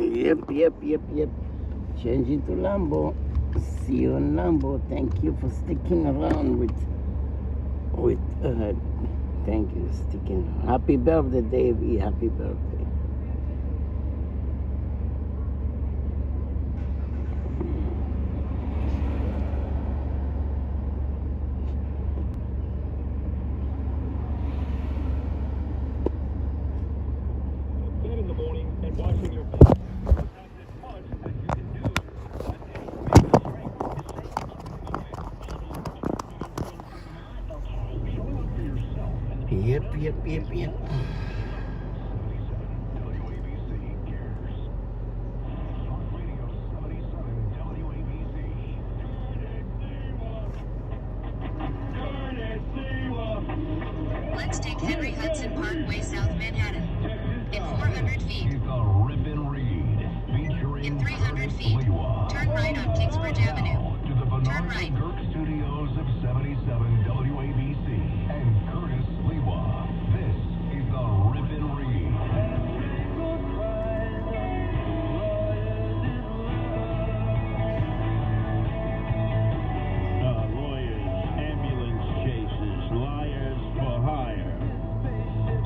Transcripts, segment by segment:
Yep. Changing to Lambo. See you on Lambo. Thank you for sticking around with thank you sticking. Happy birthday, Davey. Happy birthday. In the morning and washing your face. Yep. Let's take Henry Hudson Parkway, South Manhattan. In 400 feet. It's a Rip and Read featuring In 300 feet. Lewa. Turn right on Kingsbridge Avenue. To the Turn Bernard right. Dirk Studios of 77 WABC and Curtis Lewa. This is the Rip and Read. Lawyers, ambulance chases, liars for hire.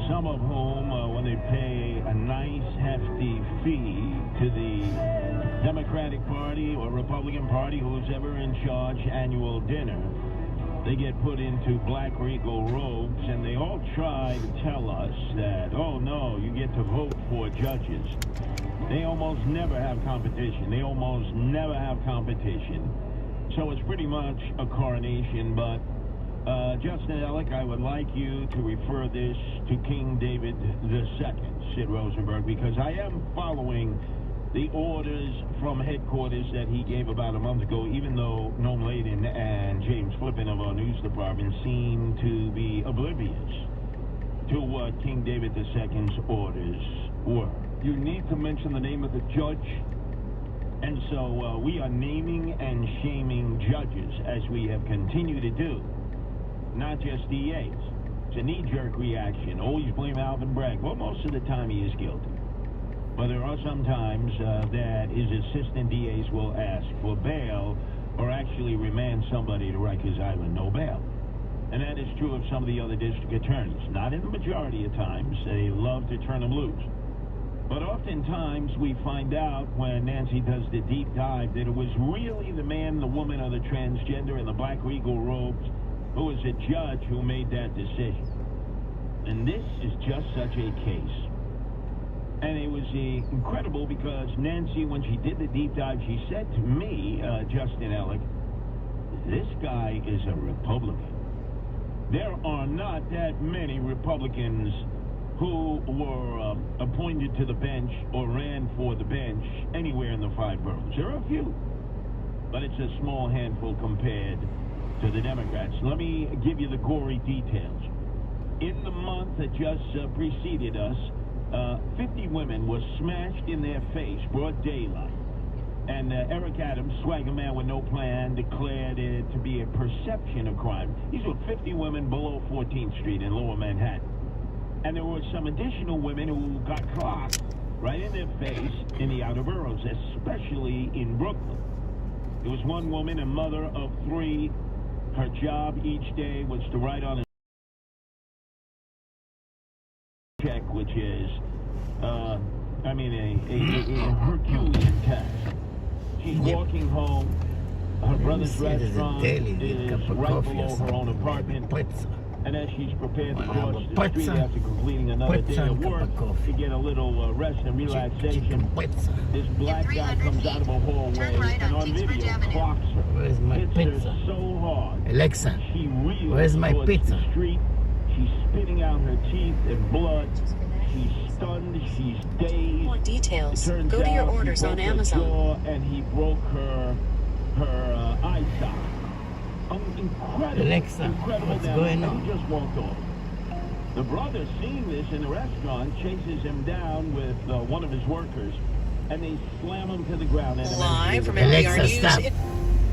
Some of whom, when they pay a nice hefty fee to the Democratic Party or Republican Party, who's ever in charge, annual dinner, they get put into black regal robes, and they all try to tell us that, oh no, you get to vote for judges. They almost never have competition. So it's pretty much a coronation, but Justin Ellick, I would like you to refer this to King David II, Sid Rosenberg, because I am following the orders from headquarters that he gave about a month ago, even though Noam Laden and James Flippin of our news department seem to be oblivious to what King David II's orders were. You need to mention the name of the judge. And so we are naming and shaming judges, as we have continued to do, not just DAs. It's a knee-jerk reaction. Always blame Alvin Bragg. Well, most of the time he is guilty. But there are some times that his assistant DAs will ask for bail or actually remand somebody to Rikers Island, no bail. And that is true of some of the other district attorneys. Not in the majority of times. They love to turn them loose. But oftentimes we find out when Nancy does the deep dive that it was really the man, the woman, or the transgender in the black regal robes who was a judge who made that decision. And this is just such a case. And it was incredible because Nancy, when she did the deep dive, she said to me, Justin Ellick, this guy is a Republican. There are not that many Republicans who were appointed to the bench or ran for the bench anywhere in the 5 boroughs. There are a few, but it's a small handful compared to the Democrats. Let me give you the gory details. In the month that just preceded us, 50 women were smashed in their face, broad daylight. And Eric Adams, swagger man with no plan, declared it to be a perception of crime. These were 50 women below 14th Street in Lower Manhattan. And there were some additional women who got clocked right in their face in the outer boroughs, especially in Brooklyn. There was one woman, a mother of 3. Her job each day was to write on a check, which is, a Herculean task. She's walking home. Her brother's restaurant is right below her own apartment. And as she's prepared to cross the street after completing another day of work to get a little rest and relaxation, this black guy comes out of a hallway and on video clocks her. Where's my hits pizza? her so hard. Alexa, She reels where's my towards pizza? the street. She's spitting out her teeth and blood. She's stunned. She's dazed. More details. It turns Go to your out he orders on broke her Amazon. jaw and he broke her eye socket. Incredible. Alexa, Incredible what's damage. going And on? he just walked off. The brother, seeing this in the restaurant, chases him down with one of his workers, and they slam him to the ground. And Live from eventually- NPR Alexa, stop. News.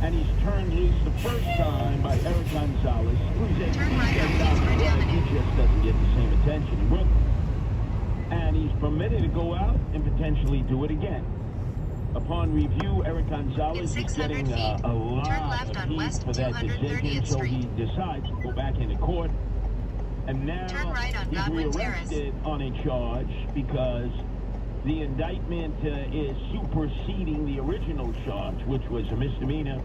And he's turned loose the first time by Eric Gonzalez, who's a Turn right on down the Kingsbridge road. Avenue. He just doesn't get the same attention in Brooklyn. And he's permitted to go out and potentially possibly do it again. Upon review, Eric Gonzalez is getting a lot of heat for that decision, so he decides to go back into court. And now he's rearrested on a charge because the indictment is superseding the original charge, which was a misdemeanor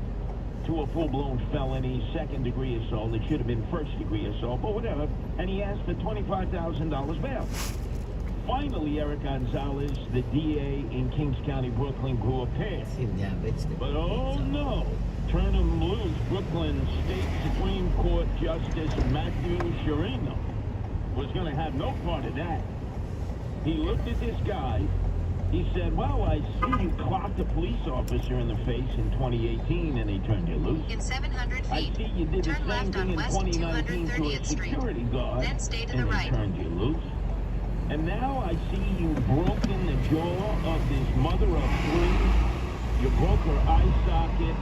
to a full-blown felony, second-degree assault. It should have been first-degree assault, but whatever. And he asked for $25,000 bail. Finally, Eric Gonzalez, the DA in Kings County, Brooklyn, grew a pair. But oh no, turn him loose. Brooklyn State Supreme Court Justice Matthew Sciarrino was going to have no part of that. He looked at this guy. He said, well, I see you clocked a police officer in the face in 2018 and he turned you loose. In 700 feet, I see you did the turn same left thing on in West 2019 to a 230th Street, security guard then stay to the and right. he turned you loose. And now I see you broken the jaw of this mother of three. You broke her eye socket,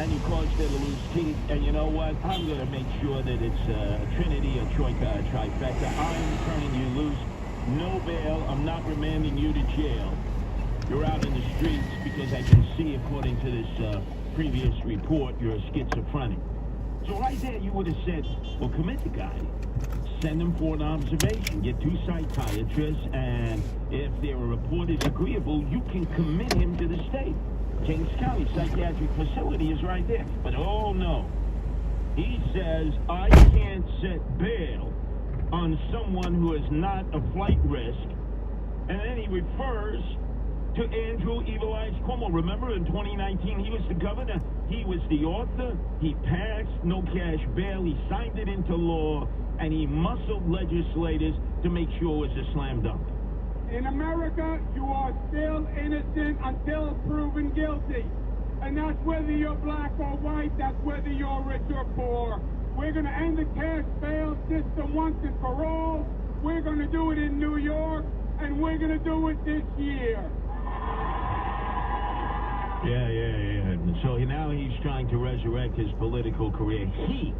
and you caused her to lose teeth. And you know what? I'm going to make sure that it's a trinity, a trifecta. I'm turning you loose. No bail. I'm not remanding you to jail. You're out in the streets because I can see, according to this previous report, you're a schizophrenic. So right there, you would have said, well, commit the guy. Send him for an observation. Get 2 psychiatrists, and if their report is agreeable, you can commit him to the state. Kings County Psychiatric Facility is right there. But oh no. He says, I can't set bail on someone who is not a flight risk. And then he refers to Andrew Evil Eyes Cuomo. Remember in 2019, he was the governor. He was the author. He passed no cash bail. He signed it into law. And he muscled legislators to make sure it was a slam dunk. In America, you are still innocent until proven guilty. And that's whether you're black or white, that's whether you're rich or poor. We're going to end the cash bail system once and for all. We're going to do it in New York, and we're going to do it this year. Yeah. So now he's trying to resurrect his political career. He,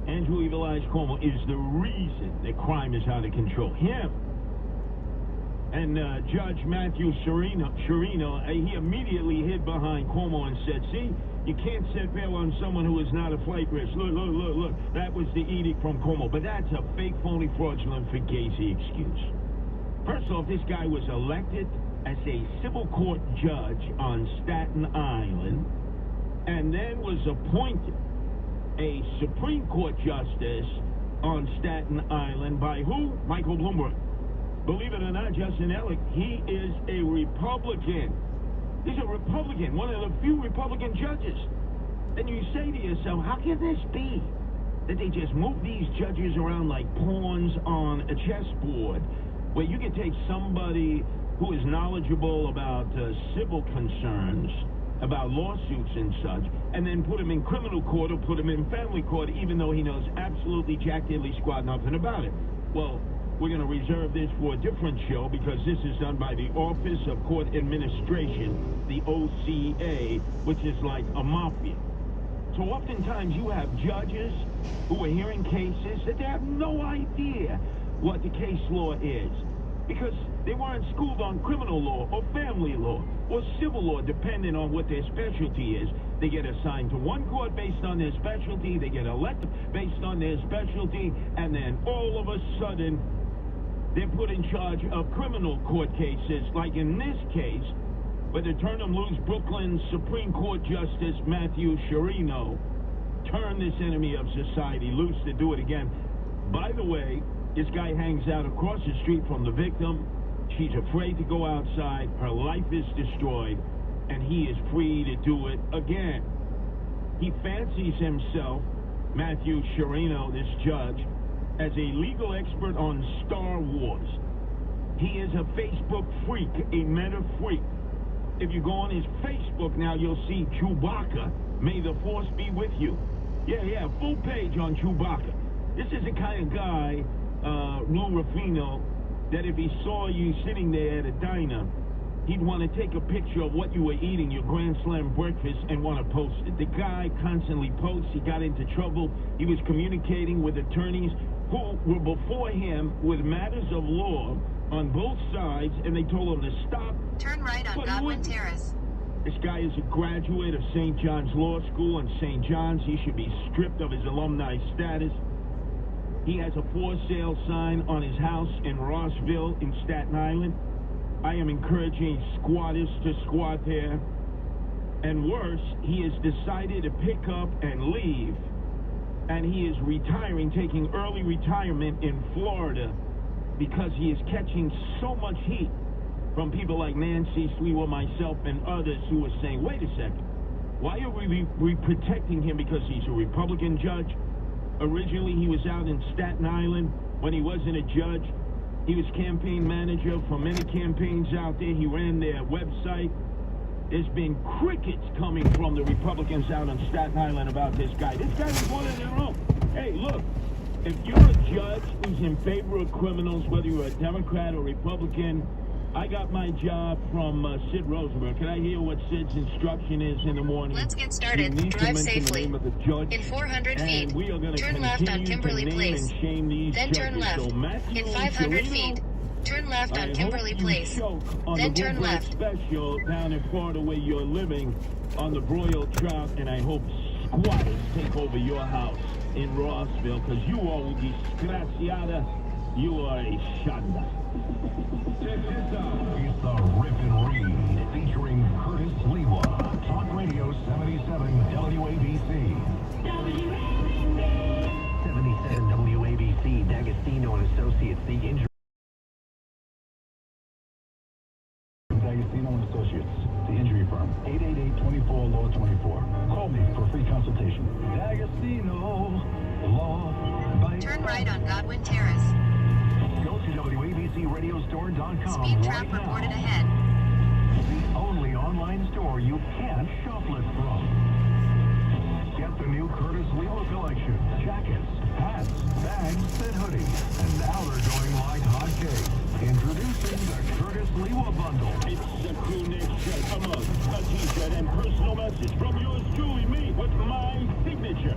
Andrew Evil Eyes Cuomo, is the reason that crime is out of control. Him. And Judge Matthew Sciarrino, he immediately hid behind Cuomo and said, see, you can't set bail on someone who is not a flight risk. Look. That was the edict from Cuomo. But that's a fake, phony, fraudulent, fugazi excuse. First off, this guy was elected as a civil court judge on Staten Island and then was appointed a Supreme Court justice on Staten Island by who? Michael Bloomberg. Believe it or not, Justin Ellick, he is a Republican. He's a Republican, one of the few Republican judges. Then you say to yourself, how can this be that they just move these judges around like pawns on a chessboard, where you can take somebody who is knowledgeable about civil concerns, about lawsuits and such, and then put him in criminal court or put him in family court, even though he knows absolutely jack diddly squat nothing about it. Well, we're going to reserve this for a different show because this is done by the Office of Court Administration, the OCA, which is like a mafia. So oftentimes you have judges who are hearing cases that they have no idea what the case law is, because they weren't schooled on criminal law or family law or civil law, depending on what their specialty is. They get assigned to one court based on their specialty, they get elected based on their specialty, and then all of a sudden, they're put in charge of criminal court cases, like in this case, where the turn 'em loose Brooklyn Supreme Court Justice Matthew Sciarrino turned this enemy of society loose to do it again. By the way, this guy hangs out across the street from the victim. She's afraid to go outside. Her life is destroyed, and he is free to do it again. He fancies himself, Matthew Sciarrino, this judge, as a legal expert on Star Wars. He is a Facebook freak, a meta freak. If you go on his Facebook now, you'll see Chewbacca, may the force be with you. Yeah, full page on Chewbacca. This is the kind of guy, Lou Ruffino, that if he saw you sitting there at a diner, he'd want to take a picture of what you were eating, your Grand Slam breakfast, and want to post it. The guy constantly posts. He got into trouble. He was communicating with attorneys who were before him with matters of law on both sides, and they told him to stop. Turn right on But he Godwin wouldn't. Terrace. This guy is a graduate of St. John's Law School and St. John's. He should be stripped of his alumni status. He has a for sale sign on his house in Rossville in Staten Island. I am encouraging squatters to squat there. And worse, he has decided to pick up and leave. And he is retiring, taking early retirement in Florida because he is catching so much heat from people like Nancy Sliwa, myself, and others who are saying, wait a second, why are we protecting him because he's a Republican judge? Originally, he was out in Staten Island when he wasn't a judge. He was campaign manager for many campaigns out there. He ran their website. There's been crickets coming from the Republicans out on Staten Island about this guy. This guy is one of their own. Hey, look, if you're a judge who's in favor of criminals, whether you're a Democrat or Republican, I got my job from Sid Rosenberg. Can I hear what Sid's instruction is in the morning? Let's get started. You need to Drive mention the safely. name of the judge, In 400 feet, and we are going to turn left on continue Kimberly to name Place. and shame these Then turn judges. left. So Matthew In 500 Charities, feet, turn left on I Kimberly hope you Place. choke on Then the turn Bluebird left. Special down in Florida where you're living on the broiled trout, and I hope squatters take over your house in Rossville, because you are disgraciada. You are a shanda. Check this out. It's the Rip and Read featuring Curtis Lewa. Talk Radio 77 WABC. 77 WABC, D'Agostino and Associates, the injury. D'Agostino and Associates, the injury firm. 888-24-LAW-24. Call me for free consultation. D'Agostino, Law. Turn right on Godwin Terrace. Go to WABCRadiostore.com Speed right trap now. reported ahead. The only online store you can't shoplift from. Get the new Curtis Lewa collection. Jackets, hats, bags, and hoodies. And now they're going like hotcakes. Introducing the Curtis Lewa bundle. It's the crew next shirt, a mug, a t-shirt, and personal message from yours truly, me, with my signature.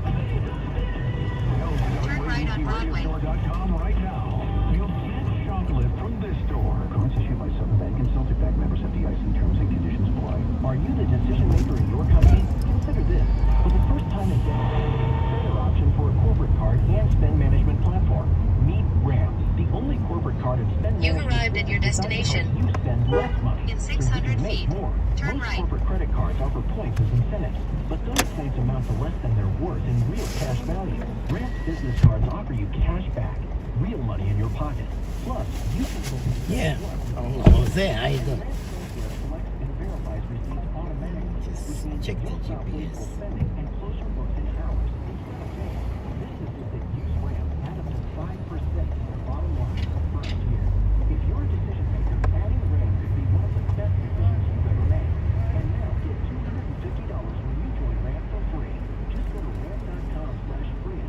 Go to Turn right on Broadway. WABCRadiostore.com right now. You can't shoplift from this store. Cards issued by Southern Bank and Celtic Bank members FDIC terms and conditions apply. Are you the decision maker in your company? Consider this. For the first time in decades, better option for a corporate card and spend management platform. Meet Ramp, the only corporate card and spend You've management arrived at your system designed to help destination. You spend less money. In so 600 you can make feet, more. turn Most right. corporate credit cards offer points as incentives, but those points amount to less than their worth in real cash value. Ramp's business cards offer you cash back, real money in your pocket. Plus, you can Yeah, almost there. How you doing? collects and verifies receipts automatically. Just which means check the you'll stop GPS. wasteful spending and close your books in hours instead of days. Businesses that use Ramp add up to 5% to their bottom line in the first year. If you're a decision maker, adding Ramp could be one of the best decisions you've ever made. And now get $250 when you join Ramp for free. Just go to ramp.com/free.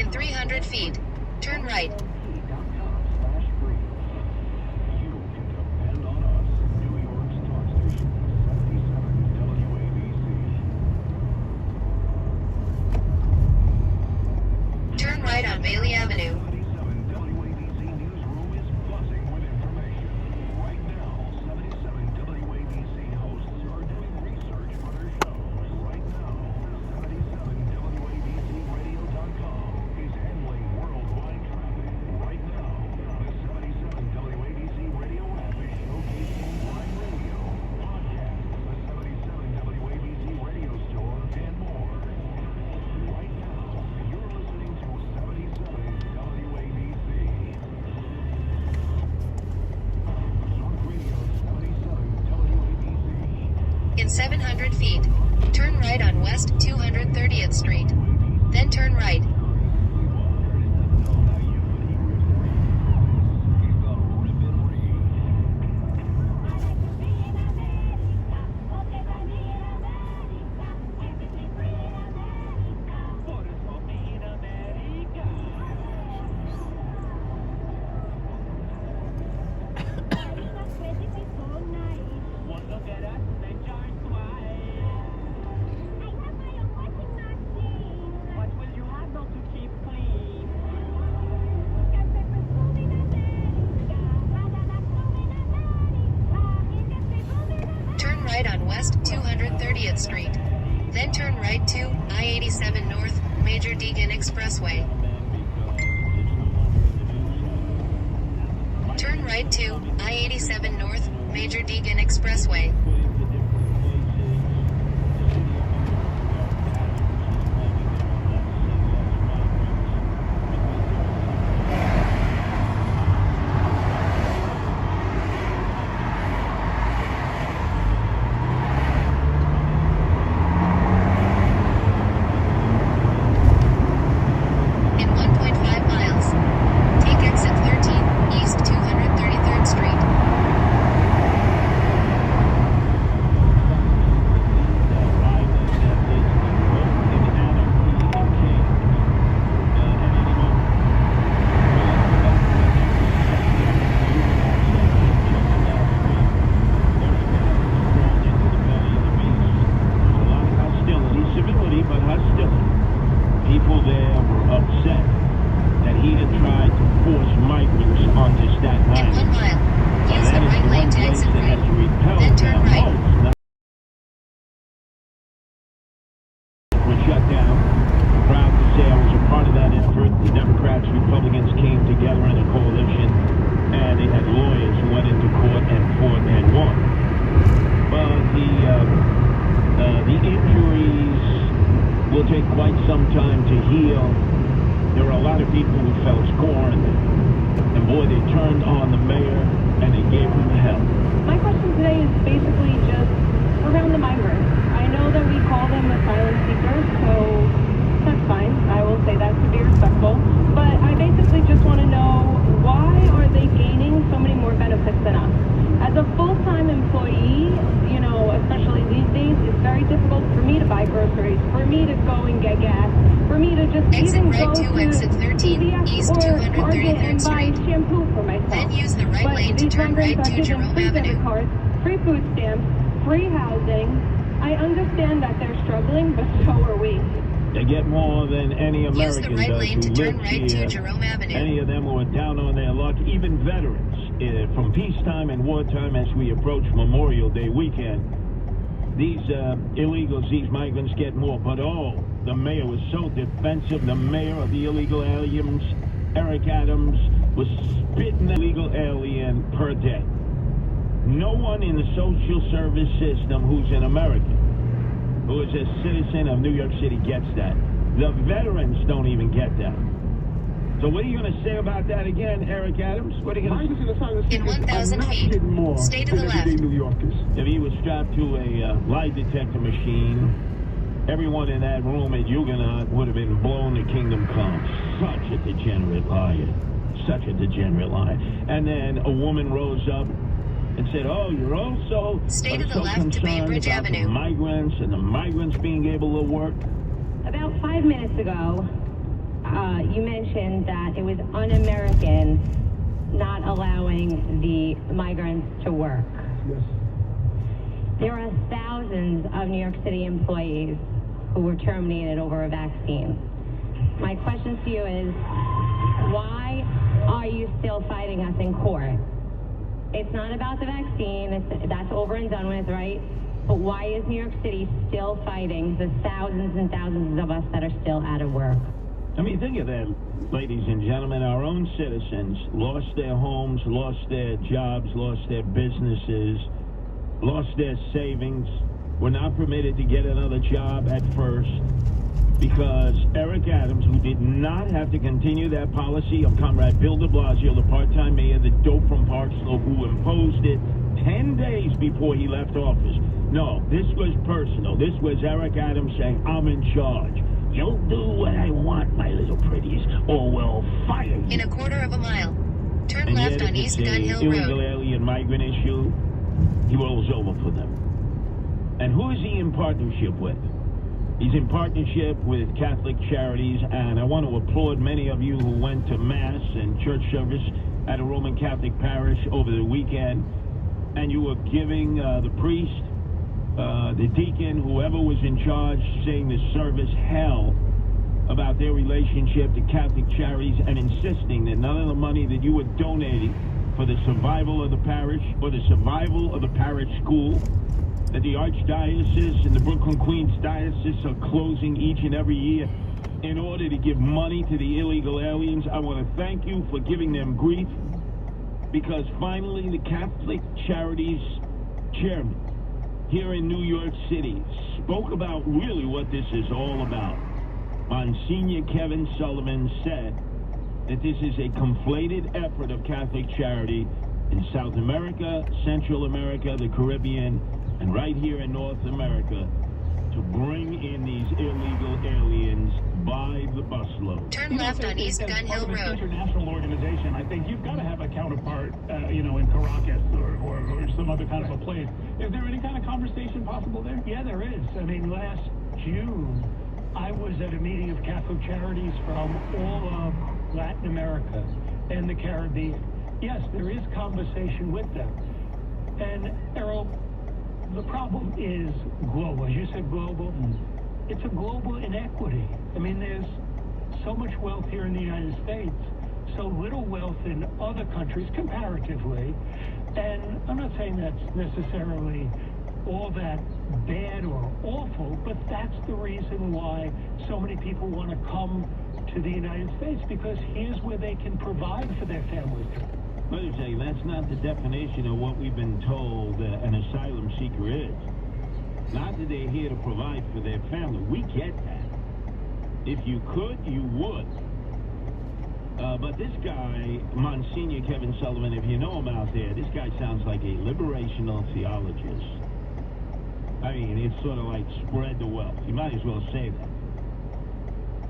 In 300 feet, turn right. ramp.com/free. You can depend on us. New York's talk station, 77 WABC. Turn right on Bailey Avenue. 77 WABC newsroom is buzzing with information. Right now, 77 WABC hosts are doing research for their shows. Right now, 77WABCRadio.com is handling worldwide traffic. Right now, the 77 WABC radio app is showcasing live radio, podcasts, the 77 WABC radio store, and more. Right now, you're listening to 77 WABC. Talk Radio 77 WABC. In 700 feet, turn right on West 230th Street. Then turn right. What will you have, no 230th Street. Then turn right to I-87 North, Major Deegan Expressway. Turn right to I-87 North, Major Deegan Expressway. In 1.5 miles, take exit 13, east 233rd Street. Civility, but hostility. People there were upset that he had tried to force migrants onto Staten In Island. 1 mile, Now, use that the is right the lane one to place exit that has right. repelled Then turn them right. most. Now, was shut down. I'm proud to say I was a part of that effort. The Democrats, Republicans came together in a coalition, and they had lawyers who went into court and fought and won. But the injuries will take quite some time to heal. There were a lot of people who felt scorned, and boy, they turned on the mayor and they gave him hell. My question today is basically just around the migrants. I know that we call them asylum seekers, so that's fine. I will say that to be respectful. But I basically just want to know, why are they gaining so many more benefits than us? As a full-time employee, you know, especially these days, it's very difficult for me to buy groceries, for me to go and get gas, for me to just Exit even right go to exit 13, CVS east or 233rd Target and buy Street. shampoo for myself. Then use the right But lane to these turn migrants right are to given Jerome free Avenue. debit cards, free food stamps, free housing. I understand that they're struggling, but so are we. They get more than any Use American the right does lane who to turn lives right to here. Jerome Avenue. Any of them who are down on their luck, even veterans, from peacetime and wartime as we approach Memorial Day weekend. These illegals, these migrants get more. But the mayor was so defensive. The mayor of the illegal aliens, Eric Adams, was spitting an illegal alien per day. No one in the social service system who's an American, who is a citizen of New York City, gets that. The veterans don't even get that. So what are you going to say about that again, Eric Adams? What are you going to say? In 1,000 feet, stay to the left. If he was strapped to a lie detector machine, everyone in that room at Huguenot would have been blown to kingdom come. Such a degenerate liar. Such a degenerate liar. And then a woman rose up and said, you're also Stay to the so left to Bainbridge concerned about Avenue. the migrants and the migrants being able to work. About 5 minutes ago, you mentioned that it was un-American not allowing the migrants to work. Yes. There are thousands of New York City employees who were terminated over a vaccine. My question to you is, why are you still fighting us in court? It's not about the vaccine, that's over and done with, right? But why is New York City still fighting the thousands and thousands of us that are still out of work? I mean, think of that, ladies and gentlemen. Our own citizens lost their homes, lost their jobs, lost their businesses, lost their savings, were not permitted to get another job at first because Eric Adams, who did not have to continue that policy of Comrade Bill de Blasio, the part-time mayor, the dope from Park Slope, who imposed it 10 days before he left office. No, this was personal. This was Eric Adams saying, I'm in charge. You'll do what I want, my little pretties, or we'll fire you. In a quarter of a mile, turn And left yet, on if East it's Gun a Hill illegal Road. alien migrant issue, he rolls over for them. And who is he in partnership with? He's in partnership with Catholic Charities, and I want to applaud many of you who went to Mass and church service at a Roman Catholic parish over the weekend, and you were giving the priest, the deacon, whoever was in charge, saying the service hell about their relationship to Catholic Charities and insisting that none of the money that you were donating for the survival of the parish or the survival of the parish school that the Archdiocese and the Brooklyn Queens Diocese are closing each and every year in order to give money to the illegal aliens. I want to thank you for giving them grief, because finally the Catholic Charities chairman here in New York City spoke about really what this is all about. Monsignor Kevin Sullivan said that this is a conflated effort of Catholic charity in South America, Central America, the Caribbean, and right here in North America to bring in these illegal aliens by the busload. Turn left on East Gun Hill Road. International organization, I think you've got to have a counterpart, in Caracas or some other kind of a place. Is there any kind of conversation possible there? Yeah, there is. I mean, last June, I was at a meeting of Catholic Charities from all of Latin America and the Caribbean. Yes, there is conversation with them. And, Errol, the problem is global. As you said, global. It's a global inequity. I mean, there's so much wealth here in the United States, so little wealth in other countries comparatively. And I'm not saying that's necessarily all that bad or awful, but that's the reason why so many people want to come to the United States, because here's where they can provide for their families. Let me tell you, that's not the definition of what we've been told an asylum seeker is. Not that they're here to provide for their family. We get that. If you could, you would. But this guy, Monsignor Kevin Sullivan, if you know him out there, this guy sounds like a liberational theologist. I mean, it's sort of like spread the wealth. You might as well say that.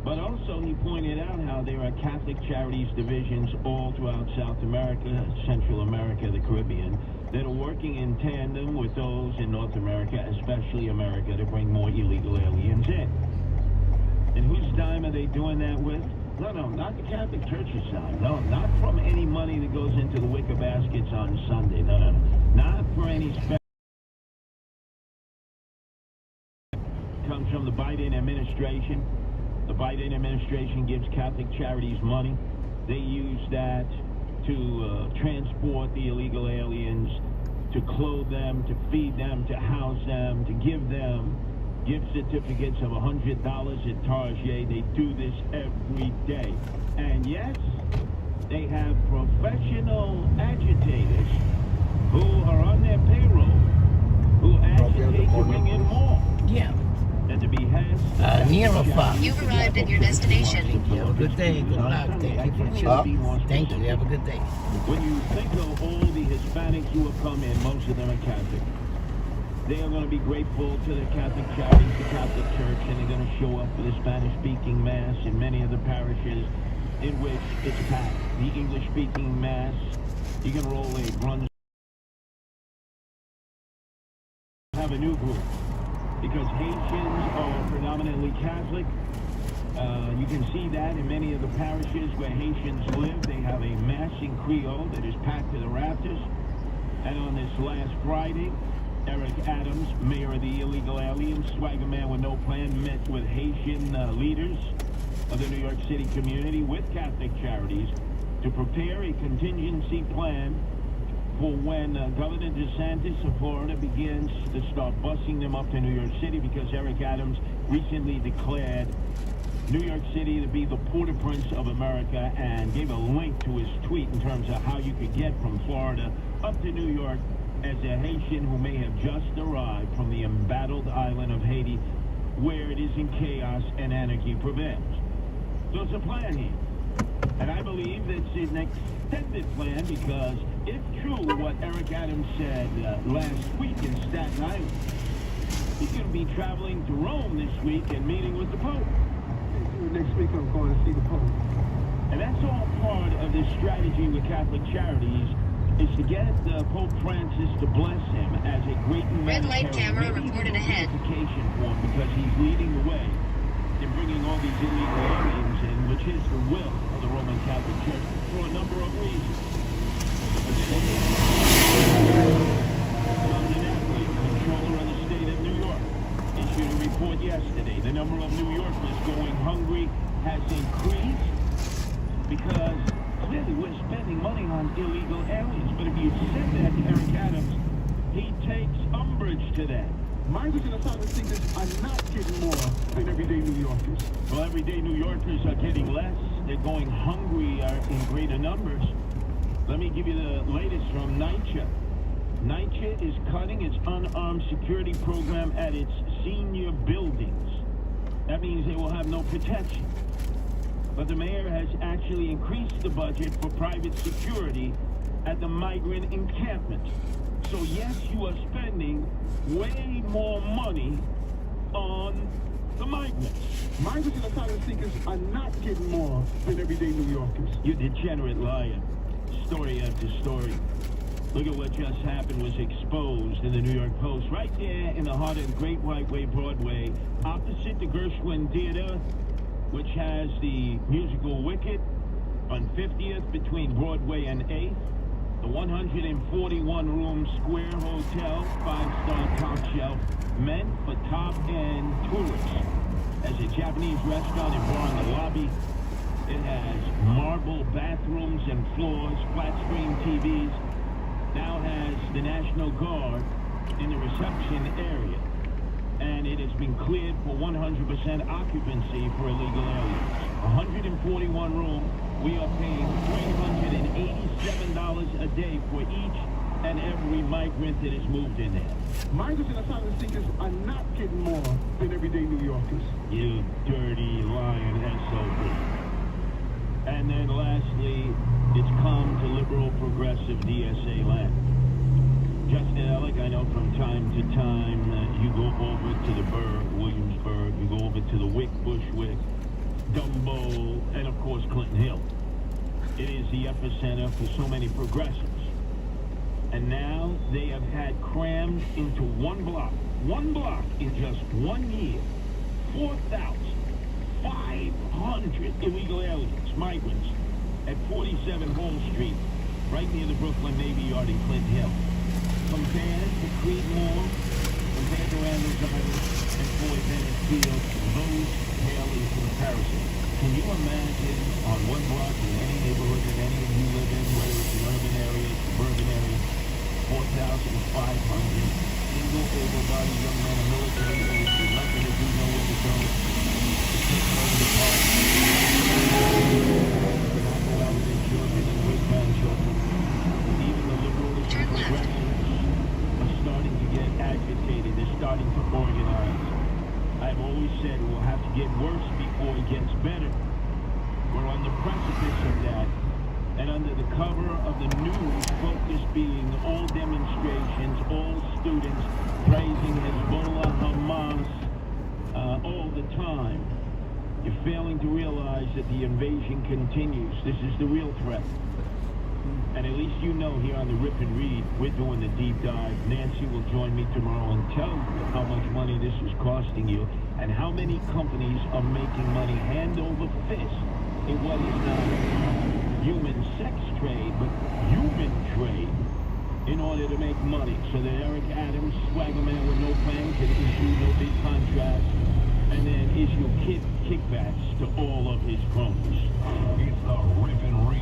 But also he pointed out how there are Catholic Charities divisions all throughout South America, Central America, the Caribbean, that are working in tandem with those in North America, especially America, to bring more illegal aliens in. And whose dime are they doing that with? No, not the Catholic Church's dime. No, not from any money that goes into the wicker baskets on Sunday. No. Not for any comes from the Biden administration. The Biden administration gives Catholic Charities money. They use that to transport the illegal aliens, to clothe them, to feed them, to house them, to give them gift certificates of $100 at Target. They do this every day. And yes, they have professional agitators who are on their payroll, who agitate to bring in more. Yeah. At the behest. You've arrived at your destination. Thank you. Have a good day. Good luck. Thank you for the Thank you. Have a good day. When you think of all the Hispanics who have come in, most of them are Catholic. They are going to be grateful to the Catholic Charities, the Catholic Church, and they're going to show up for the Spanish-speaking Mass in many of the parishes in which it's packed. The English-speaking Mass, you can roll a Brunswick. Have a new group, because Haitians are predominantly Catholic. You can see that in many of the parishes where Haitians live. They have a Mass in Creole that is packed to the rafters. And on this last Friday, Eric Adams, mayor of the illegal aliens, swagger man with no plan, met with Haitian leaders of the New York City community with Catholic Charities to prepare a contingency plan for when Governor DeSantis of Florida begins to start busing them up to New York City, because Eric Adams recently declared New York City to be the Port-au-Prince of America and gave a link to his tweet in terms of how you could get from Florida up to New York as a Haitian who may have just arrived from the embattled island of Haiti, where it is in chaos and anarchy prevails. So it's a plan here. And I believe it's an extended plan, because if true what Eric Adams said last week in Staten Island, he's going to be traveling to Rome this week and meeting with the Pope. Next week I'm going to see the Pope. And that's all part of this strategy with Catholic Charities, is to get Pope Francis to bless him as a great Red light camera reported ahead. For him, because he's leading the way in bringing all these illegal aliens in, which is the will of the Roman Catholic Church for a number of reasons. John Napoli, controller of the state of New York, issued a report yesterday. The number of New Yorkers going hungry has increased because clearly we're spending money on illegal aliens. But if you said that to Eric Adams, He takes umbrage to that. Migrants and asylum seekers are not getting more than everyday New Yorkers. Well, everyday New Yorkers are getting less. They're going hungry in greater numbers. Let me give you the latest from NYCHA. NYCHA is cutting its unarmed security program at its senior buildings. That means they will have no protection. But the mayor has actually increased the budget for private security at the migrant encampment. So yes, you are spending way more money on the migrants. Migrants and asylum seekers are not getting more than everyday New Yorkers. You degenerate liar. Story after story. Look at what just happened was exposed in the New York Post, right there in the heart of the Great White Way, Broadway, opposite the Gershwin Theater, which has the musical Wicked, on 50th between Broadway and 8th. The 141-room Square Hotel, 5-star top shelf, meant for top-end tourists. As a Japanese restaurant and bar in the lobby, it has marble bathrooms and floors, flat-screen TVs. Now has the National Guard in the reception area. And it has been cleared for 100% occupancy for illegal aliens. 141 room. We are paying $387 a day for each and every migrant that is moved in there. Migrants and asylum seekers are not getting more than everyday New Yorkers. You dirty lying SOB. And then lastly, it's come to liberal progressive DSA land. Justin Ellick, I know from time to time you go over to the Burr, Williamsburg, you go over to the Wick, Bushwick, Dumbo, and of course Clinton Hill. It is the epicenter for so many progressives. And now they have had crammed into one block in just 1 year, 4,500 illegal aliens, migrants, at 47 Wall Street, right near the Brooklyn Navy Yard in Clinton Hill. Compared to Creedmoor, compared to Randall's Island and Floyd Bennett Field, those pale in comparison. Can you imagine on one block in any neighborhood that any of you live in, whether it's an urban area, suburban area, 4,500 single able-bodied young men of military age with nothing to do, nowhere to go, to take over the park, to not go out with their children and great-grandchildren. Even the liberals and progressives are starting to get agitated. They're starting to organize. I've always said it will have to get worse before it gets better. We're on the precipice of that. And under the cover of the news, focus being all demonstrations, all students praising Hezbollah, Hamas, all the time, you're failing to realize that the invasion continues. This is the real threat. And at least you know here on the Rip and Read, we're doing the deep dive. Nancy will join me tomorrow and tell you how much money this is costing you and how many companies are making money hand over fist in what is not human sex trade, but human trade in order to make money. So that Eric Adams, swagger man with no plans, can issue no big contracts and then issue kickbacks to all of his cronies. It's the Rip and Read.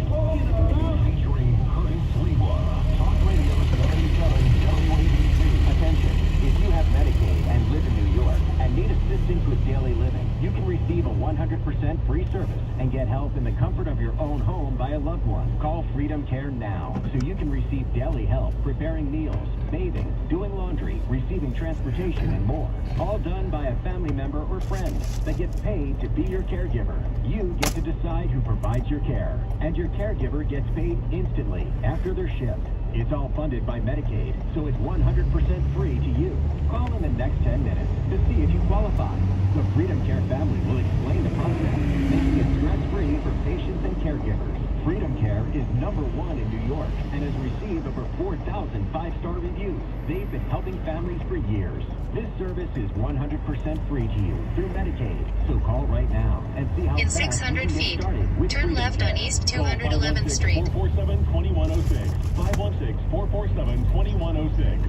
Featuring Curtis Lewa. Talk Radio 77 WABC. Attention, if you have Medicaid and live in New York and need assistance with daily living, you can receive a 100% free service and get help in the comfort of your own home by a loved one. Call Freedom Care now so you can receive daily help preparing meals, bathing, doing laundry, receiving transportation, and more. All done by a family member or friend that gets paid to be your caregiver. You get to decide who provides your care, and your caregiver gets paid instantly after their shift. It's all funded by Medicaid, so it's 100% free to you. Call in the next 10 minutes to see if you qualify. The Freedom Care family will explain the process, making it stress-free for patients and caregivers. Freedom Care is #1 in New York and has received over 4,000 five-star reviews. They've been helping families for years. This service is 100% free to you through Medicaid. So call right now and see how In fast 600 you can feet, get started with turn Freedom left Care. on East 211th Street. 447-2106. 516-447-2106.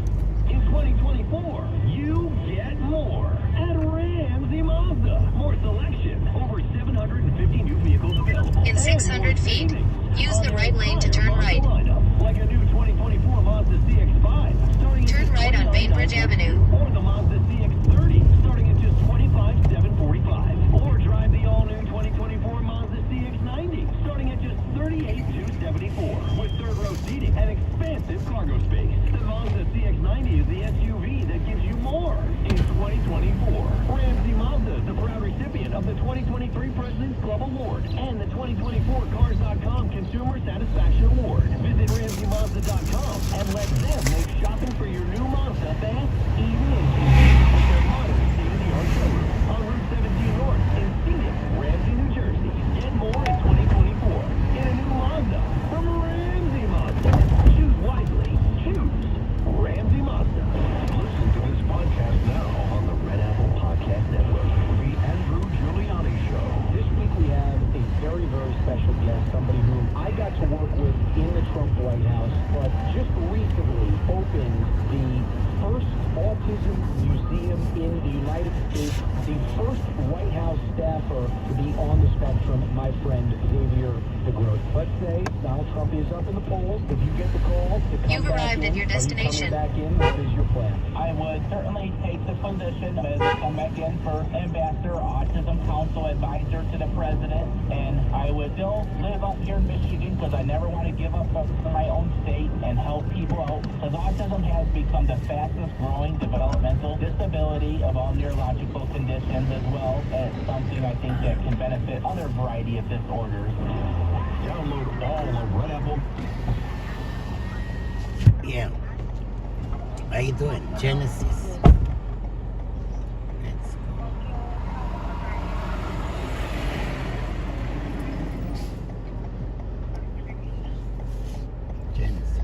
In 2024, you get more at Ramsey Mazda. More selection, over 750 new vehicles available. In 600 feet, use the right lane to turn right. Like a new 20 2024 Mazda CX-5, starting at Turn just right on Bainbridge Avenue. Or the Mazda CX-30, starting at just $25,745. Or drive the all-new 2024 Mazda CX-90, starting at just $38,274, with third-row seating and expansive cargo space. The Mazda CX-90 is the SUV that gives you more in 2024. Ramsey Mazda is the proud recipient of the 2023 President's Club Award and the 2024 Cars.com Consumer Satisfaction Award. Visit RamseyMazda.com and let them make shopping for your new Mazda fast, easy, and convenient with their modern state-of-the-art showroom on Route 17 North in scenic Ramsey, New Jersey. Get more in 2024 in a new Mazda from Ramsey Mazda. Choose wisely. Choose Ramsey Mazda. Listen to this podcast now on the Red Apple Podcast Network. The Andrew Giuliani Show. This week we have a very, very special guest, somebody whom I got to work with in the Trump White House, but just recently opened the first autism museum in the United States, the first White House staffer to be on the spectrum, my friend Xavier DeGroat. Let's say Donald Trump is up in the polls. If you get the call to come You've back arrived in, at your destination. Are you coming back in? What is your plan? I would certainly take the position as come back in for Ambassador, Autism Council Advisor to the President, and I would still live up here in Michigan because I never want to give up my own state and help people out, because autism has become the fastest growing developmental disability of all neurological conditions, as well as something I think that can benefit other variety of disorders. Download all of Red Apple. Yeah. How you doing? Genesis. Let's go. Genesis.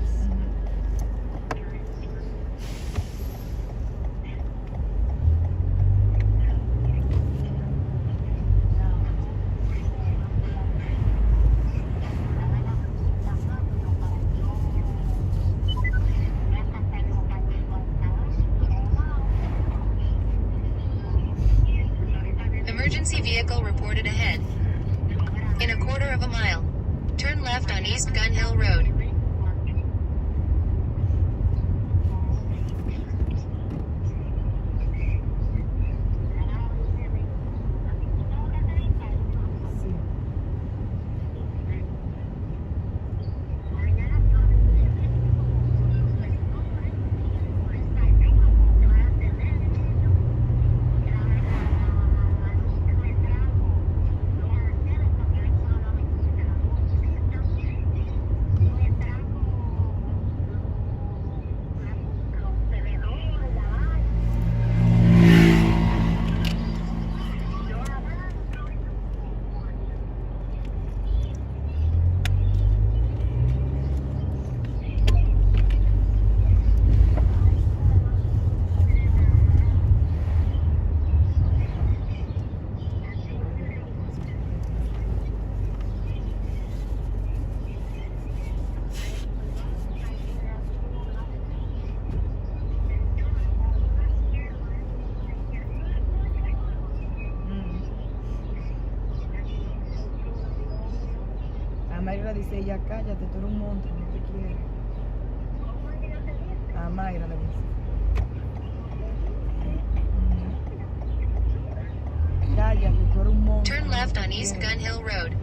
Emergency vehicle reported ahead. In a quarter of a mile, turn left on East Gun Hill Road. Mayra dice, ya cállate, tú eres un monstruo, no te quiero. A Mayra le dice. Cállate, tú eres un monstruo. Turn left on East Gun Hill Road.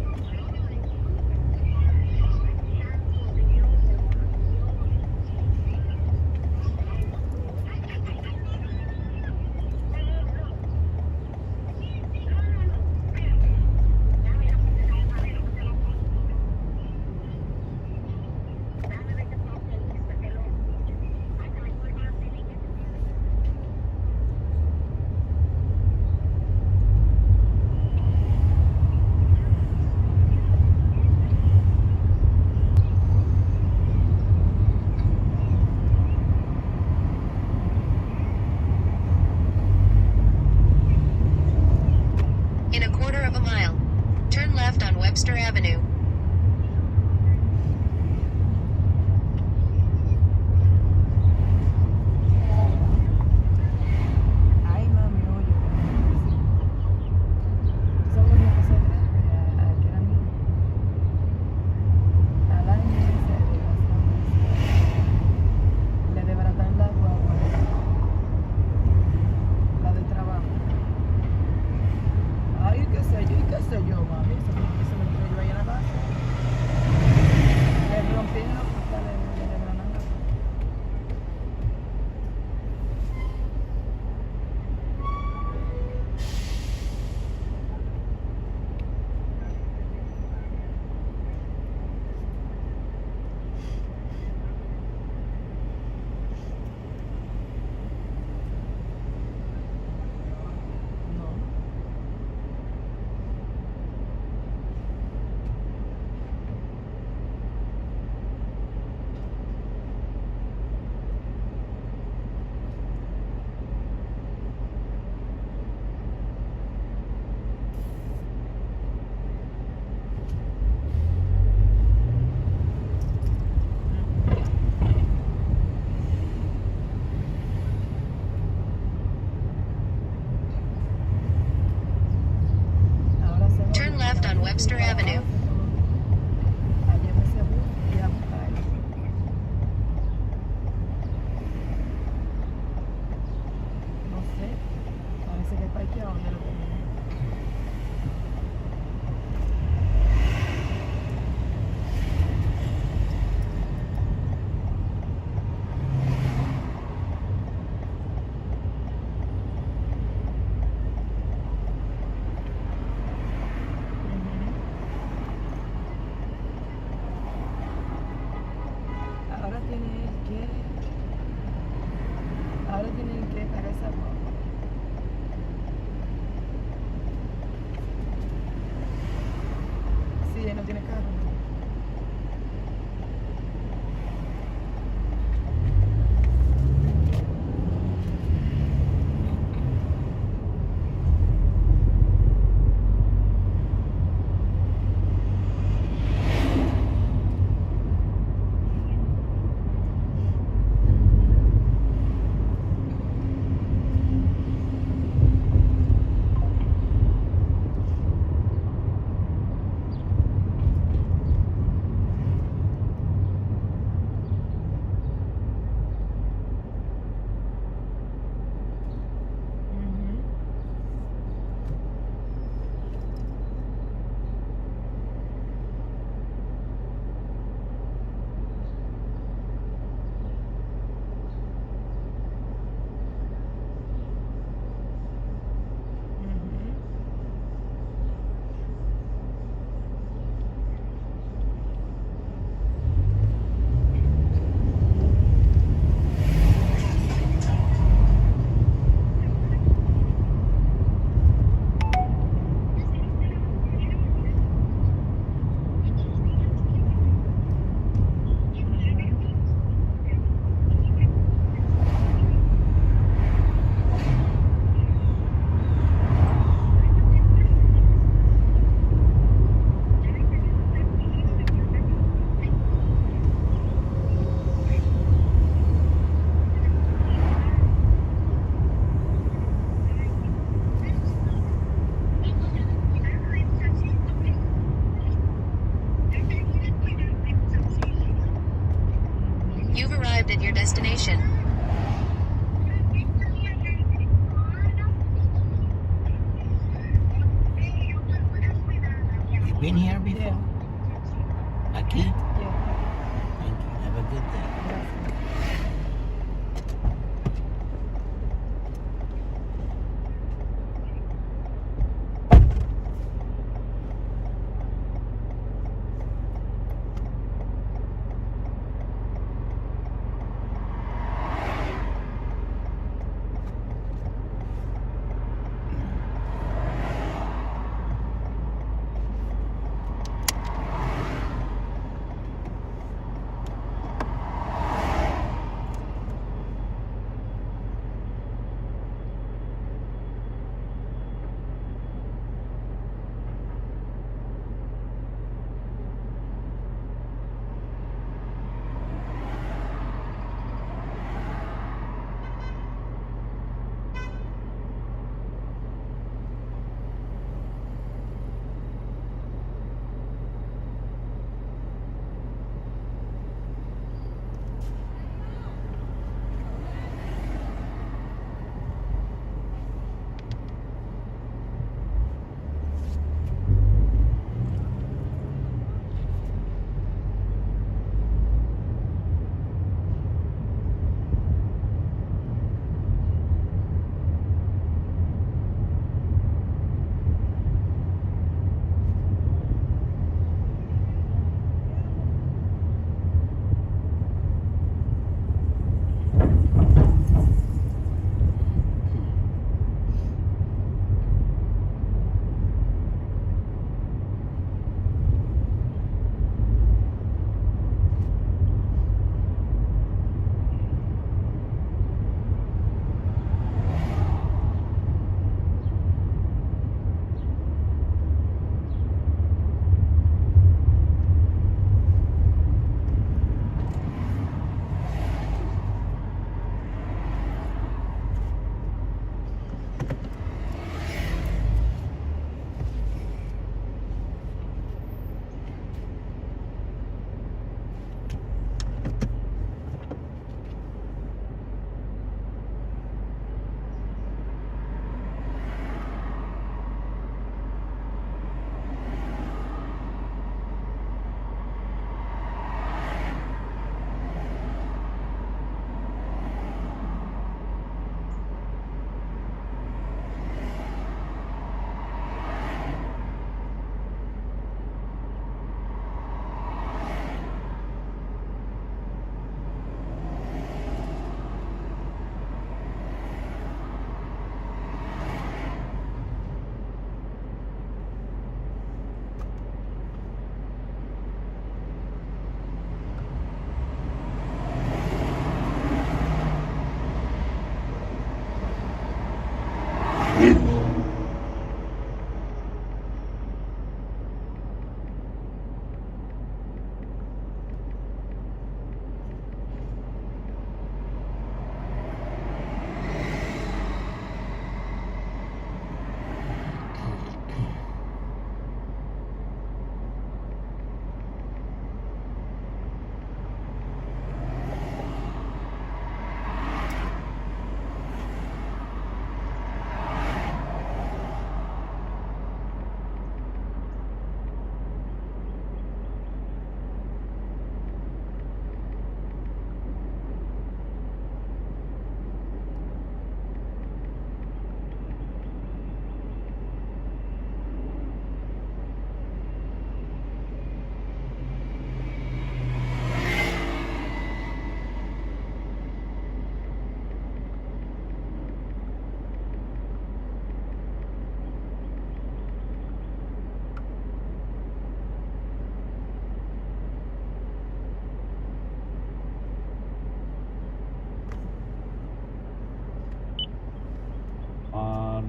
In a quarter of a mile, turn left on Webster Avenue. Ay, mami, oye. ¿Tú sabes lo que pasó? Que era mío. Al año ese, Webster Avenue. Ayer me seguro y a buscar. No sé, parece que está aquí a donde lo tenía. Ahora tienen que pagar esa guagua. Sí, él no tiene carro. You've arrived at your destination. You've been here before? Yeah. Aquí? Yeah. Thank you. Have a good day. Gracias.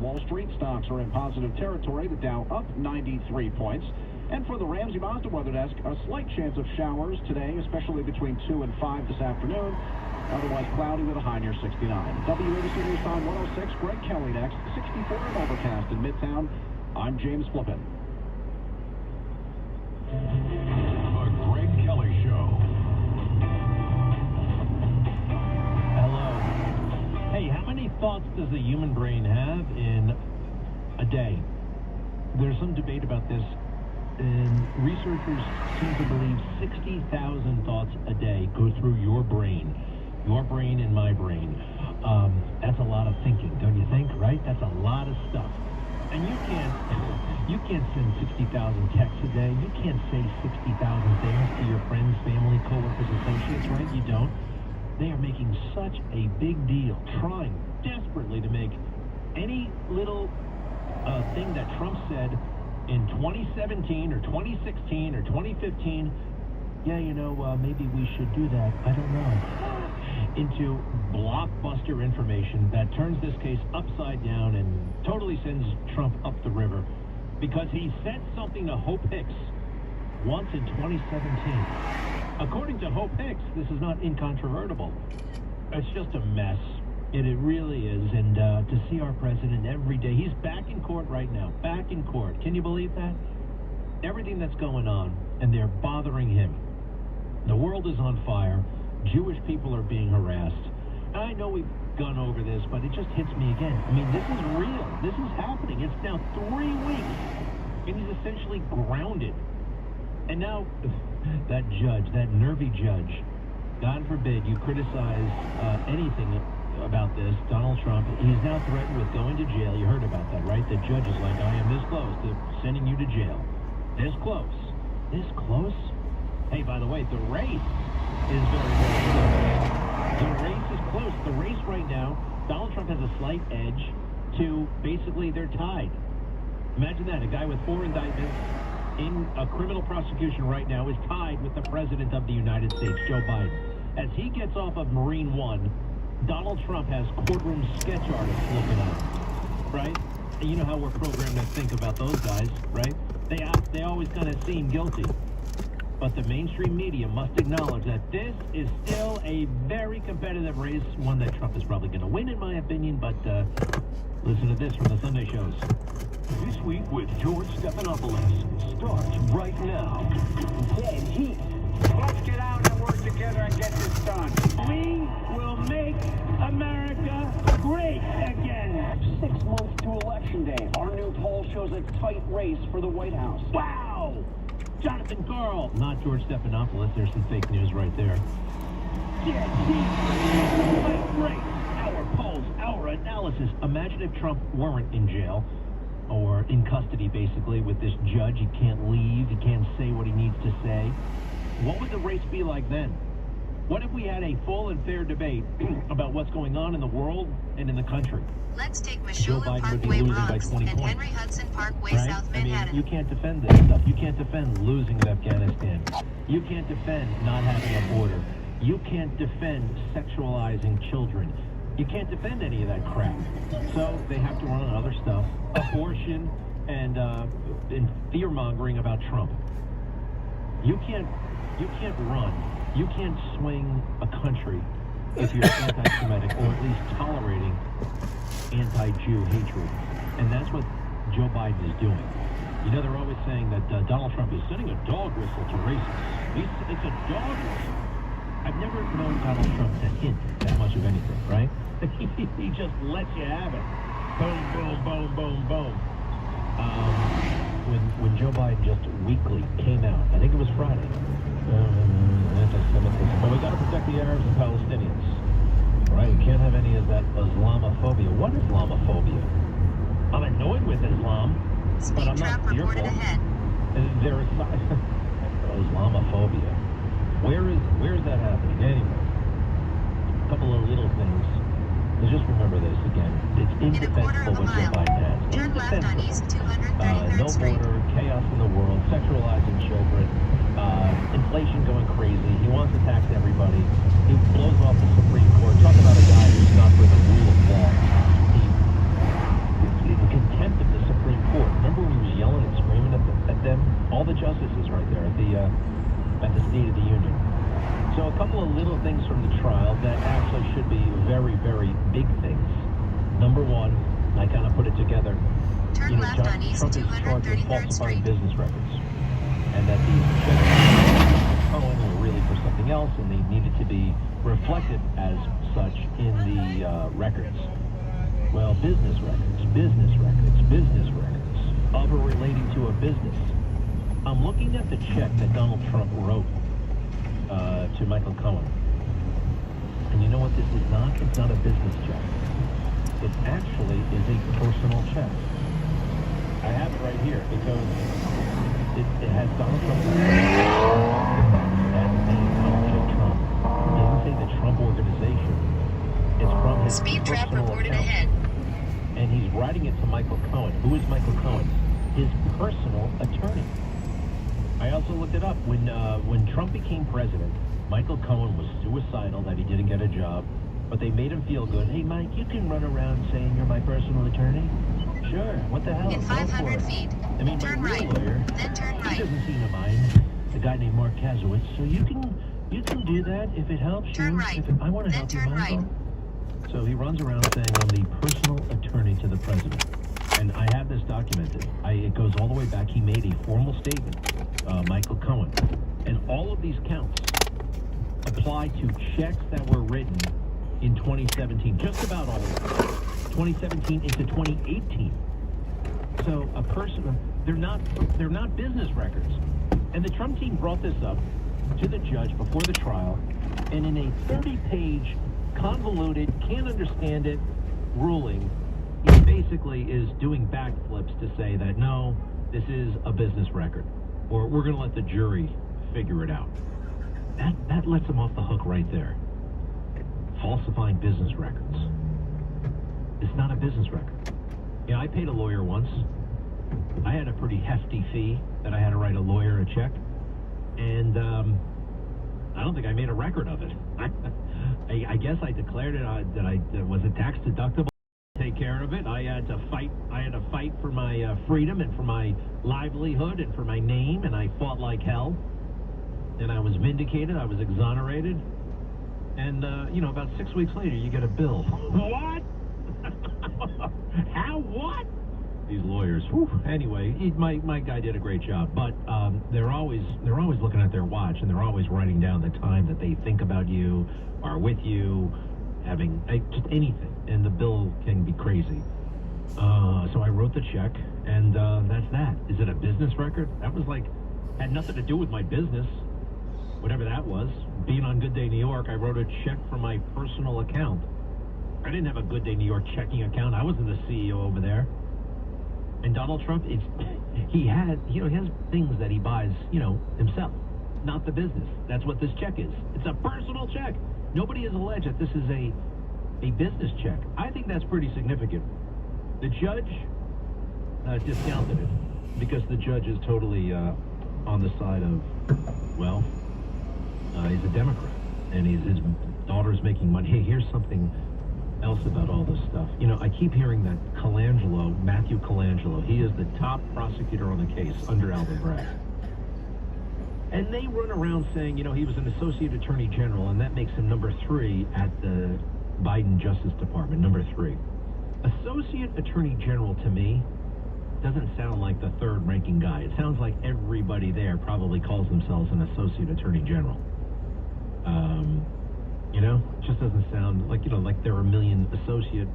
Wall Street stocks are in positive territory. The Dow up 93 points. And for the Ramsey Mazda Weather Desk, a slight chance of showers today, especially between 2 and 5 this afternoon. Otherwise cloudy with a high near 69. WABC News Time 106, Greg Kelly next. 64 and overcast in Midtown. I'm James Flippin. The Greg Kelly Show. Hey, how many thoughts does the human brain have in a day? There's some debate about this, and researchers seem to believe 60,000 thoughts a day go through your brain and my brain. That's a lot of thinking, don't you think, right? That's a lot of stuff. And you can't send 60,000 texts a day. You can't say 60,000 things to your friends, family, coworkers, associates, right? You don't. They are making such a big deal, trying desperately to make any little thing that Trump said in 2017 or 2016 or 2015, maybe we should do that, I don't know, into blockbuster information that turns this case upside down and totally sends Trump up the river because he said something to Hope Hicks once in 2017. According to Hope Hicks, this is not incontrovertible. It's just a mess. It really is. And to see our president every day, he's back in court right now. Back in court. Can you believe that? Everything that's going on, and they're bothering him. The world is on fire. Jewish people are being harassed. I know we've gone over this, but it just hits me again. I mean, this is real. This is happening. It's now 3 weeks, and he's essentially grounded. And now, that judge, that nervy judge, God forbid you criticize anything about this, Donald Trump, he's now threatened with going to jail. You heard about that, right? The judge is like, I am this close to sending you to jail. This close. This close? Hey, by the way, the race is very, very close. The race is close. The race right now, Donald Trump has a slight edge to basically they're tied. Imagine that. A guy with 4 indictments in a criminal prosecution right now is tied with the President of the United States, Joe Biden. As he gets off of Marine One, Donald Trump has courtroom sketch artists looking at him, right? And you know how we're programmed to think about those guys, right? They always kind of seem guilty. But the mainstream media must acknowledge that this is still a very competitive race, one that Trump is probably going to win, in my opinion, but listen to this from the Sunday shows. This Week with George Stephanopoulos starts right now. Dead heat. Let's get out and work together and get this done. We will make America great again. 6 months to Election Day. Our new poll shows a tight race for the White House. Wow! Jonathan Karl, not George Stephanopoulos. There's some fake news right there. Dead heat. Tight race. Our polls, our analysis. Imagine if Trump weren't in jail. Or in custody, basically, with this judge. He can't leave. He can't say what he needs to say. What would the race be like then? What if we had a full and fair debate about what's going on in the world and in the country? Let's take Joe Meshulam Biden would be Parkway, losing by Bronx, 20 and points. Henry Hudson Parkway, Right? South I mean, Manhattan. you can't defend this stuff. You can't defend losing in Afghanistan. You can't defend not having a border. You can't defend sexualizing children. You can't defend any of that crap. So they have to run on other stuff. Abortion and fear-mongering about Trump. You can't run. You can't swing a country if you're anti-Semitic or at least tolerating anti-Jew hatred. And that's what Joe Biden is doing. You know, they're always saying that Donald Trump is sending a dog whistle to racists. It's a dog whistle. I've never known Donald Trump to hint that much of anything, right? He just lets you have it. Boom, boom, boom, boom, boom. When Joe Biden just weekly came out, I think it was Friday, anti-Semitism. But we got to protect the Arabs and Palestinians, right? We can't have any of that Islamophobia. What Islamophobia? I'm annoyed with Islam, but I'm not fearful. There is Islamophobia. Where is that happening? Anyway, a couple of little things. Just remember this again. It's indefensible what Joe Biden has. Indefensible. No border, chaos in the world, sexualizing children, inflation going crazy. He wants to tax everybody. He blows off the Supreme Court. Talk about a guy who's not for the rule of law. He's in contempt of the Supreme Court. Remember when he was yelling and screaming at them? All the justices right there at the State of the Union. So a couple of little things from the trial that actually should be very, very big things. Number one, I kind of put it together. Turn left on East Trump is charged with 233rd falsifying Street. business records, and that these checks were really for something else, and they needed to be reflected as such in the records. Well, business records of or relating to a business. I'm looking at the check that Donald Trump wrote to Michael Cohen. And you know what this is not? It's not a business check. It actually is a personal check. I have it right here. It goes, it has Donald Trump. That's the Donald J. Trump. It doesn't say the Trump organization. It's from his Speed trap personal reported account. ahead. And he's writing it to Michael Cohen. Who is Michael Cohen? His personal attorney. I also looked it up. When Trump became president, Michael Cohen was suicidal that he didn't get a job, but they made him feel good. Hey, Mike, you can run around saying you're my personal attorney? Sure, what the hell? In 500 feet, I mean, turn my real right, lawyer, then turn he right. doesn't seem to mind. The guy named Mark Kazowitz. So you can do that if it helps you. Turn right, I want to then help you, turn Michael. right. So he runs around saying, I'm the personal attorney to the president. And I have this documented. It goes all the way back. He made a formal statement, Michael Cohen. And all of these counts apply to checks that were written in 2017. Just about all of them. 2017 into 2018. So a person, they're not business records. And the Trump team brought this up to the judge before the trial. And in a 30-page, convoluted, can't understand it ruling, he basically is doing backflips to say that, no, this is a business record, or we're going to let the jury figure it out. That lets him off the hook right there. Falsifying business records. It's not a business record. Yeah, I paid a lawyer once. I had a pretty hefty fee that I had to write a lawyer a check, and I don't think I made a record of it. I guess I declared it that was it tax deductible. Take care of it. I had to fight for my freedom and for my livelihood and for my name, and I fought like hell. And I was vindicated. I was exonerated. And about 6 weeks later, you get a bill. What? How? What? These lawyers. Whew. Anyway, my guy did a great job, but they're always looking at their watch, and they're always writing down the time that they think about you, are with you, having just anything. And the bill can be crazy. So I wrote the check, and that's that. Is it a business record? That was had nothing to do with my business, whatever that was. Being on Good Day New York, I wrote a check from my personal account. I didn't have a Good Day New York checking account. I wasn't the CEO over there. And Donald Trump, he has things that he buys, himself, not the business. That's what this check is. It's a personal check. Nobody has alleged that this is a business check. I think that's pretty significant. The judge discounted it because the judge is totally on the side of, he's a Democrat, and his daughter's making money. Hey, here's something else about all this stuff. You know, I keep hearing that Matthew Colangelo, he is the top prosecutor on the case under Alvin Bragg. And they run around saying, you know, he was an associate attorney general, and that makes him number 3 at the Biden Justice Department, number 3. Associate attorney general, to me, doesn't sound like the third ranking guy. It sounds like everybody there probably calls themselves an associate attorney general. You know, it just doesn't sound like, you know, like there are a million associates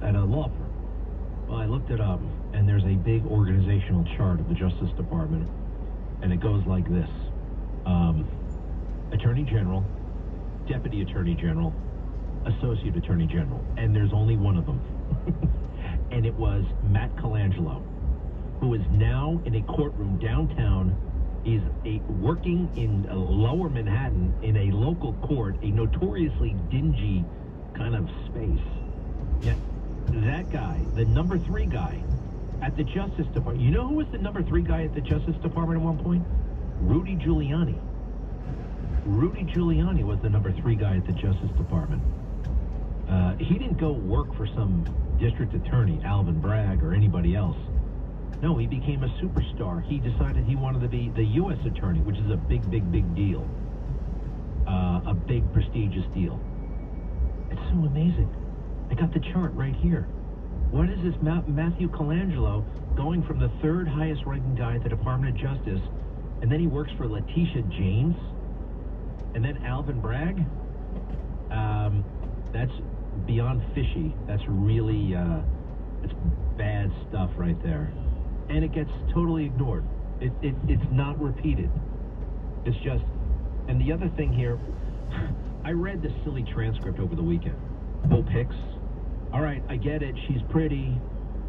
at a law firm. Well, I looked it up, and there's a big organizational chart of the Justice Department, and it goes like this. Attorney General, Deputy Attorney General, Associate Attorney General, and there's only one of them. And it was Matt Colangelo, who is now in a courtroom downtown. He's working in lower Manhattan in a local court, a notoriously dingy kind of space. Yeah, that guy, the number 3 guy at the Justice Department. You know who was the number 3 guy at the Justice Department at one point? Rudy Giuliani. Rudy Giuliani was the number 3 guy at the Justice Department. He didn't go work for some district attorney, Alvin Bragg, or anybody else. No, he became a superstar. He decided he wanted to be the U.S. attorney, which is a big, big, big deal. A big, prestigious deal. It's so amazing. I got the chart right here. What is this Matthew Colangelo going from the 3rd highest ranking guy at the Department of Justice, and then he works for Letitia James, and then Alvin Bragg? That's beyond fishy. That's really, it's bad stuff right there. And it gets totally ignored. It's not repeated. It's just, and the other thing here, I read this silly transcript over the weekend. Hope Hicks. All right, I get it. She's pretty.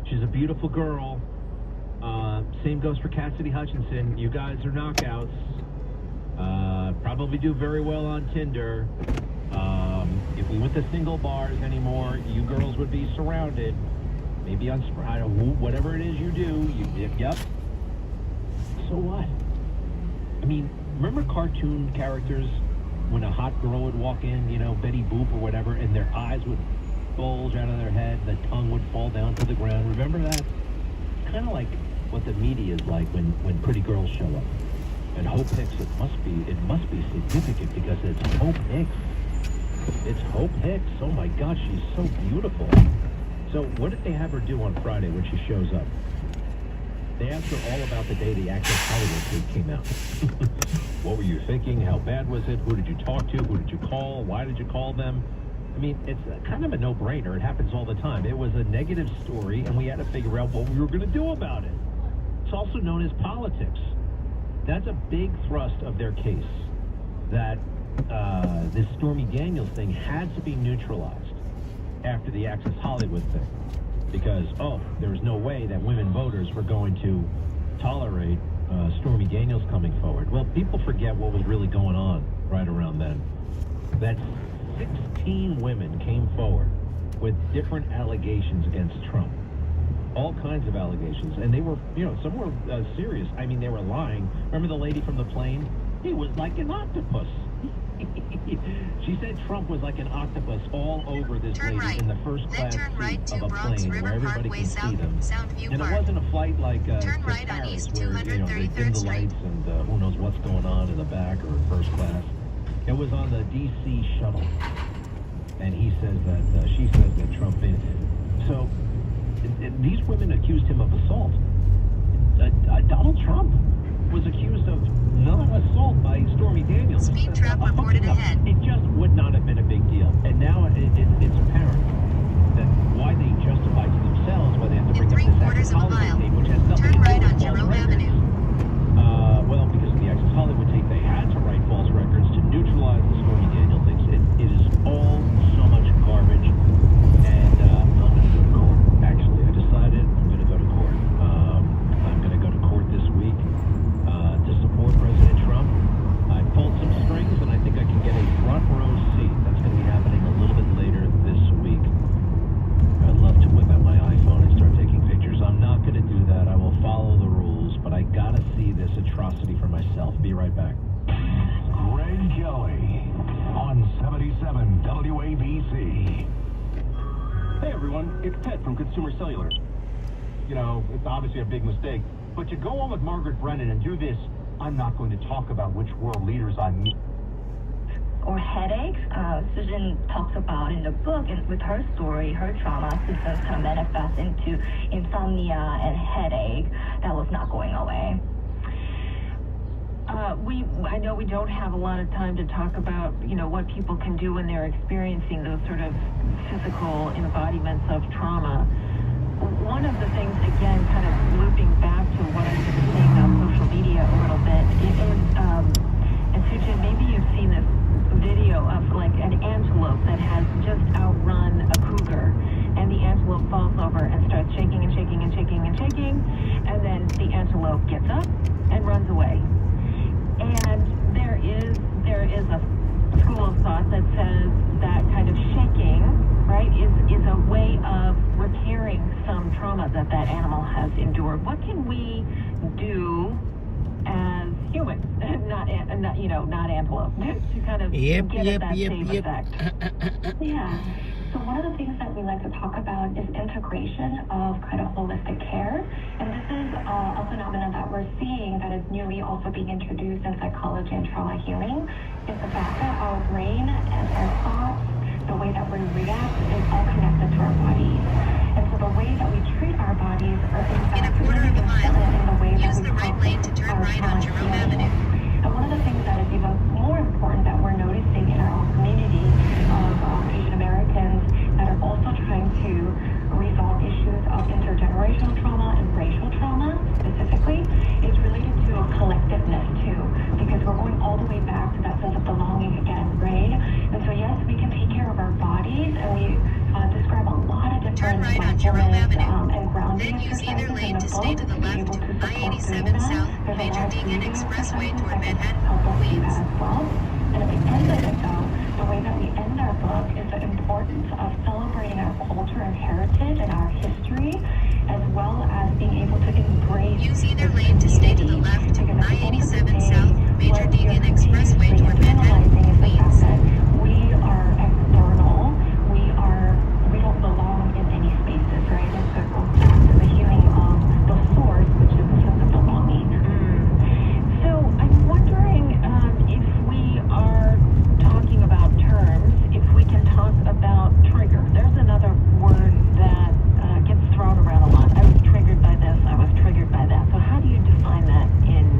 She's a beautiful girl. Same goes for Cassidy Hutchinson. You guys are knockouts. Probably do very well on Tinder. If we went to single bars anymore, you girls would be surrounded. Maybe on, I don't know, whatever it is you do, yep. So what? I mean, remember cartoon characters when a hot girl would walk in, you know, Betty Boop or whatever, and their eyes would bulge out of their head, the tongue would fall down to the ground. Remember that? It's kind of like what the media is like when pretty girls show up. And Hope Hicks, it must be significant because it's Hope Hicks. It's Hope Hicks. Oh my God, she's so beautiful. So what did they have her do on Friday when she shows up? They asked her all about the day the Access Hollywood tape came out. What were you thinking? How bad was it? Who did you talk to? Who did you call? Why did you call them? I mean, it's kind of a no-brainer. It happens all the time. It was a negative story, and we had to figure out what we were going to do about it. It's also known as politics. That's a big thrust of their case, that this Stormy Daniels thing had to be neutralized after the Access Hollywood thing. Because, there was no way that women voters were going to tolerate Stormy Daniels coming forward. Well, people forget what was really going on right around then. That 16 women came forward with different allegations against Trump. All kinds of allegations. And they were, some were serious. I mean, they were lying. Remember the lady from the plane? He was like an octopus. She said Trump was like an octopus all over this lady in the first class seat of a plane where everybody can see them. And it wasn't a flight like to Paris where, they dim the lights and who knows what's going on in the back or first class. It was on the D.C. shuttle. And he says that, she says that Trump is. So, these women accused him of assault. Donald Trump was accused of non-assault by Stormy Daniels. Speed trap reported ahead. It just would not have been a big deal. And now it's apparent that why they justified to themselves why they have to bring up this Access Hollywood tape, which has nothing to do with false records. Well, because of the Access Hollywood tape, they had to write false records to neutralize the Stormy Daniels things. It is all so much garbage. And I'm going to go to court. Actually, I decided I'm going to go to court. I'm going to go to court this week to support President Trump. I pulled some strings, and I think I can get a front row seat. That's going to be happening a little bit later this It's Ted from Consumer Cellular. You know, it's obviously a big mistake, but you go on with Margaret Brennan and do this, I'm not going to talk about which world leaders I meet. Or headaches. Susan talks about in the book, and with her story, her trauma, symptoms kind of manifest into insomnia and headache that was not going away. I know we don't have a lot of time to talk about, you know, what people can do when they're experiencing those sort of physical embodiments of trauma. One of the things, again, kind of looping back to what I've been seeing on social media a little bit, it is, and Sujin, maybe you've seen this video of like an antelope that has just outrun a cougar, and the antelope falls over and starts shaking and shaking and shaking and shaking, and then the antelope gets up and runs away. And there is a school of thought that says that kind of shaking, right, is a way of repairing some trauma that animal has endured. What can we do as humans, not antelope, to kind of get at that same effect? Yeah. So one of the things that we like to talk about is integration of kind of holistic care. And this is a phenomenon that we're seeing that is newly also being introduced in psychology and trauma healing. It's the fact that our brain and our thoughts, the way that we react, is all connected to our bodies. And so the way that we treat our bodies are in a quarter of a mile, in the way use that we the right lane to turn right on Jerome Avenue. And one of the things that is even more important that we're noticing in our own community of Asian Americans that are also trying to resolve issues of intergenerational trauma and racial trauma specifically is related to a collectiveness too, because we're going all the way back to that sense of belonging again, right? And so yes, we can take care of our bodies, and we describe a lot of different mindfulness and grounding Then use either exercises lane in to the stay book to the to be left, able to support I-87 doing that. South, There's a Major lot of Deegan breathing Expressway exercises toward that can Manhattan, help us do Queens. that as well. And at the end of it though, the way that we end our book is the importance of celebrating our culture and heritage and our history, as well as being able to embrace. Use either lane to stay to the left, I-87 South, Major Deegan Expressway toward Manhattan, Queens. We are external. We don't belong in any spaces, right? And so it goes back to the healing of the source, which is the sense of belonging. So I'm wondering if we are talking about terms, if we can talk about trigger. There's another word that gets thrown around a lot. I was triggered by this, I was triggered by that. So how do you define that in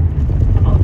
the book?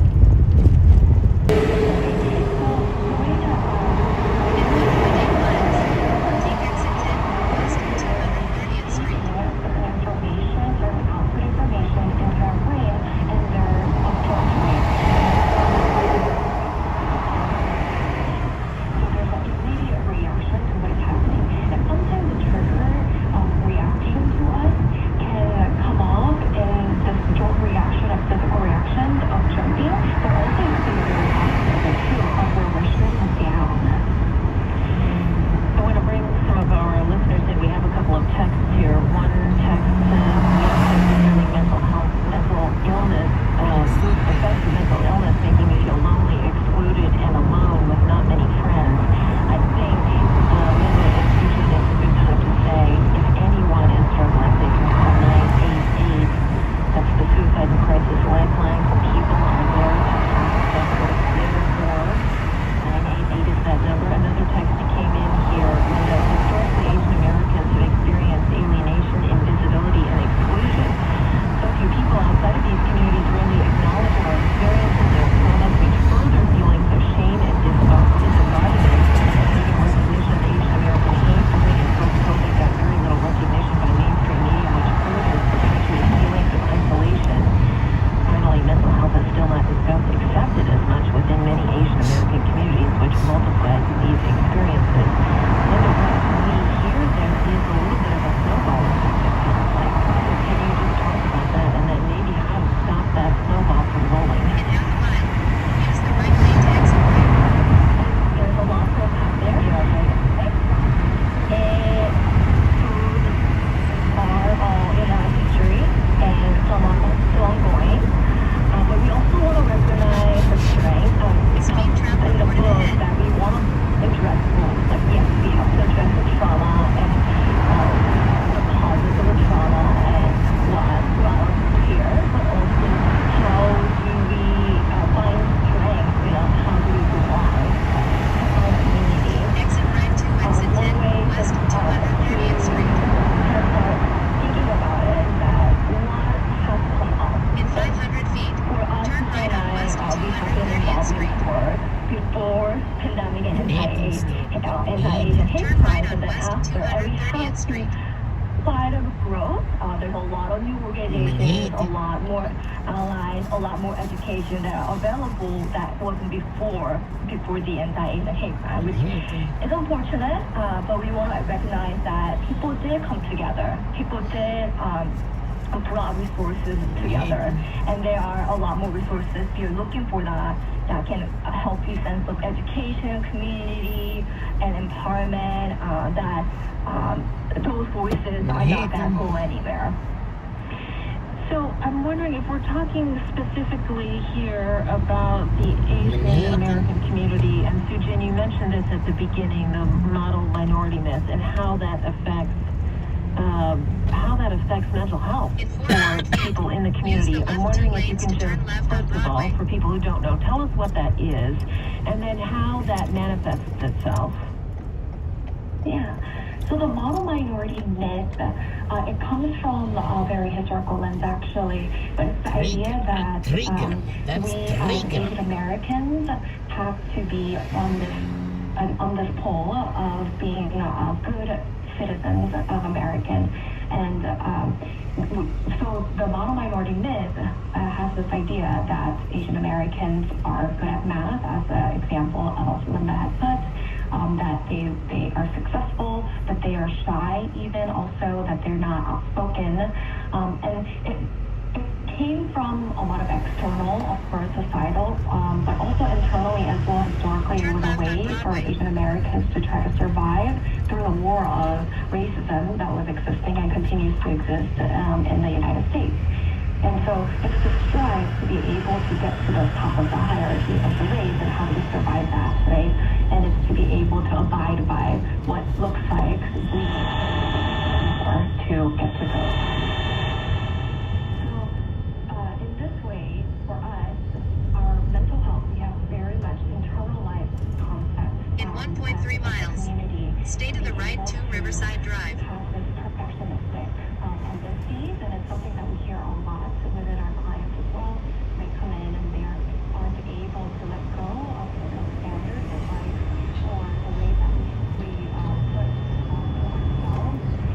side of growth. There's a lot of new organizations, a lot more allies, a lot more education that are available that wasn't before the anti-Asian hate crime, which is unfortunate, but we want to recognize that people did come together. People did brought resources together, and there are a lot more resources if you're looking for that can help you sense of education, community, and empowerment, that those voices are not going to go anywhere. So I'm wondering if we're talking specifically here about the Asian American community, and Sujin, you mentioned this at the beginning, the model minority myth, and how that affects mental health for people in the community. I'm wondering if you can just, first of all, for people who don't know, tell us what that is, and then how that manifests itself. Yeah. So the model minority myth, it comes from a very historical lens, actually. But it's the idea that we Asian Americans have to be on this pole of being good citizens of American. And so the model minority myth has this idea that Asian Americans are good at math, as an example, and also the method, that they are successful, that they are shy even, also that they're not outspoken. And it came from a lot of external, of course, societal, but also internally as well. Historically, it was a way for Asian Americans to try to survive through the war of racism that was existing and continues to exist in the United States. And so it's the strive to be able to get to the top of the hierarchy of the race, and how do we survive that, right? And it's to be able to abide by what looks like we or to get to those. In 1.3 miles, stay to the right to Riverside Drive. Has this perfectionistic tendencies, and it's something that we hear a lot within our clients as well. They come in and they aren't able to let go of the standards of life or the way that we put ourselves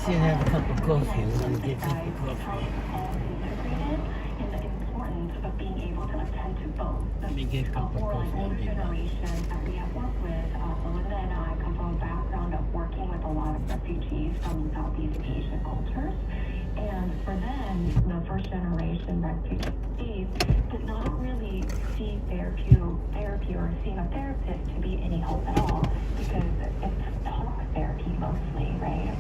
should have a cup of coffee. We're going to get a cup of coffee. In the importance of being able to attend to both. Let me get a cup of coffee. Older generation that we have worked with, Belinda and I come from a background of working with a lot of refugees from Southeast Asian cultures. And for them, the first generation refugees did not really see therapy or seeing a therapist to be any hope at all, because it's talk therapy mostly, right?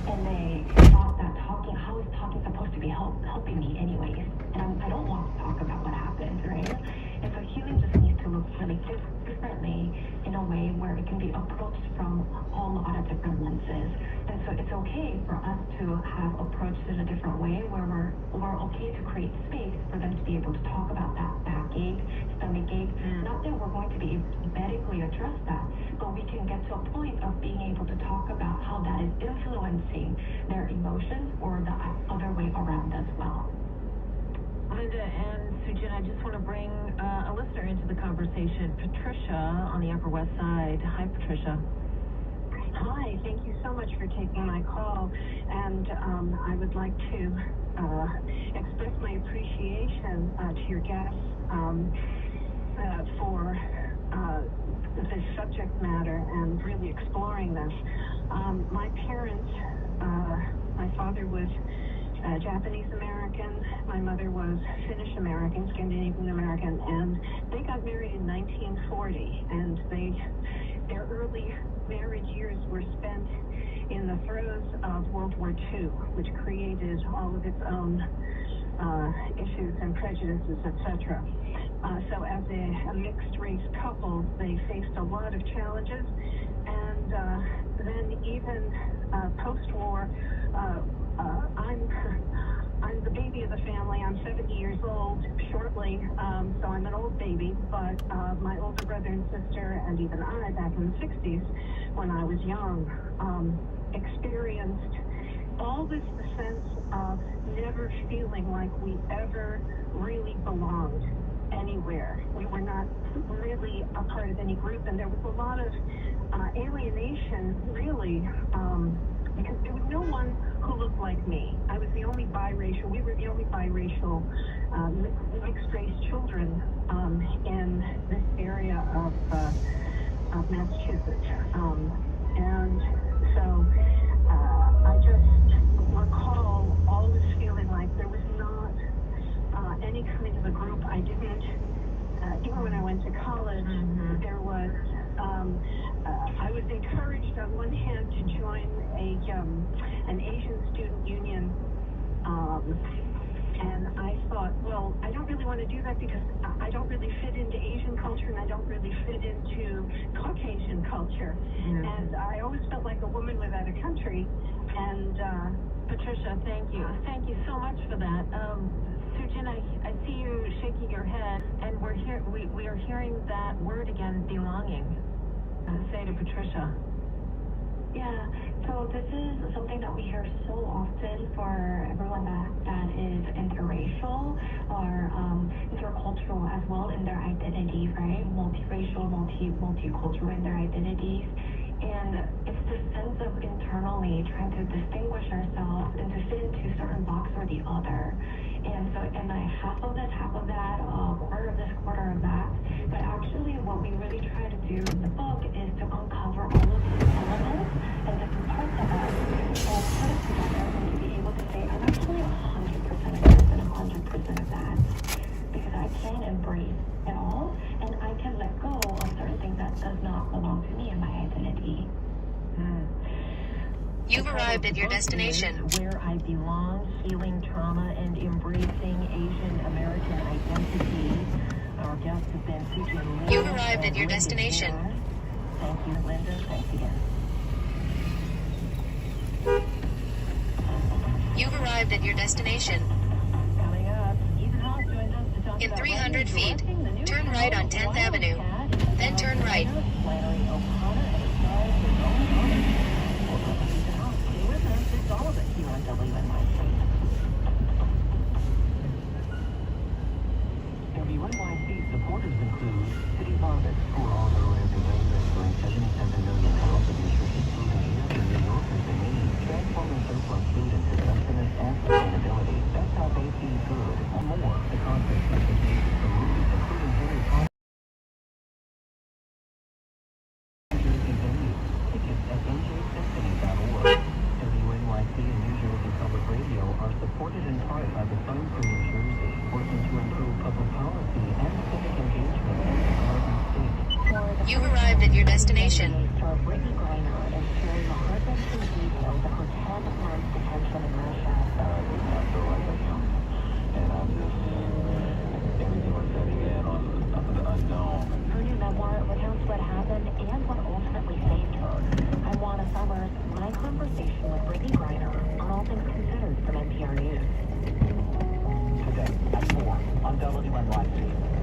And they thought that how is talking supposed to be helping me anyways? And I don't want to talk about what happened, right? And so healing just needs to look really differently in a way where it can be approached from a lot of different lenses. And so it's okay for us to have approached in a different way where we're okay to create space for them to be able to talk about that backache, stomach ache. Not that we're going to be able to medically address that, but we can get to a point of being able to talk about how that is influencing their emotions or the other way around as well. Linda and Sujin, I just want to bring a listener into the conversation. Patricia on the Upper West Side. Hi, Patricia. Hi, thank you so much for taking my call, and I would like to express my appreciation to your guests for this subject matter and really exploring this. My parents, my father was Japanese American, my mother was Finnish American, Scandinavian American, and they got married in 1940, and their early marriage years were spent in the throes of World War II, which created all of its own issues and prejudices, etc. So as a mixed-race couple, they faced a lot of challenges, and then even post-war, I'm the baby of the family. I'm 70 years old shortly, so I'm an old baby, but my older brother and sister, and even I, back in the 60s, when I was young, experienced always the sense of never feeling like we ever really belonged anywhere. We were not really a part of any group, and there was a lot of alienation, really, because there was no one who looked like me. I was the only biracial. We were the only biracial mixed-race children in this area of Massachusetts. And so I just recall always feeling like there was not any kind of a group. I didn't, even when I went to college, there was, I was encouraged on one hand to join an Asian student union, and I thought, well, I don't really want to do that because I don't really fit into Asian culture and I don't really fit into Caucasian culture. And I always felt like a woman without a country. And Patricia, thank you. Thank you so much for that. Sujin, I see you shaking your head, and we are hearing that word again, belonging. Say to Patricia. Yeah, so this is something that we hear so often for everyone that is interracial or intercultural as well in their identity, right? Multiracial, multicultural in their identities. And it's this sense of internally trying to distinguish ourselves and to fit into certain box or the other. And so, half of that, quarter of this, quarter of that. But actually what we really try to do in the book is to uncover all of these elements and different parts of us and put it together and to be able to say, I'm actually 100% of this and 100% of that. Because I can embrace it all and I can let go of certain things that does not belong to me and my identity. You've arrived at your destination. Where I Belong, Healing Trauma and Embracing Asian American Identity. Our guests have been Sujin Lee. You've arrived at your destination. Thank you, Linda. Thanks again. You've arrived at your destination. Coming up, Ethan Haas joins us to talk In about 300 feet, turn right on 10th Avenue. Then turn right. Flannery O'Connor and his stars with Rolling Stones. Ethan Haas, stay with us. It's all of it here on WNYC. WNYC supporters include City Harvest, who are all around the neighbors, doing $77 million of nutritious food and air for New Yorkers in need, transforming surplus at your destination. Her new memoir recounts what happened and what ultimately saved her. I want to summarize my conversation with Brittany Griner on All Things Considered from NPR News. Today at 4 on WNYC.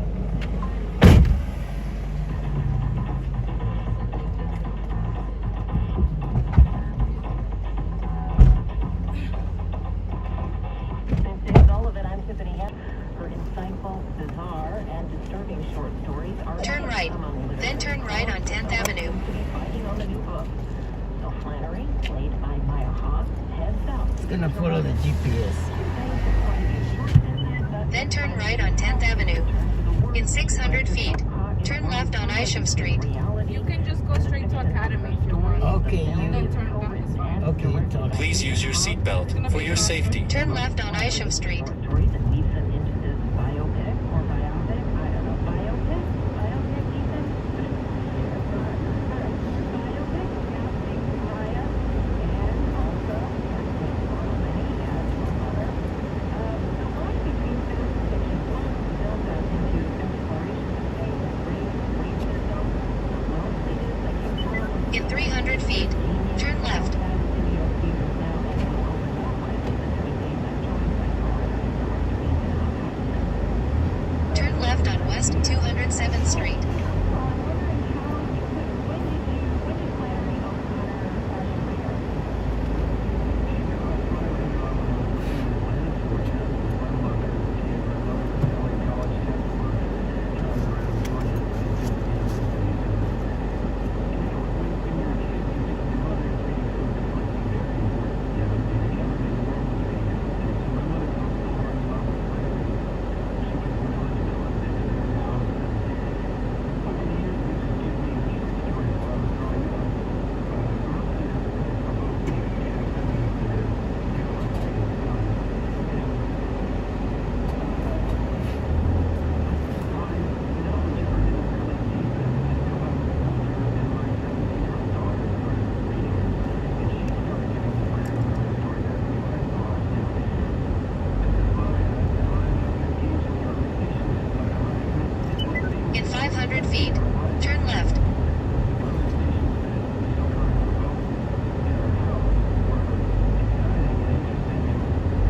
This is all of it. I'm Tiffany Ham. Her insightful, bizarre, and disturbing short stories are Turn right, then turn right on 10th Avenue. to be finding on the new book. So Flannery, played by Maya Hobbs, heads south. Gonna follow the GPS. Then turn right on 10th Avenue. In 600 feet, turn left on Isham Street. You can just go straight to Academy if you want. Okay, And then turn down this way. Okay, you talk. Please use your seatbelt for your safety. Turn left on Isham Street. Story that leads them into this biopic or biopic, I don't know, biopic, Ethan? Biopic, casting Maya, and also casting many as her mother. The line between fact and fiction builds us into exploration of faith, race, racism, loneliness that can come with In 300 feet, turn left. Turn left on West 207th Street. In 500 feet, turn left.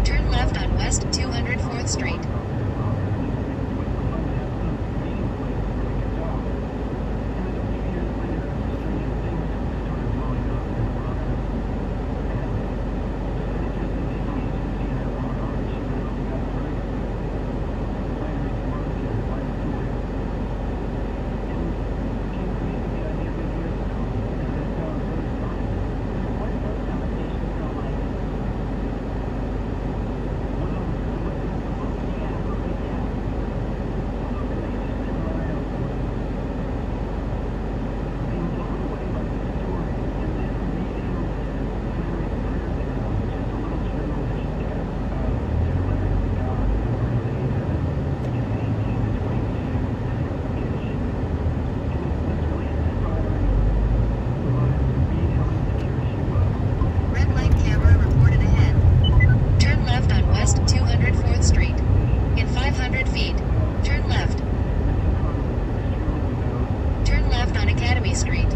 Turn left on West 204th Street. Red light camera reported ahead. Turn left on West 204th Street. In 500 feet, turn left. Turn left on Academy Street.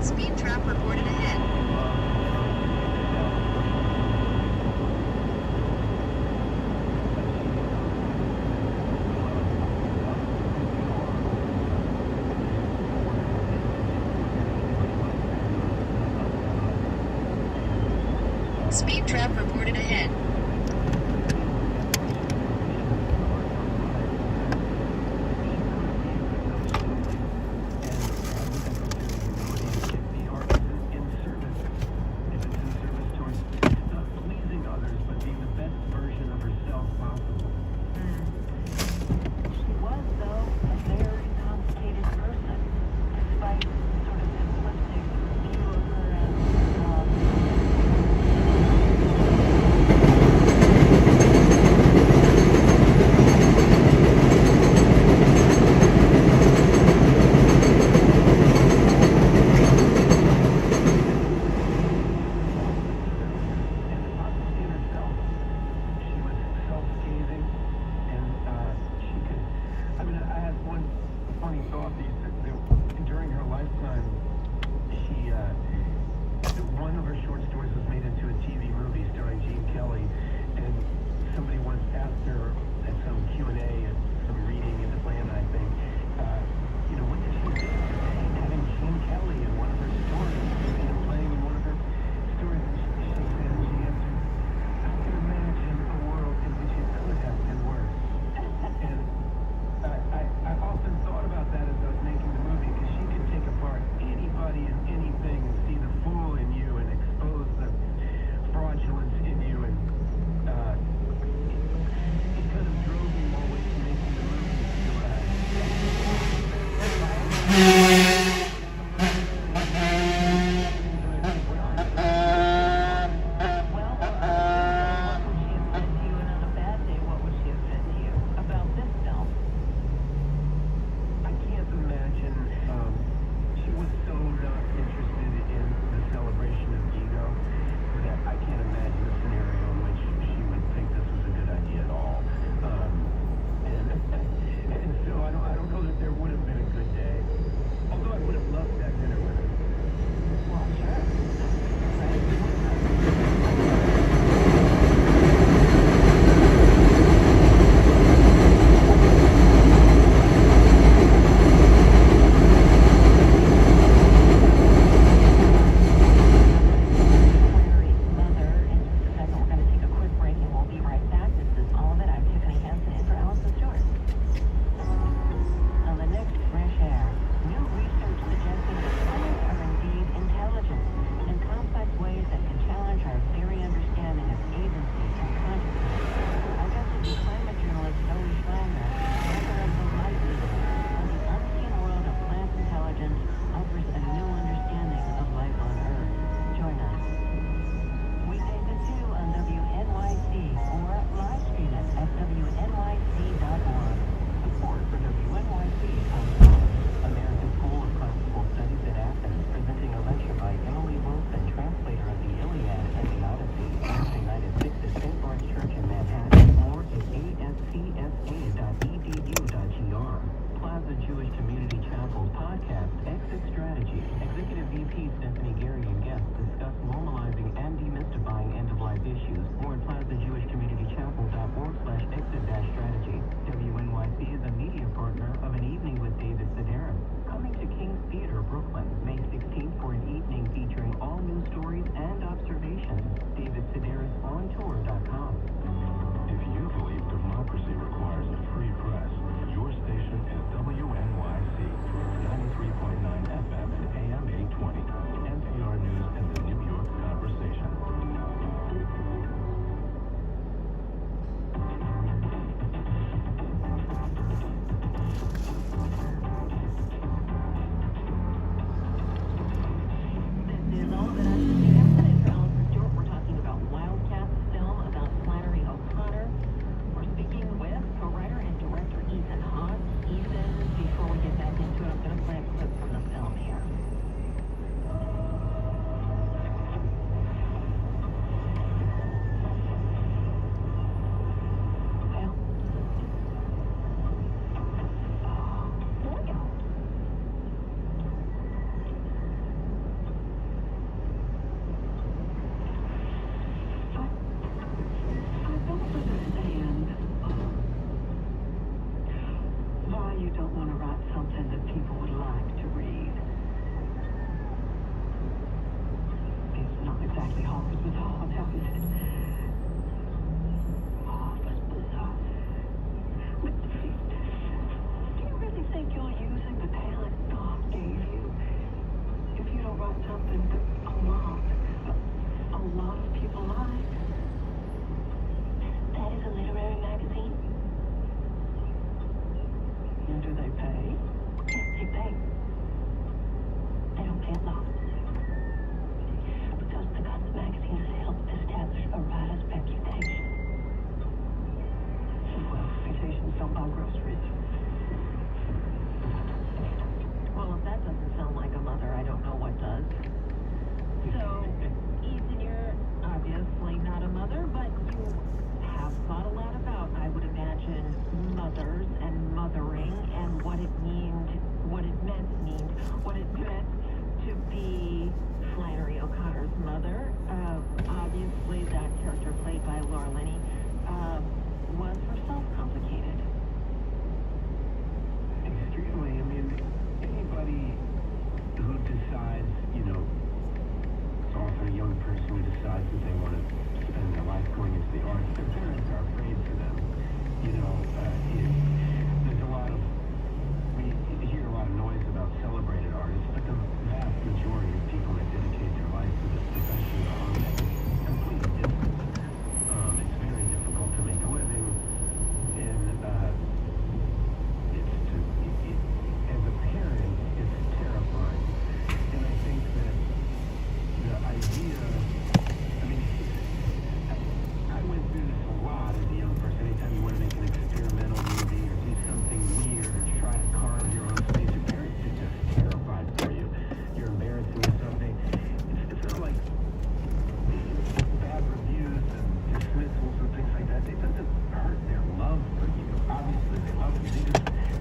Speed trap reported ahead. Speed trap reported ahead. decides that they want to spend their life going into the arts, their parents are afraid for them. There's a lot of, we hear a lot of noise about celebrated artists, but the vast majority of people that dedicate their life to this profession are completely different. It's very difficult to make a living, and as a parent, it's terrifying. And I think that the idea, I went through this a lot as a young person. Anytime you want to make an experimental movie or do something weird or try to carve your own space, your parents are just terrified for you. You're embarrassing yourself. It's not like bad reviews and dismissals and things like that. It doesn't hurt their love for you. Obviously, they love you.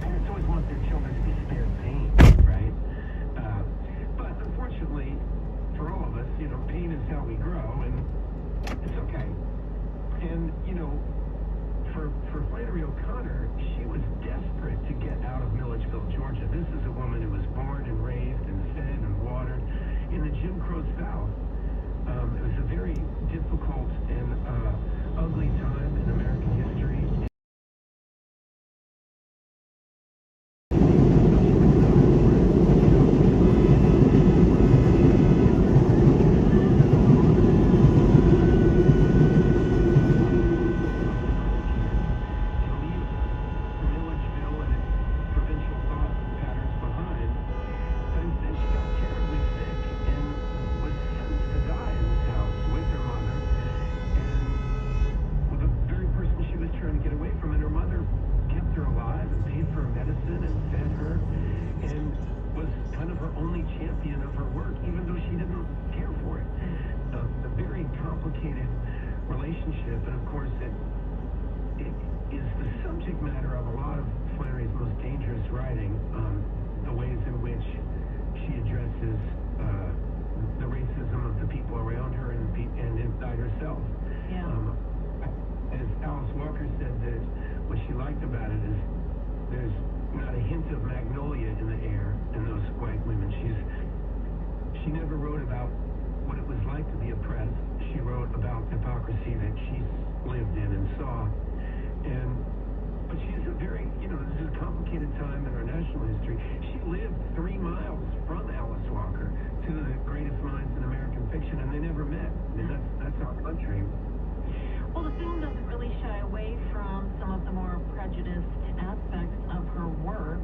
Parents always want their children to be spared pain, right? But unfortunately, for all of us, pain is how we grow, and it's okay. And, for Flannery O'Connor, she was desperate to get out of Milledgeville, Georgia. This is a woman who was born and raised and fed and watered in the Jim Crow South. It was a very difficult and ugly time in American history. Relationship, and of course it is the subject matter of a lot of Flannery's most dangerous writing, the ways in which she addresses the racism of the people around her and inside herself. Yeah. As Alice Walker said, that what she liked about it is there's not a hint of magnolia in the air in those white women. She never wrote about what it was like to be oppressed. She wrote about hypocrisy that she lived in and saw. But she's a very, this is a complicated time in our national history. She lived 3 miles from Alice Walker, two of the greatest minds in American fiction, and they never met. I mean, that's our country. Well, the film doesn't really shy away from some of the more prejudiced aspects of her work.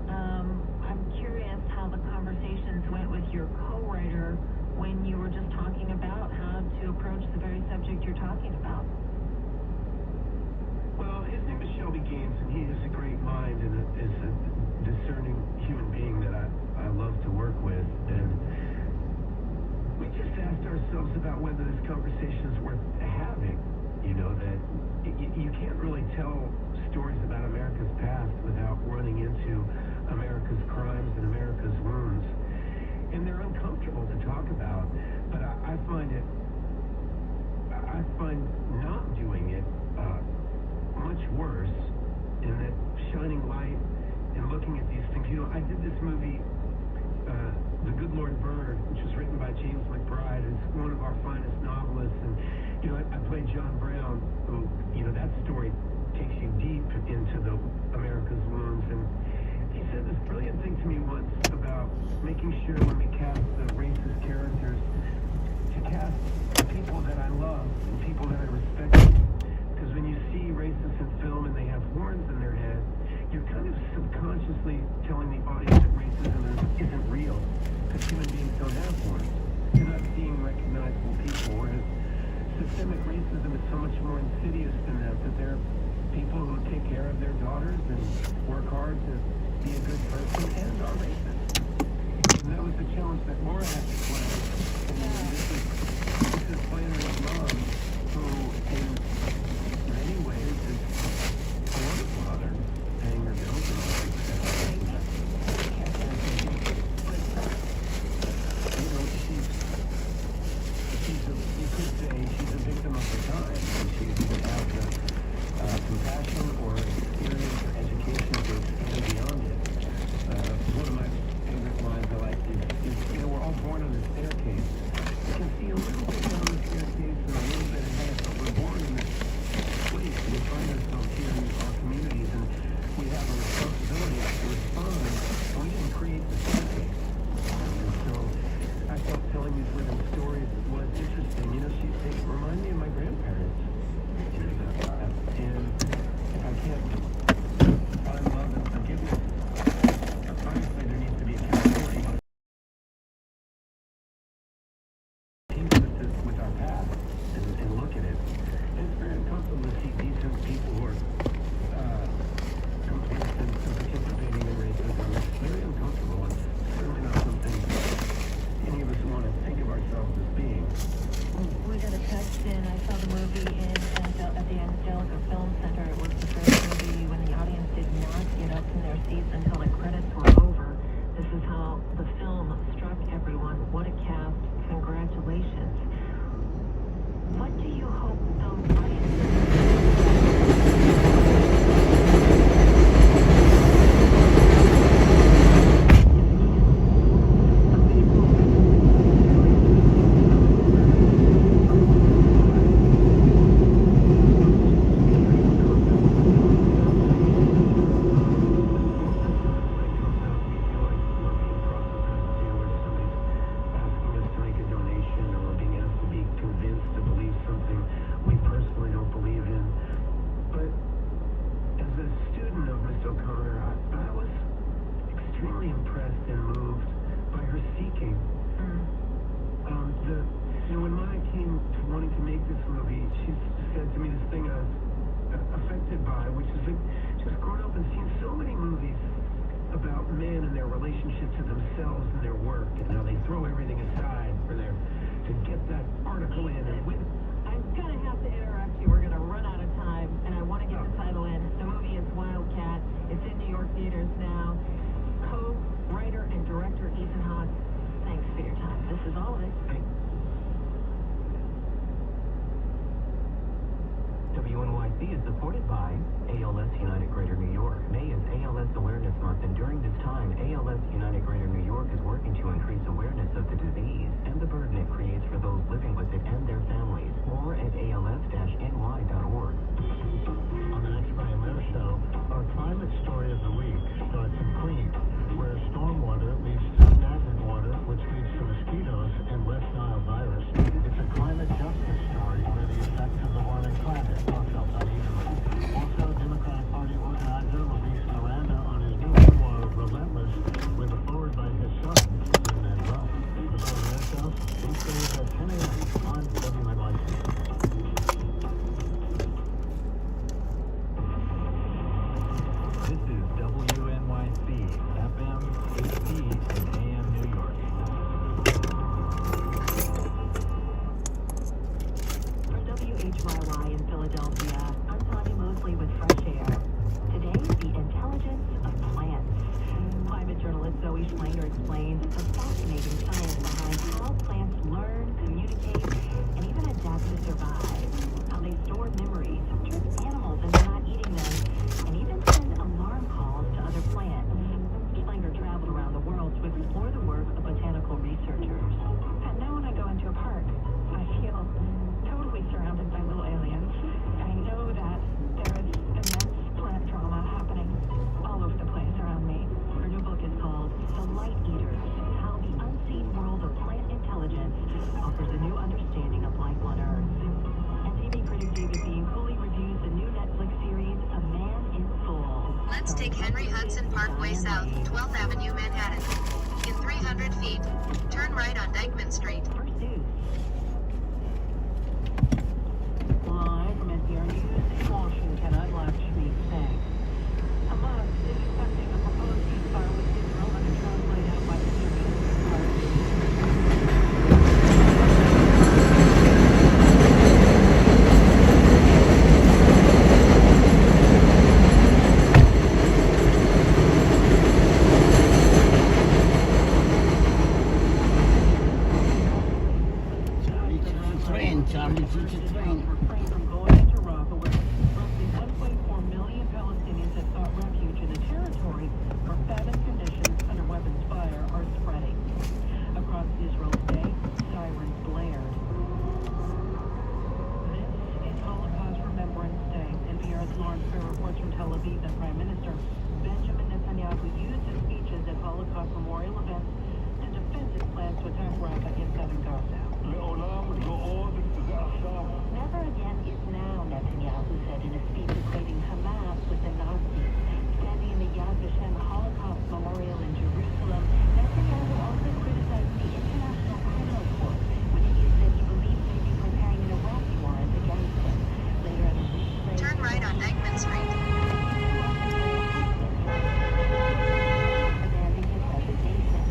I'm curious how the conversations went with your co-writer when you were just talking about how to approach the very subject you're talking about. Well, his name is Shelby Gaines, and he is a great mind and is a discerning human being that I love to work with. And we just asked ourselves about whether this conversation is worth having. That you can't really tell stories about America's past without running into America's crimes and America's wounds. And they're uncomfortable to talk about, but I find not doing it much worse, in that shining light and looking at these things. I did this movie, The Good Lord Bird, which was written by James McBride, who's one of our finest novelists, and I played John Brown, who, that story takes you deep into the America's wounds, and he said this brilliant thing to me once about making sure when we cast the racist characters to cast people that I love and people that I respect. Because when you see racists in film and they have horns in their head, you're kind of subconsciously telling the audience that racism isn't real, because human beings don't have horns. You're not seeing recognizable people, whereas systemic racism is so much more insidious than that they're people who take care of their daughters and work hard to be a good person and are racist. And that was the challenge that Laura had to play. And this is Flannery's mom, who in many ways is a wonderful mother, paying her bills and all that stuff. You could say she's a victim of her time, and she didn't have the compassion or experience or education to expand beyond it. One of my favorite lines I like is we're all born on the staircase. You can see a little bit down the by ALS United Greater New York. May is ALS Awareness Month, and during this time, ALS United Greater New York is working to increase awareness of the disease and the burden it creates for those living with it and their families. More at als-ny.org. On the next May May show, our climate story of the week starts in Queens, where stormwater leads to stagnant water, which leads to mosquitoes and West Nile virus. It's a climate justice story where the effects of the warming climate are felt unevenly. Also, Democratic Party organizer Luis Miranda on his new memoir, Relentless, with a foreword by his son, Jim Manuel. The Mayor Show, these days at 10 a.m. on WNYC. This is WNYC, FM, HD, and AM New York. For WHYY in Philadelphia, I'm Tanya Mosley with Fresh Air. Today, the intelligence of plants. Climate journalist Zoe Schlanger explains the fascinating science behind how plants learn, communicate, and even adapt to survive. How they store memories, trick animals into not eating them, and even send alarm calls to other plants. Schlanger traveled around the world to explore the work of botanical researchers. And now when I go into a park, I feel totally surrounded by little aliens. I know that there is immense plant drama happening all over the place around me. Her new book is called The Light Eaters, How the Unseen World of Plant Intelligence Offers a New Understanding of Life on Earth. And TV critic David Bean fully reviews the new Netflix series A Man in Full. Let's take Henry Hudson Parkway South, 12th Avenue, Manhattan. In 300 feet, turn right on Dyckman Street. First news. Live from NPR News in Washington, I'm Lakshmi Singh. Hamas is expecting a proposed ceasefire with Israel under terms laid out by the Syrian party. Charlie Teacher Train. Refrain from going into Rafah, where roughly 1.4 million Palestinians have sought refuge in a territory where famine conditions under weapons fire are spreading. Across Israel today, sirens blared. This is Holocaust Remembrance Day. NPR's Lawrence Fair reports from Tel Aviv that Prime Minister Benjamin Netanyahu used his speeches at Holocaust memorial events to defend his plans to attack Rafah in southern Gaza. Never again is now, Netanyahu said in a speech equating Hamas with the Nazis. Standing in the Yad Vashem Holocaust Memorial in Jerusalem, Netanyahu also criticized the International Criminal Court, which he said he believes may be preparing an arrest warrant against him. Later at a replay... Turn right on Dyckman Street. Demanding his resignation.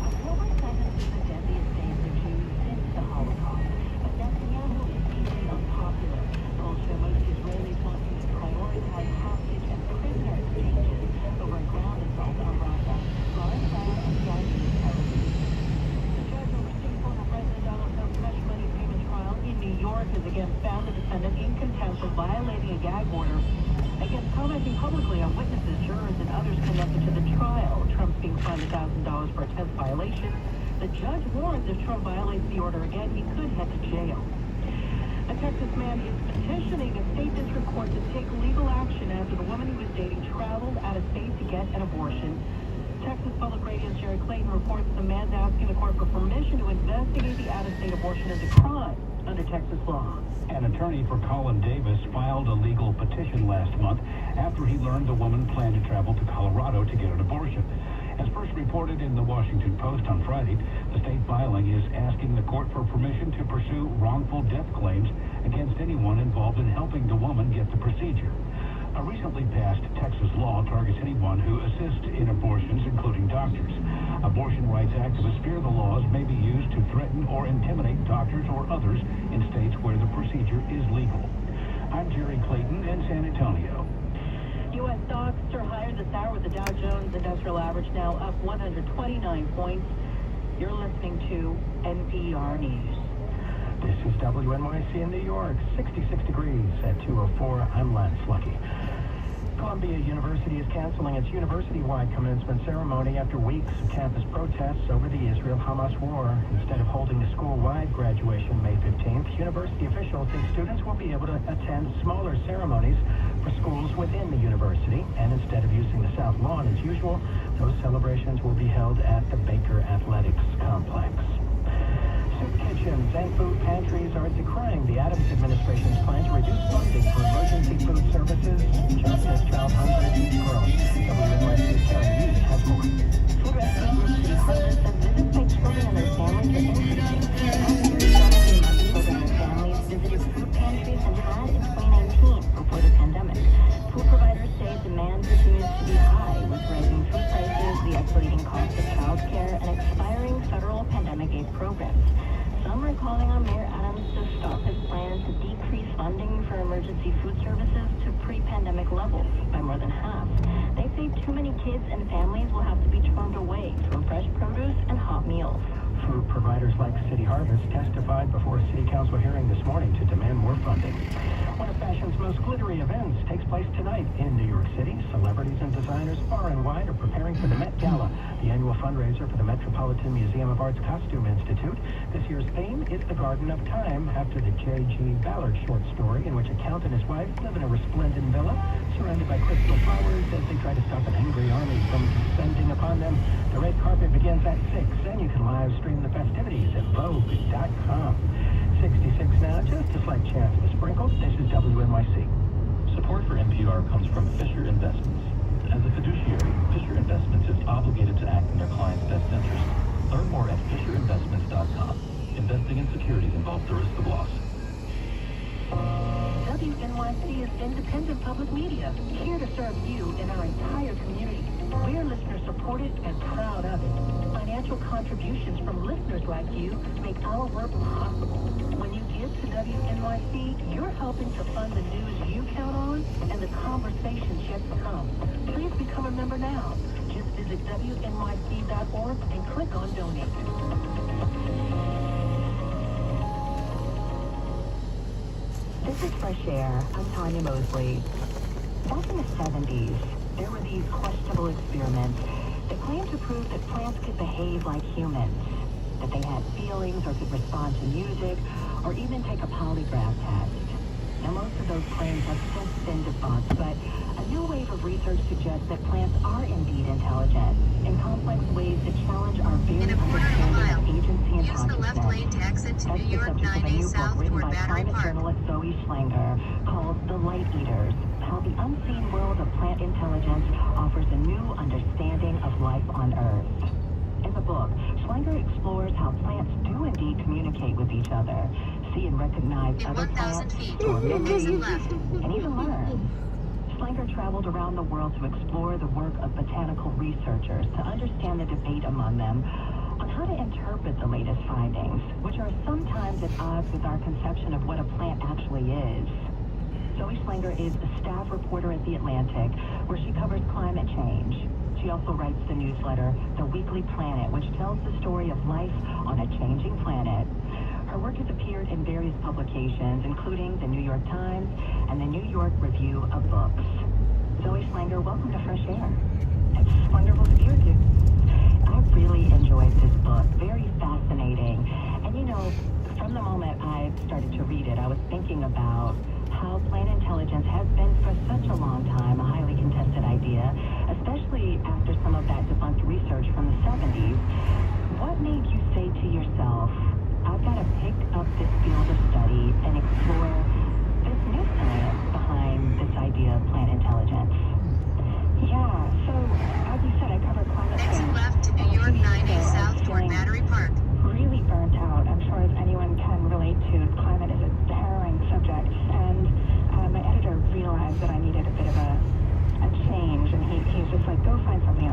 October 7th is the deadliest day for Jews since the Holocaust. But Netanyahu is deeply unpopular. Polls show most Israelis want him to prioritize hostage and prisoner exchanges over a ground assault on Rafah. Lawrence Brown and Yahoo Television. The judge overseeing former President Donald Trump's hush money payment trial in New York has again found the defendant in contempt for violating a gag order against commenting publicly on witnesses, jurors, and others connected to the trial. Trump's being fined $1,000 for a test violation. The judge warns if Trump violates the order again, he could head to jail. A Texas man is petitioning a state district court to take legal action after the woman he was dating traveled out of state to get an abortion. Texas Public Radio's Jerry Clayton reports the man's asking the court for permission to investigate the out-of-state abortion as a crime under Texas law. An attorney for Colin Davis filed a legal petition last month after he learned the woman planned to travel to Colorado to get an abortion. As first reported in the Washington Post on Friday, the state filing is asking the court for permission to pursue wrongful death claims against anyone involved in helping the woman get the procedure. A recently passed Texas law targets anyone who assists in abortions, including doctors. Abortion rights activists fear the laws may be used to threaten or intimidate doctors or others in states where the procedure is legal. I'm Jerry Clayton in San Antonio. U.S. stocks are higher this hour with the Dow Jones Industrial Average now up 129 points. You're listening to NPR News. This is WNYC in New York, 66 degrees at 2:04. I'm Lance Lucky. Columbia University is canceling its university-wide commencement ceremony after weeks of campus protests over the Israel-Hamas war. Instead of holding a school-wide graduation May 15th, university officials say students will be able to attend smaller ceremonies for schools within the university, and instead of using the South Lawn as usual, those celebrations will be held at the Baker Athletics Complex. Soup kitchens and food pantries are decrying the Adams administration's plan to reduce funding for emergency food services just as child hunger is growing. WNYC's Karen Hughes has more. Food rescue groups see harvest and visits by children and their families are increasing. Last year, 17 months children and families visited food pantries and had in 2019 before the pandemic. Food providers say demand continues to be high with rising food prices, the escalating cost of child care, and expiring federal pandemic aid programs. Some are calling on Mayor Adams to stop his plan to decrease funding for emergency food services to pre-pandemic levels by more than half. They say too many kids and families will have to be turned away from fresh produce and hot meals. Food providers like City Harvest testified before a city council hearing this morning to demand more funding. One of fashion's most glittery events takes place tonight in New York City. Celebrities and designers far and wide are preparing for the Met Gala, the annual fundraiser for the Metropolitan Museum of Art's Costume Institute. This year's theme is the Garden of Time, after the J.G. Ballard short story in which a count and his wife live in a resplendent villa surrounded by crystal flowers as they try to stop an angry army from descending upon them. The red carpet begins at 6, and you can live stream the festivities at Vogue.com. 66 now, just a slight chance of a sprinkle. This is WNYC. Support for NPR comes from Fisher Investments. As a fiduciary, Fisher Investments is obligated to act in their clients' best interest. Learn more at FisherInvestments.com. Investing in securities involves the risk of loss. WNYC is independent public media, here to serve you and our entire community. We're listener-supported and proud of it. Financial contributions from listeners like you make our work possible. When you give to WNYC, you're helping to fund the news you count on and the conversations yet to come. Please become a member now. Just visit WNYC.org and click on Donate. This is Fresh Air. I'm Tanya Mosley. Back in the 70s, there were these questionable experiments that claimed to prove that plants could behave like humans, that they had feelings or could respond to music, or even take a polygraph test. Now, most of those claims have since been debunked, but a new wave of research suggests that plants are indeed intelligent in complex ways that challenge our very understanding of agency and use the left lane to exit to New York 9A South toward Battery Park. Journalist Zoe Schlanger called The Light Eaters, how the unseen world of plant intelligence offers a new understanding of life on Earth. In the book, Schlanger explores how plants do indeed communicate with each other, see and recognize other plants, store memories, and even learn. Schlanger traveled around the world to explore the work of botanical researchers to understand the debate among them on how to interpret the latest findings, which are sometimes at odds with our conception of what a plant actually is. Zoe Schlanger is a staff reporter at The Atlantic, where she covers climate change. She also writes the newsletter, The Weekly Planet, which tells the story of life on a changing planet. Her work has appeared in various publications, including the New York Times and the New York Review of Books. Zoe Schlanger, welcome to Fresh Air. It's wonderful to be with you. I really enjoyed this book, very fascinating. And you know, from the moment I started to read it, I was thinking about how plant intelligence has been for such a long time a highly contested idea, especially after some of that debunked research from the 70s. What made you say to yourself, I've got to pick up this field of study and explore this new science behind this idea of plant intelligence? Yeah, so as you said, I cover climate change. Exit left to New York 9A South toward Battery Park. Really burnt out. I'm sure as anyone can relate to, climate is a harrowing subject. And my editor realized that I needed a bit of a change, and he's just like, go find something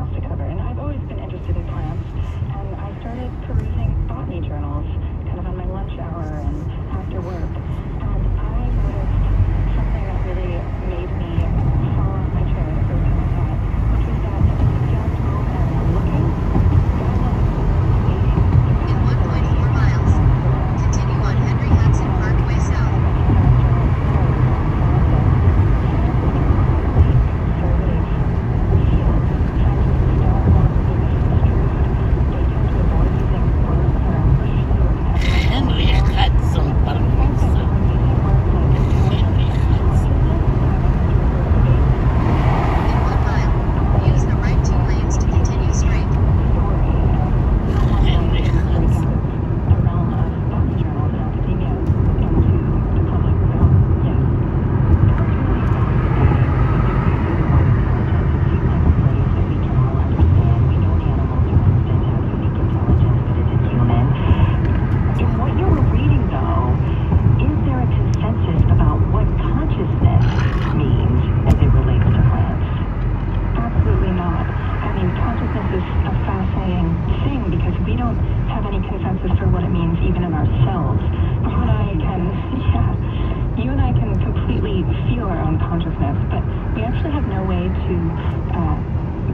consciousness, but we actually have no way to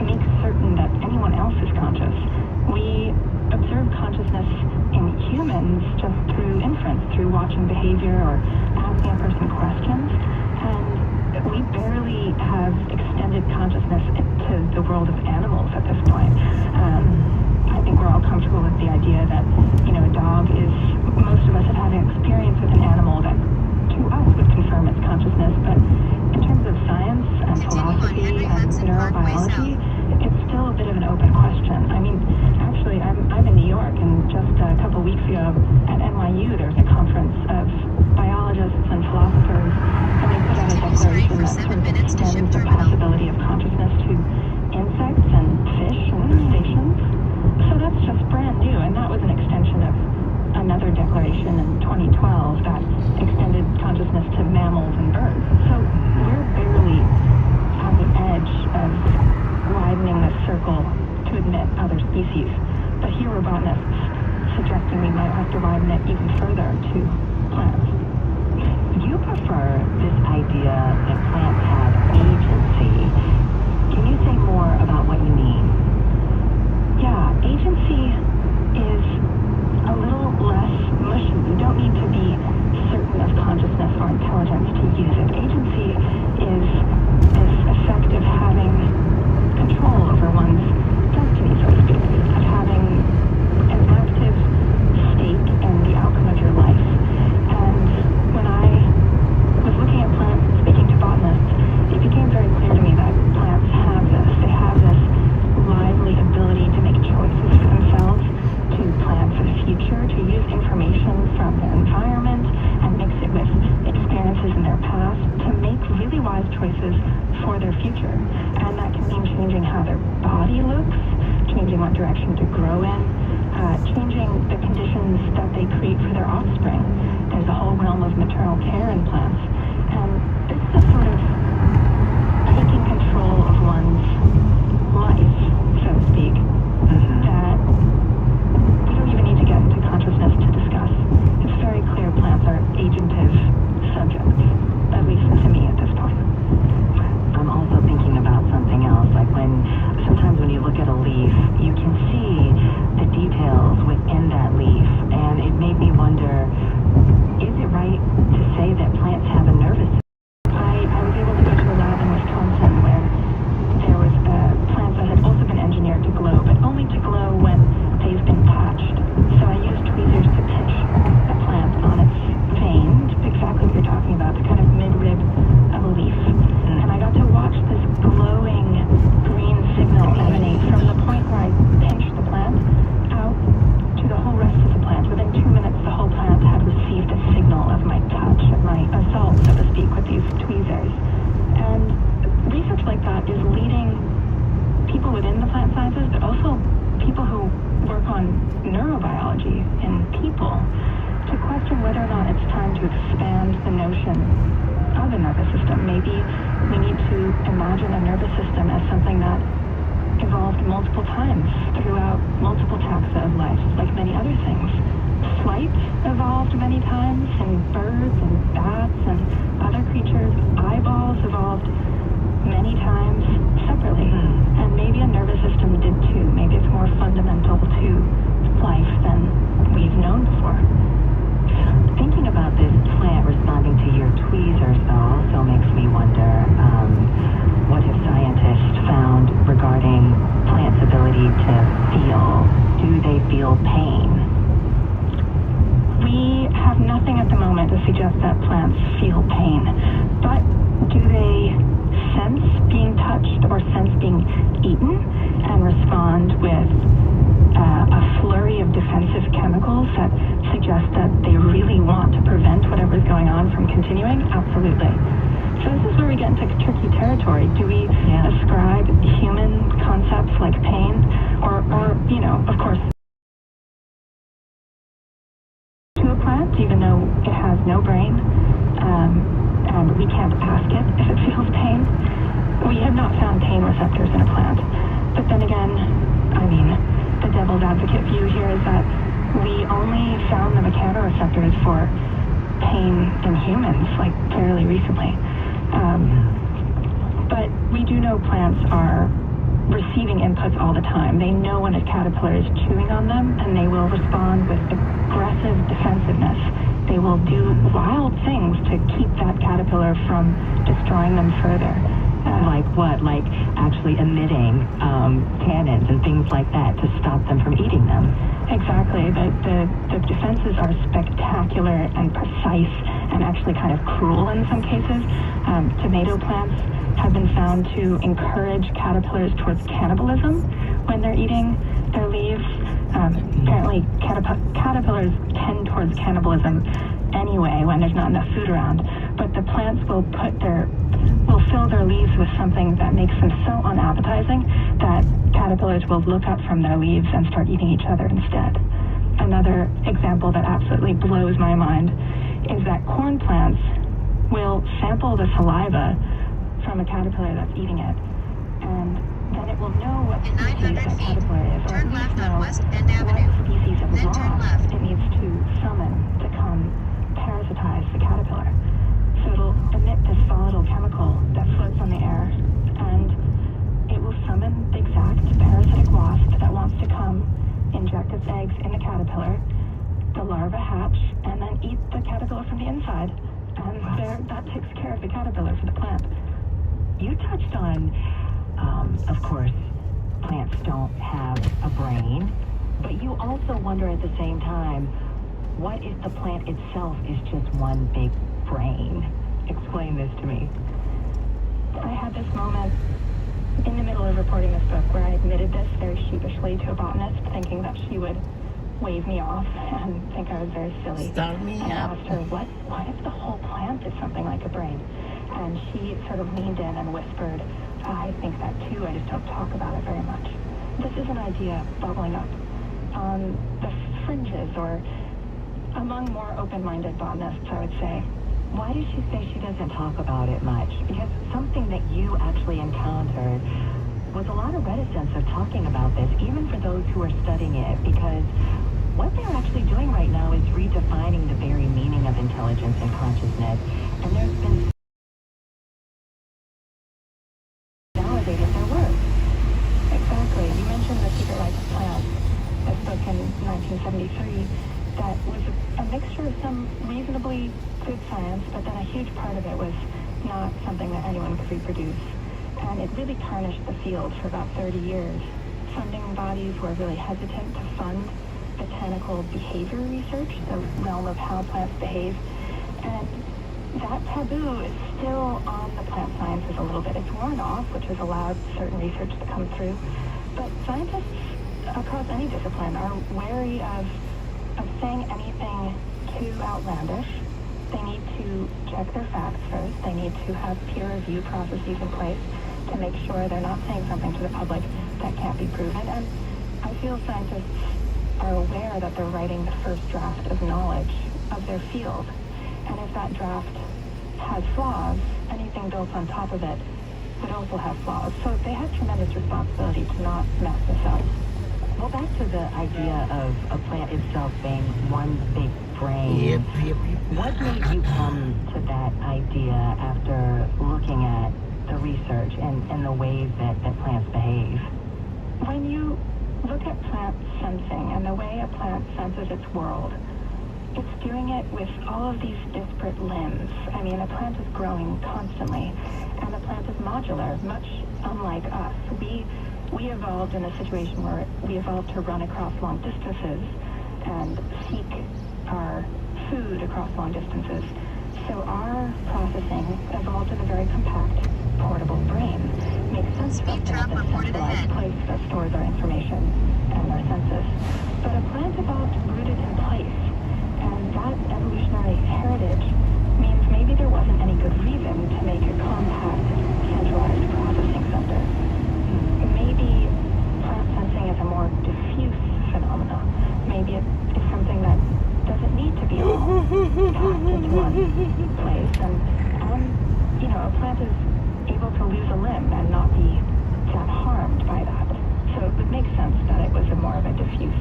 make certain that anyone else is conscious. We observe consciousness in humans just through inference, through watching behavior or asking a person questions, and we barely have extended consciousness to the world of animals at this point. I think we're all comfortable with the idea that, a dog is, most of us have had an experience with an animal that to us would confirm its consciousness, but in terms of science and philosophy and neurobiology, it's still a bit of an open question. I mean, actually, I'm in New York, and just a couple weeks ago at NYU, there was a conference of biologists and philosophers, and they put out a declaration that sort of extends the possibility of consciousness to insects and fish and crustaceans. So that's just brand new, and that was an extension of another declaration in 2012 that extended consciousness to mammals and birds. So we're barely on the edge of widening the circle to admit other species. But here are botanists suggesting we might have to widen it even further to plants. You prefer this idea that plants have agency. Can you say more about what you mean? Yeah, agency is a little less mushy. You don't need to be certain of consciousness or intelligence to use it. Agency is this effect of having control over one's destiny, so to speak, of having an active stake in the outcome of your life. And when I was looking at plants and speaking to botanists, it became very clear to me that plants have this. They have this lively ability to make choices for themselves, to plan for the future, to use information from their environment and mix it with experiences in their past to make really wise choices for their future. And that can mean changing how their body looks, changing what direction to grow in, changing the conditions that they create for their offspring. There's a whole realm of maternal care in plants. And this is a sort of taking control of one's life, so to speak, that we don't even need to get into consciousness to discuss. It's very clear plants are agentive subjects, at least to me at this point. I'm also thinking about something else, like sometimes when you look at a leaf, you can see the details within that leaf, and it made me wonder, is it right to say that plants have a nervous system? I was able to go to a lab in Wisconsin where there was plants that had also been engineered to glow, but only to glow when they've been patched. So I used tweezers to pinch a plant on its vein, exactly what you're talking about, the kind of midrib of a leaf. And I got to watch this glowing green signal emanate from the point where I pinched the plant out to the whole rest of the plant. Within 2 minutes, the whole plant had received a signal of my touch, of my assault, so to speak, with these tweezers. And research like that is leading people within the plant sciences, but also people who work on neurobiology in people, to question whether or not it's time to expand the notion of a nervous system. Maybe we need to imagine a nervous system as something that evolved multiple times throughout multiple taxa of life, like many other things. Flight evolved many times in birds and bats and other creatures. Eyeballs evolved many times separately. And maybe a nervous system did too. Maybe it's more fundamental to life than we've known before. Thinking about this plant responding to your tweezers, though, also makes me wonder, what have scientists found regarding plants' ability to feel? Do they feel pain? We have nothing at the moment to suggest that plants feel pain, but do they sense being touched or sense being eaten and respond with a flurry of defensive chemicals that suggest that they really want to prevent whatever's going on from continuing? Absolutely. So this is where we get into tricky territory. Do we ascribe human concepts like pain or of course, to a plant, even though it has no brain, and we can't ask it if it feels pain? We have not found pain receptors in a plant. But then again, the devil's advocate view here is that we only found the mechanoreceptors for pain in humans, like fairly recently. But we do know plants are receiving inputs all the time. They know when a caterpillar is chewing on them, and they will respond with aggressive defensiveness. They will do wild things to keep that caterpillar from destroying them further. Like what? Like actually emitting tannins and things like that to stop them from eating them? Exactly. The defenses are spectacular and precise and actually kind of cruel in some cases. Tomato plants have been found to encourage caterpillars towards cannibalism when they're eating their leaves. Apparently, caterpillars tend towards cannibalism anyway when there's not enough food around. But the plants will fill their leaves with something that makes them so unappetizing that caterpillars will look up from their leaves and start eating each other instead. Another example that absolutely blows my mind is that corn plants will sample the saliva from a caterpillar that's eating it, and then it will know what species that caterpillar is, or at least know what species of wasp it needs to summon to come parasitize the caterpillar. So it'll emit this volatile chemical that floats on the air, and it will summon the exact parasitic wasp that wants to come inject its eggs in the caterpillar. The larva hatch and then eat the caterpillar from the inside, and that takes care of the caterpillar for the plant. You touched on, of course, plants don't have a brain, but you also wonder at the same time, what if the plant itself is just one big brain? Explain this to me. I had this moment in the middle of reporting this book where I admitted this very sheepishly to a botanist, thinking that she would wave me off and think I was very silly. Start me I up. asked her, what if the whole plant is something like a brain? And she sort of leaned in and whispered, I think that too, I just don't talk about it very much. This is an idea bubbling up on the fringes, or among more open-minded botanists, I would say. Why does she say she doesn't talk about it much? Because something that you actually encountered was a lot of reticence of talking about this, even for those who are studying it, because what they're actually doing right now is redefining the very meaning of intelligence and consciousness, and there's been validated their work. Exactly. You mentioned The Secret Life of Plants, this book in 1973 that was a mixture of some reasonably good science, but then a huge part of it was not something that anyone could reproduce. And it really tarnished the field for about 30 years. Funding bodies were really hesitant to fund botanical behavior research, the realm of how plants behave. And that taboo is still on the plant sciences a little bit. It's worn off, which has allowed certain research to come through. But scientists across any discipline are wary of saying anything too outlandish. They need to check their facts first. They need to have peer review processes in place to make sure they're not saying something to the public that can't be proven. And I feel scientists are aware that they're writing the first draft of knowledge of their field. And if that draft has flaws, anything built on top of it would also have flaws. So they have tremendous responsibility to not mess this up. Well, back to the idea of a plant itself being one big brain. Yep. What made you come to that idea after looking at the research and the ways that plants behave? When you look at plant sensing and the way a plant senses its world, it's doing it with all of these disparate limbs. I mean, a plant is growing constantly, and the plant is modular, much unlike us. We evolved in a situation where we evolved to run across long distances and seek our food across long distances. So our processing evolved in a very compact, portable brain. Makes sense for us to have this centralized place that stores our information and our senses. But a plant evolved rooted in place, and that evolutionary heritage means maybe there wasn't any good reason to make a compact, centralized processing center. Maybe plant sensing is a more diffuse phenomenon. Maybe it is something that doesn't need to be all packed into one place. And a plant is able to lose a limb and not be that harmed by that. So it would make sense that it was more of a diffuse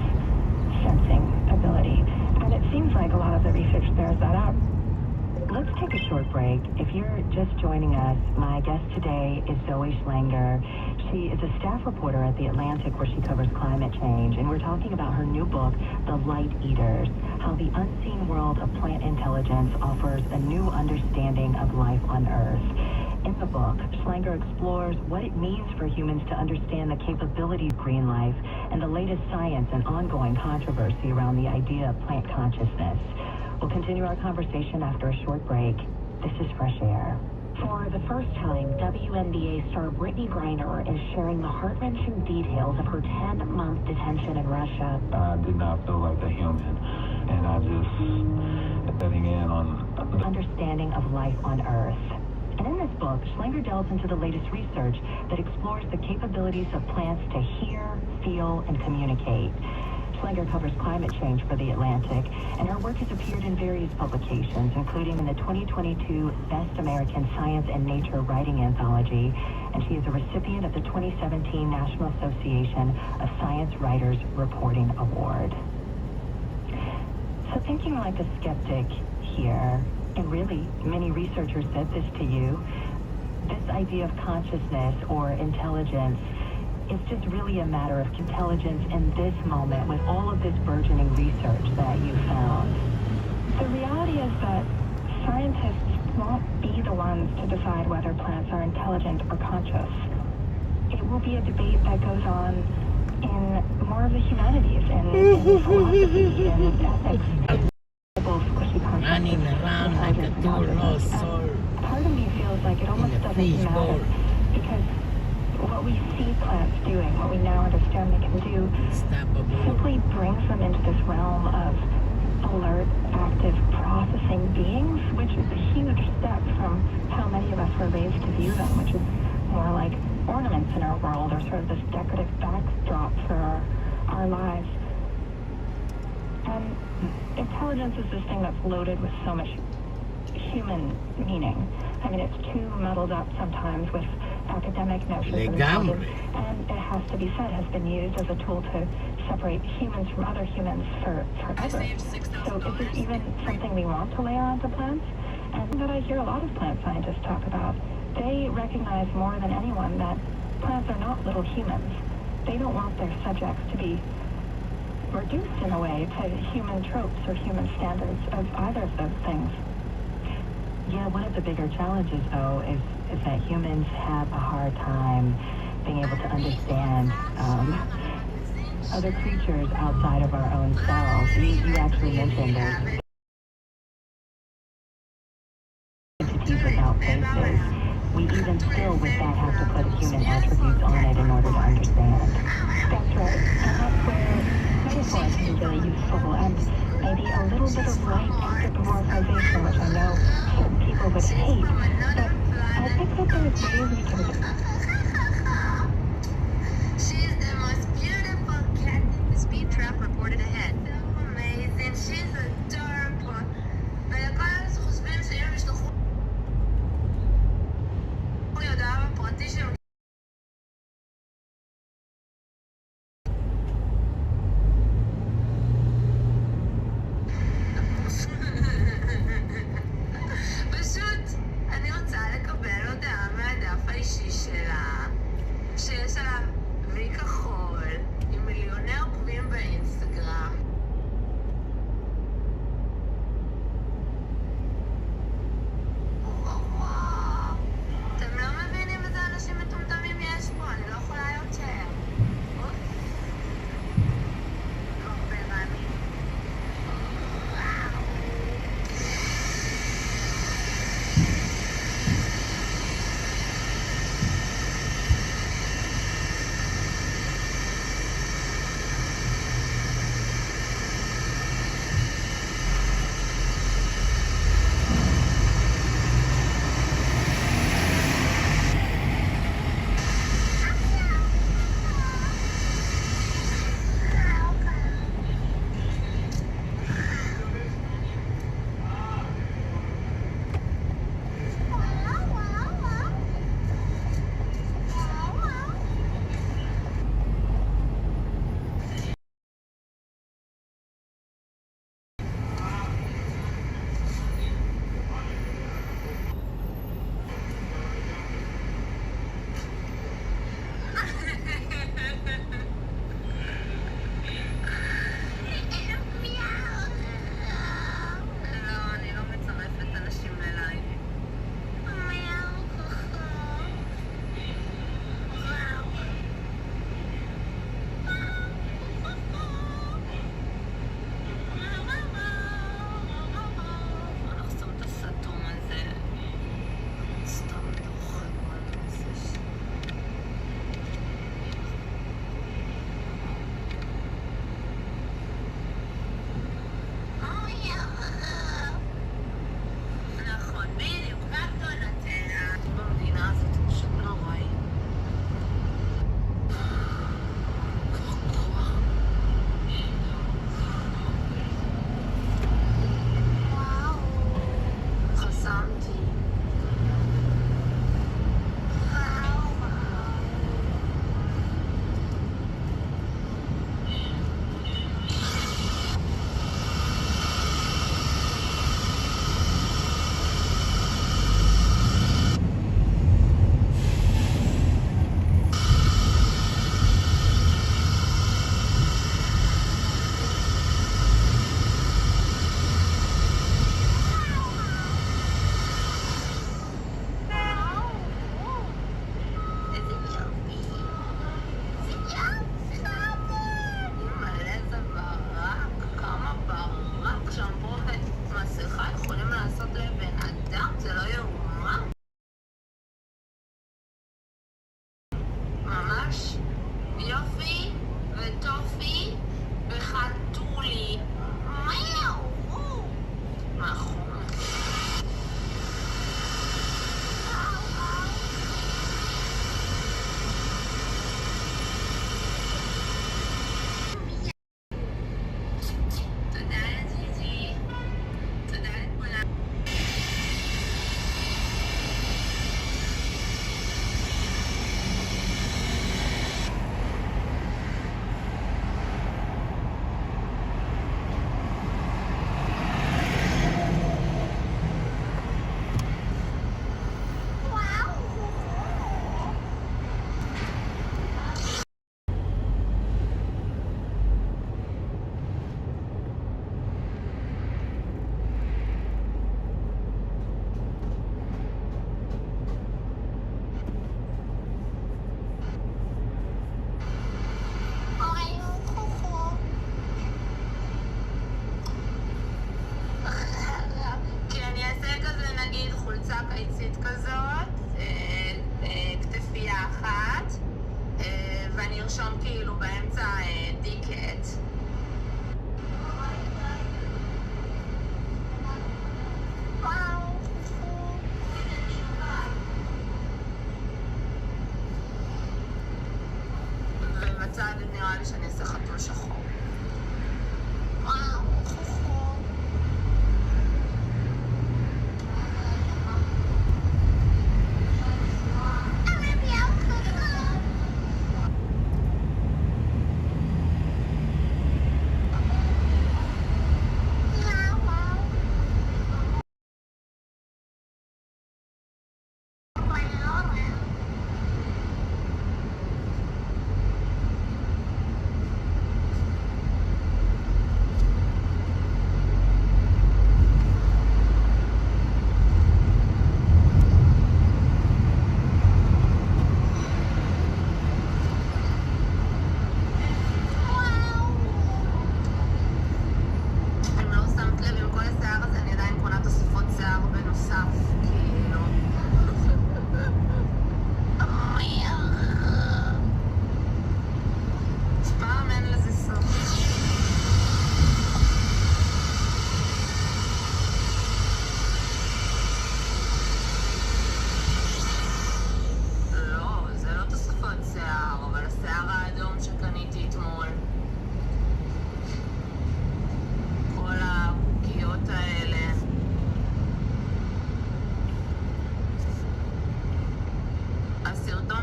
sensing ability. And it seems like a lot of the research bears that out. Let's take a short break. If you're just joining us, my guest today is Zoe Schlanger. She is a staff reporter at The Atlantic where she covers climate change, and we're talking about her new book, The Light Eaters, how the unseen world of plant intelligence offers a new understanding of life on Earth. In the book, Schlanger explores what it means for humans to understand the capabilities of green life and the latest science and ongoing controversy around the idea of plant consciousness. We'll continue our conversation after a short break. This is Fresh Air. For the first time, WNBA star Brittany Griner is sharing the heart-wrenching details of her 10-month detention in Russia. I did not feel like a human, and I just letting in on the understanding of life on Earth. And in this book, Schlanger delves into the latest research that explores the capabilities of plants to hear, feel, and communicate. Schlanger covers climate change for The Atlantic, and her work has appeared in various publications, including in the 2022 Best American Science and Nature Writing Anthology, and she is a recipient of the 2017 National Association of Science Writers Reporting Award. So thinking like a skeptic here, and really many researchers said this to you, this idea of consciousness or intelligence is just really a matter of intelligence in this moment with all of this burgeoning research that you found. The reality is that scientists won't be the ones to decide whether plants are intelligent or conscious. It will be a debate that goes on in more of the humanities, in philosophy, in ethics. Running around like a two-lost soul. Part of me feels like it almost doesn't matter because what we see plants doing, what we now understand they can do, simply brings them into this realm of alert, active, processing beings, which is a huge step from how many of us were raised to view them, which is more like ornaments in our world or sort of this decorative backdrop for our lives. And intelligence is this thing that's loaded with so much human meaning. I mean, it's too muddled up sometimes with academic notions of intelligence, and it has to be said, has been used as a tool to separate humans from other humans forever. So is this even something we want to layer onto plants? And that I hear a lot of plant scientists talk about. They recognize more than anyone that plants are not little humans. They don't want their subjects to be reduced in a way to human tropes or human standards of either of those things. Yeah, one of the bigger challenges, though, is that humans have a hard time being able to understand other creatures outside of our own selves. You actually mentioned there's entities without faces. We even still, with that, have to put human attributes on it in order to understand. That's right, and that's where metaphors can be really useful, and maybe a little bit of light anthropomorphization, which I know certain people would hate, but I think that there's ways we can do. She's the most beautiful cat. The speed trap reported ahead. So amazing. She's adorable. ולכל חושבים שהם ישלחו הודעה בפרטי שהם פשוט אני רוצה לקבל הודעה מהדף האישי שלה זה לא יאומן. ממש יופי וטופי וחתולי. נכון. קיצית כזאת, כתפייה אחת, ואני ארשום כאילו באמצע דיקט. ובצד נראה לי שאני אעשה חתול שחור.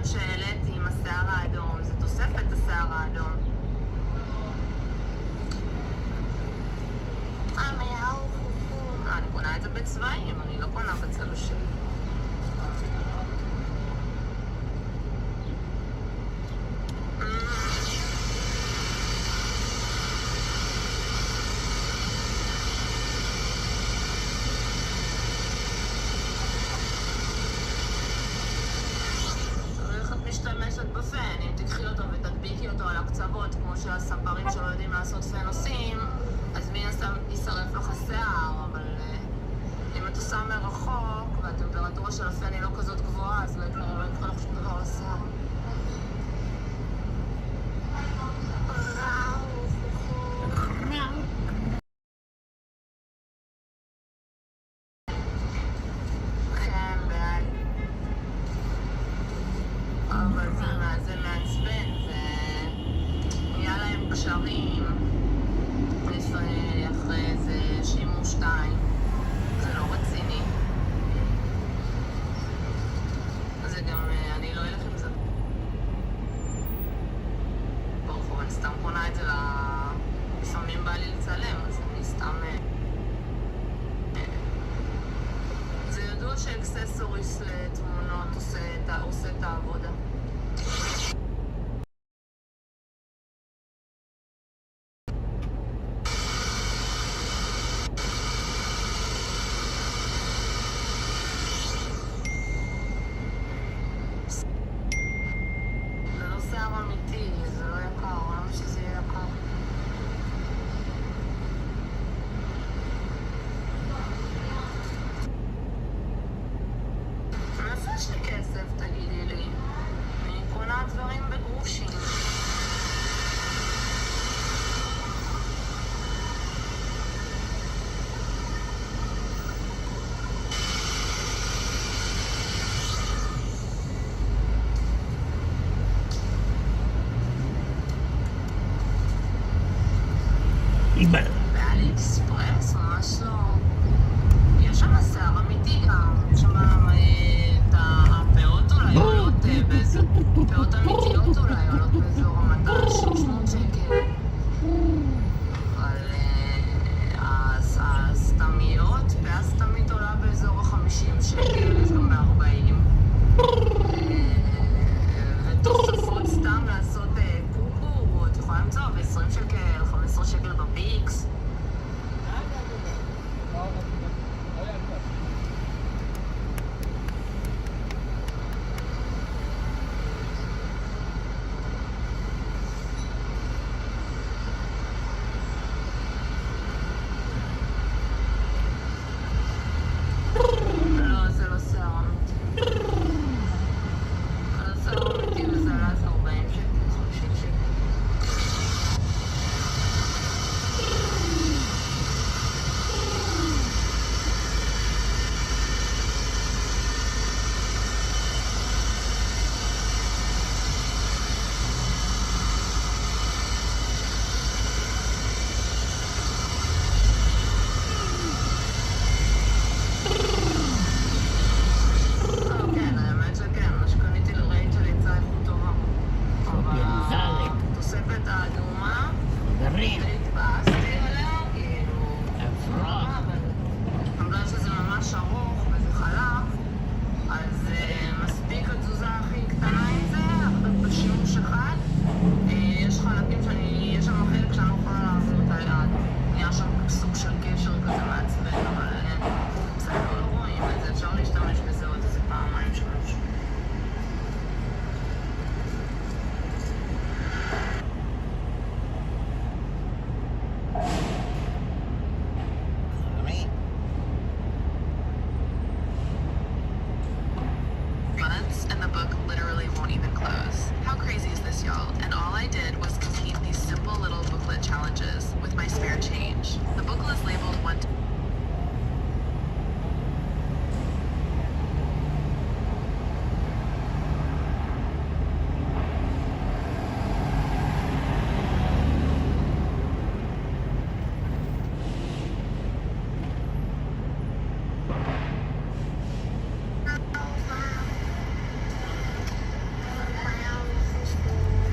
שהעליתי עם השיער האדום, זה תוספת השיער האדום. אני קונה את זה בצבעים, אני לא קונה בצלושים. משתמשת בפן, אם תקחי אותו ותדביקי אותו על הקצוות כמו שהספרים שלא יודעים לעשות פן עושים, אז מי ישרף לך השיער, אבל אם את עושה מרחוק והטמפרטורה של הפן היא לא כזאת גבוהה, אז לא יקרה לך שום דבר לשיער. קשרים אחרי איזה שימוש 2, זה לא רציני. זה גם, אני לא אלך עם זה. ברחוב, אני סתם קונה את זה לפעמים בא לי לצלם, אז אני סתם... זה ידוע שאקססוריס לתמונות עושה את העבודה. תגידי לי. אני קונה דברים בגרושים. באלי-אקספרס, ממש לא. יש שם שיער אמיתי גם. יש שם את הפאות אולי עולות פאות אמיתיות אולי עולות באזור 200-300 שקל. אבל הסתמיות, פאה סתמית עולה באזור 50 שקל, יש גם ב-40. ותוספות סתם לעשות קוקו, את יכולה למצוא ב-20 שקל, 15 שקל בפיקס. לא, זה לא שיער אמיתי. זה שיער אמיתי וזה עלה 40 שקל, 50 שקל. כן, האמת שכן, מה שקניתי לרייצ'ל יצא איכות טובה. אבל התוספת האדומה, התבאסתי עליה, כאילו, אבל בגלל שזה ממש ארוך וזה חלק, אז מספיק התזוזה הכי קטנה עם זה, אבל בשימוש אחד, יש חלקים יש שם חלק שאני לא יכולה להחזיר את היד. נהיה שם סוג של קשר כזה מעצבן, אבל בסדר, לא רואים את זה, אפשר להשתמש בזה עוד איזה פעמיים שלוש. Months and the book literally won't even close. How crazy is this, y'all? And all I did was complete these simple little booklet challenges with my spare change. The booklet is labeled 1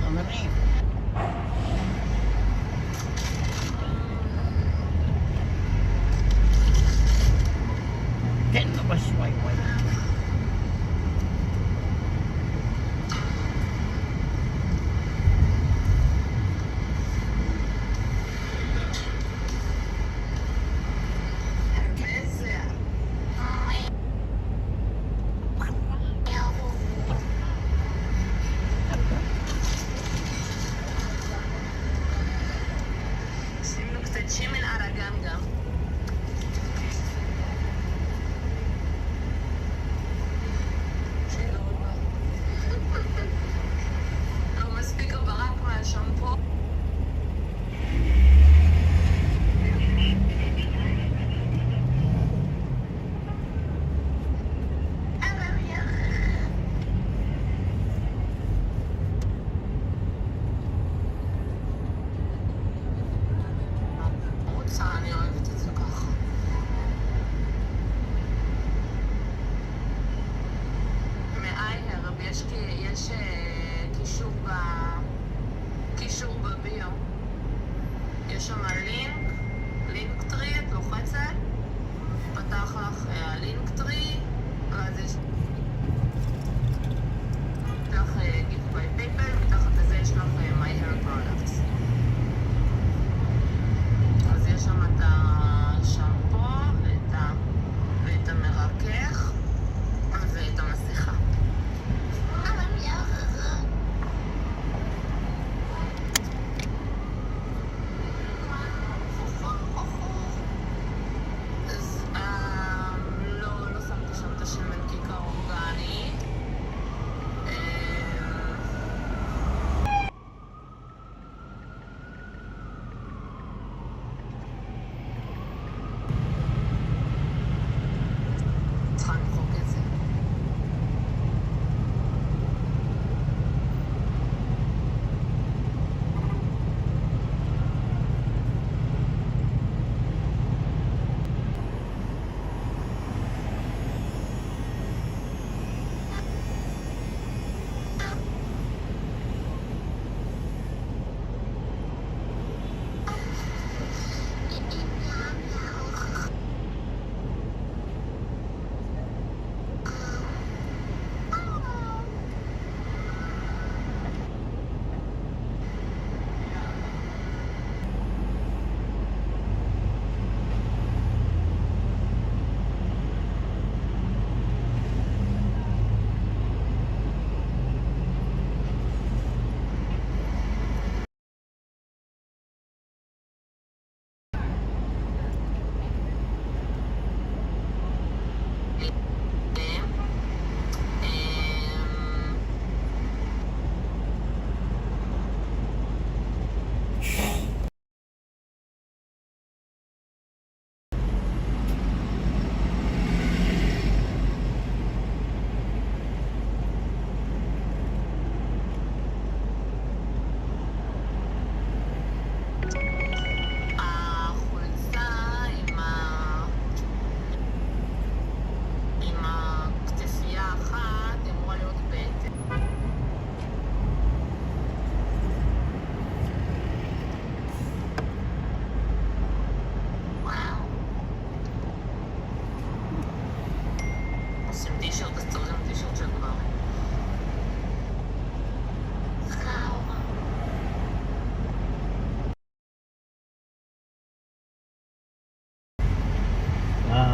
חברים, תן לו בשווי וואי. שים לו קצת שמן על הגן גם. לא מספיק הברק מהשמפו. אני אוהבת את זה ככה. מהאייהרב יש קישור בביו. יש שם לינק טרי, את לוחצת, פתח לך הלינק טרי, ואז יש לך גיפט ביי פייפל, מתחת לזה יש לך My Hair Products. אז יש שם את השמפו ואת המרכך ואת המסכה.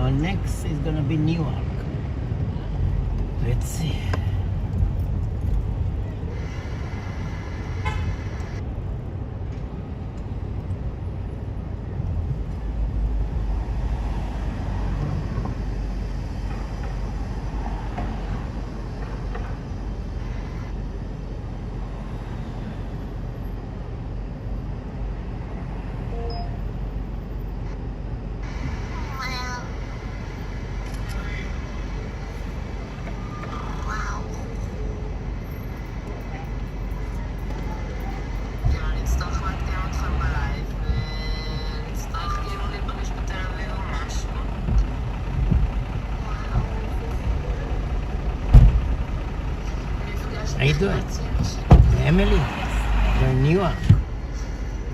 Now next is gonna be Newark. Let's see. How you doing? Emily, you're in Newark.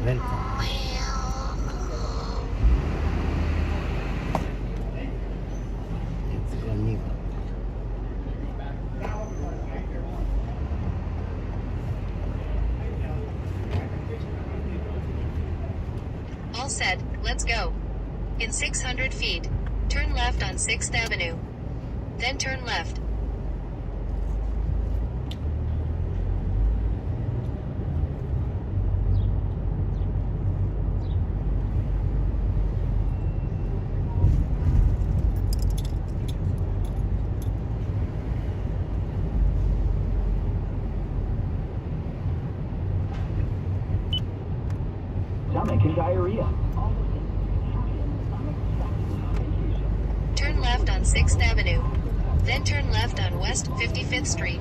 Welcome. Let's go Newark. All set, let's go. In 600 feet, turn left on 6th Avenue. Then turn left. Stomach and diarrhea. Turn left on 6th Avenue. Then turn left on West 55th Street.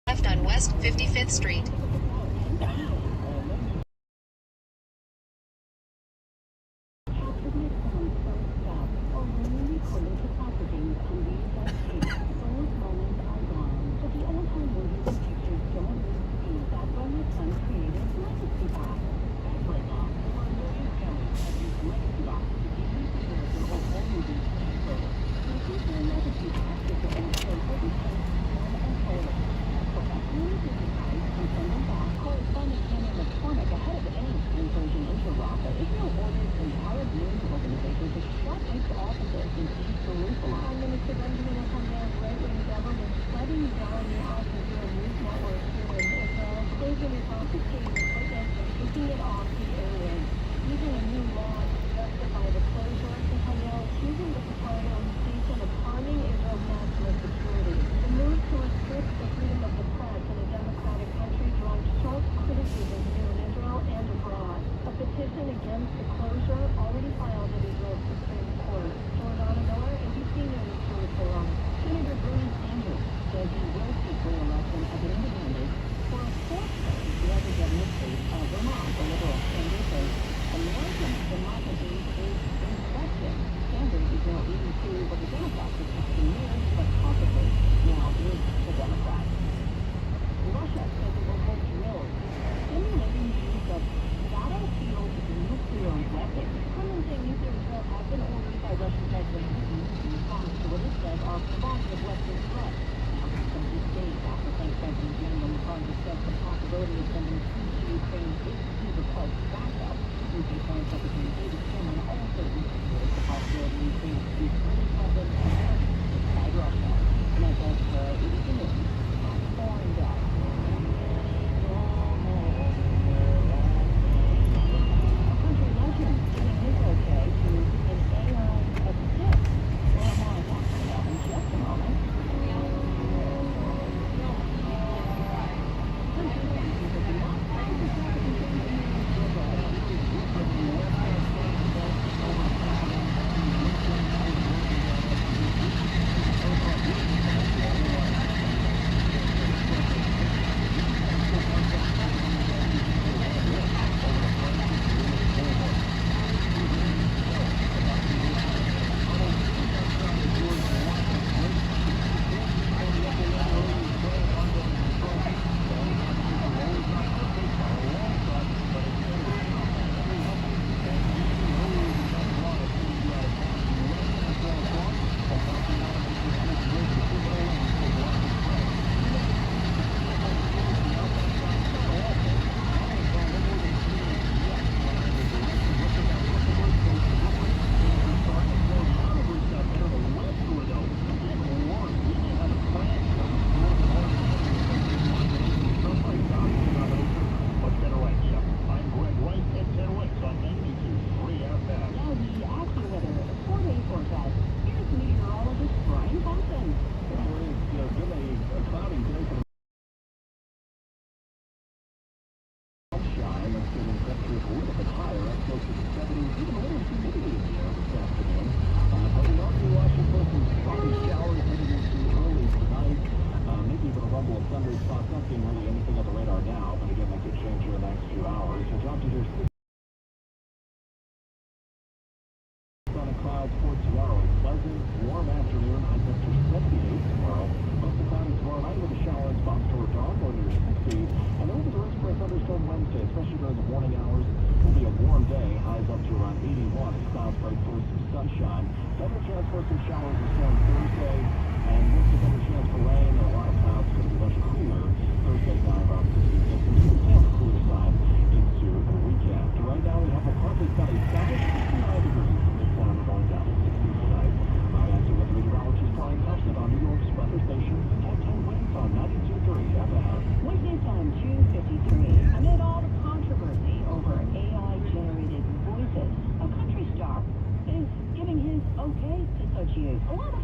Left on West 55th Street.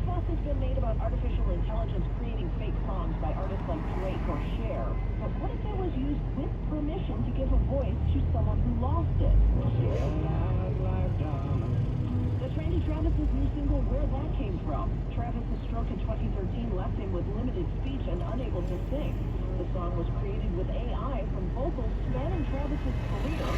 fuss has been made about artificial intelligence creating fake songs by artists like Drake or Cher. But what if it was used with permission to give a voice to someone who lost it? The trendy Travis's new single, Where That Came From. Travis's stroke in 2013 left him with limited speech and unable to sing. The song was created with AI from vocals spanning Travis's career.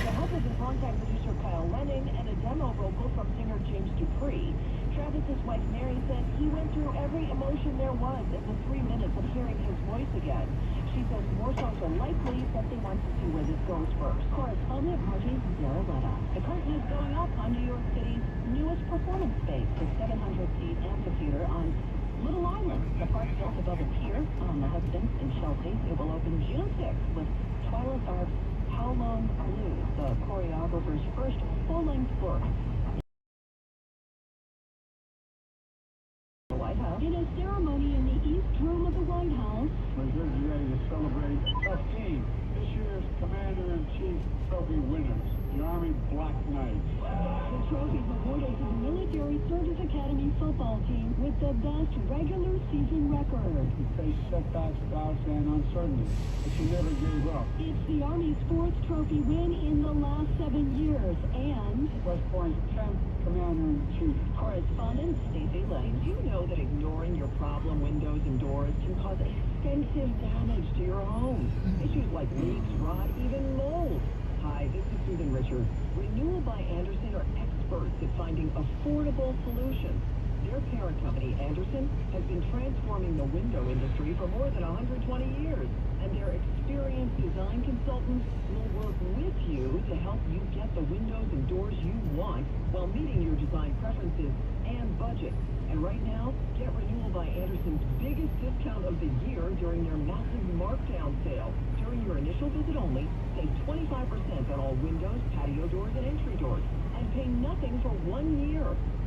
The help was in contact producer Kyle Lenning and a demo vocal from singer James Dupree. Travis's wife Mary said he went through every emotion there was in the 3 minutes of hearing his voice again. She says more songs are likely, but they want to see where this goes first. Correspondent Margie Zaraletta. The curtain is going up on New York City's newest performance space, the 700-seat amphitheater on Little Island, the park built above a pier on the Hudson in Chelsea. It will open June 6th with Twyla Tharp's How Long Blues, the choreographer's first full-length work. The White House. In a ceremony in the East Room of the White House. We're getting ready to celebrate tough team. This year's Commander-in-Chief Trophy winners, the Army Black Knights. The trophy is awarded to the Military Service Academy football team with the best regular season record. You faced setbacks, doubts, and uncertainty, but you never gave up. It's the Army's 4th trophy win in the last 7 years, and West Point's 10th Commander-in-Chief. Correspondent Stacey Lane. Did you know that ignoring your problem windows and doors can cause extensive damage to your home? Issues like leaks, rot, even mold. Hi, this is Susan Richards. Renewal by Andersen are experts at finding affordable solutions. Their parent company, Andersen, has been transforming the window industry for more than 120 years, and their experienced design consultants will work with you to help you get the windows and doors you want while meeting your design preferences and budget. And right now, get Renewal by Andersen's biggest discount of the year during their massive markdown sale. During your initial visit only, save 25% on all windows, patio doors, and entry doors, and pay nothing for 1 year.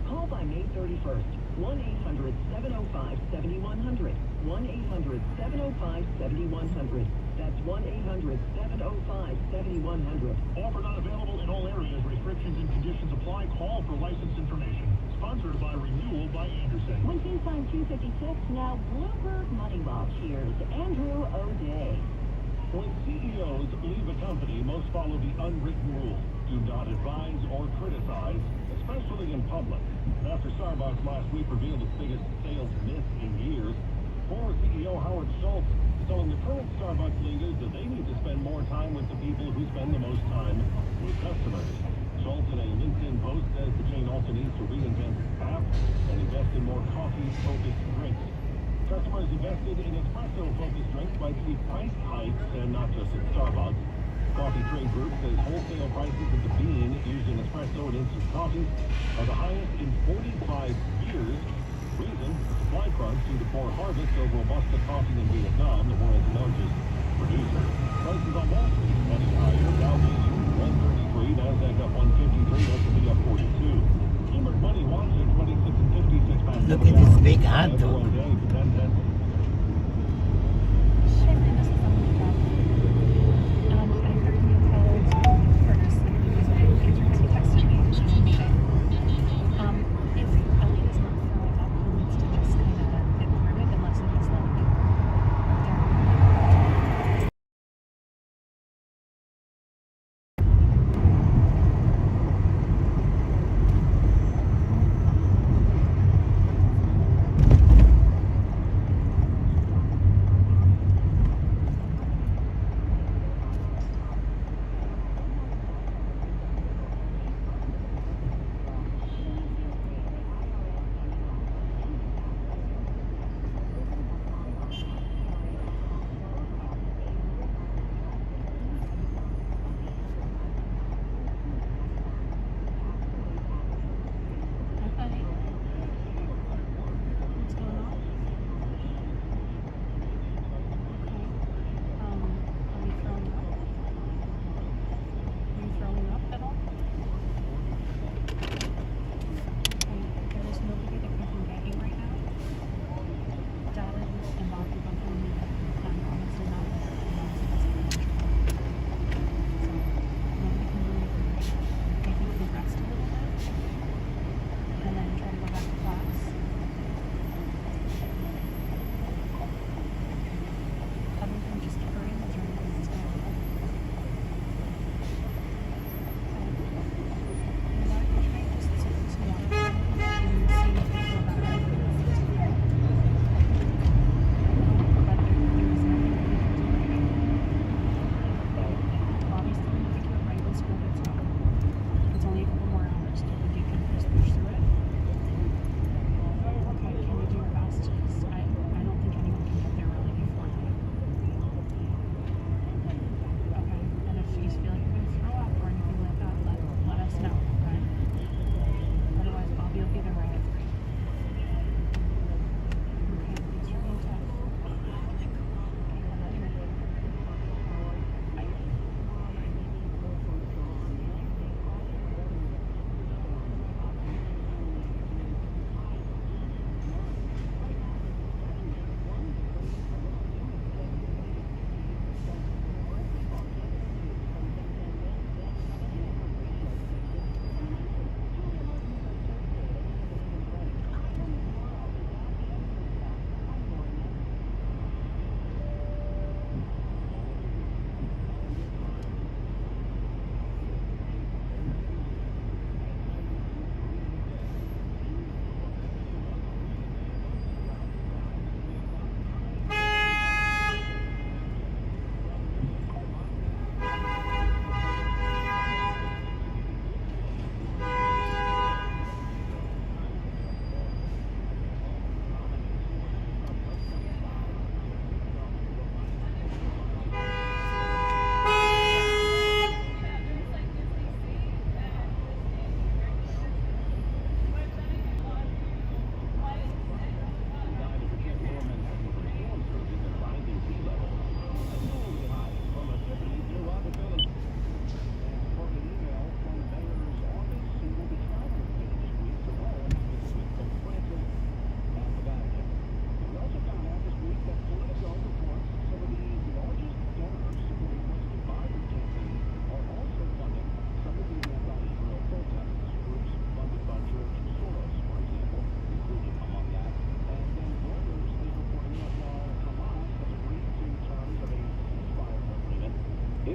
Call by May 31st. 1-800-705-7100. 1-800-705-7100. That's 1-800-705-7100. Offer not available in all areas. Restrictions and conditions apply. Call for license information. Sponsored by Renewal by Andersen. Wednesday time 256. Now Bloomberg Money Watch. Here's Andrew O'Day. When CEOs leave a company, most follow the unwritten rule. Do not advise or criticize, especially in public. After Starbucks last week revealed its biggest sales miss in years, former CEO Howard Schultz is telling the current Starbucks leaders that they need to spend more time with the people who spend the most time with customers. Schultz in a LinkedIn post says the chain also needs to reinvent its app and invest in more coffee-focused drinks. Customers invested in espresso-focused drinks might see price hikes, and not just at Starbucks. Coffee Trade Group says wholesale prices of the bean used in espresso and instant coffees are the highest in 45 years. Reason, the supply crunch due to poor harvest of Robusta coffee in Vietnam, the world's largest producer. Prices on Wall Street running higher. Dow Jones 133, Nasdaq up 153, S&P up 42. Bloomberg Money Watch at 26 and 56 past. Look at this big hot dog.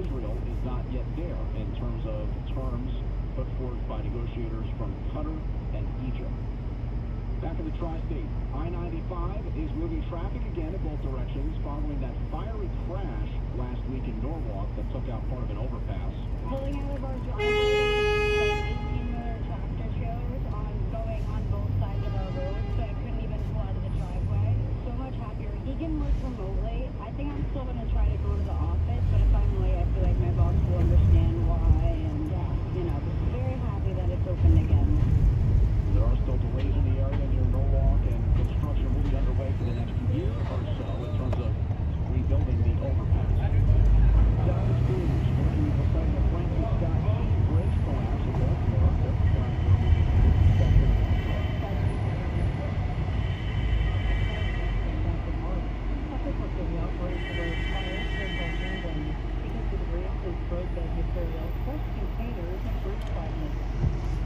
Israel is not yet there in terms of terms put forward by negotiators from Qatar and Egypt. Back in the tri-state, I-95 is moving traffic again in both directions following that fiery crash last week in Norwalk that took out part of an overpass. Pulling out of our driveway, like 18-wheeler tractor trailers going on both sides of our road, so I couldn't even pull out of the driveway. So much happier. He can work remotely. I think I'm still going to try to go to the office, but if I'm late, I feel like my boss will understand why, and, very happy that it's open again. There are still delays in the area near Norwalk, and construction will be underway for the next year or so in terms of rebuilding the overpass. Dallas crews working with the site of Francis Scott Key Bridge collapse in Baltimore.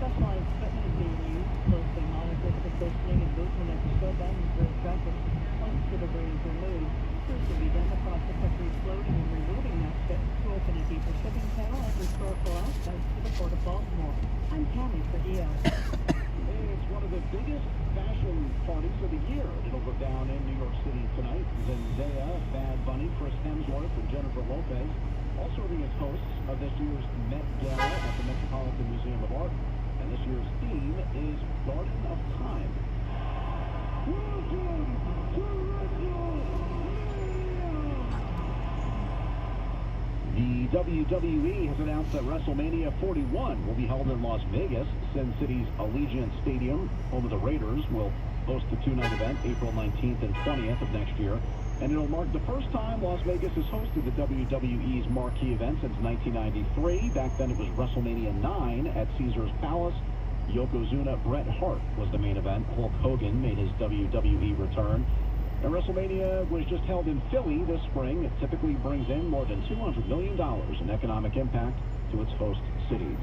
Specialized equipment is being used, closely monitors the positioning and movement of the scope and bridge traffic. Once the debris is removed, crews will be done across the country floating and removing that ship to open a deeper shipping channel and historical aspects to the Port of Baltimore. I'm Tammy for EO. It's one of the biggest fashion parties of the year. It'll go down in New York City tonight. Zendaya, Bad Bunny, Chris Hemsworth, and Jennifer Lopez all serving as hosts of this year's Met Gala at the Metropolitan Museum of Art. And this year's theme is Garden of Time. The WWE has announced that WrestleMania 41 will be held in Las Vegas. Sin City's Allegiant Stadium, home of the Raiders, will host the two-night event April 19th and 20th of next year. And it'll mark the first time Las Vegas has hosted the WWE's marquee event since 1993. Back then it was WrestleMania 9 at Caesars Palace. Yokozuna Bret Hart was the main event. Hulk Hogan made his WWE return. And WrestleMania was just held in Philly this spring. It typically brings in more than $200 million in economic impact to its host cities.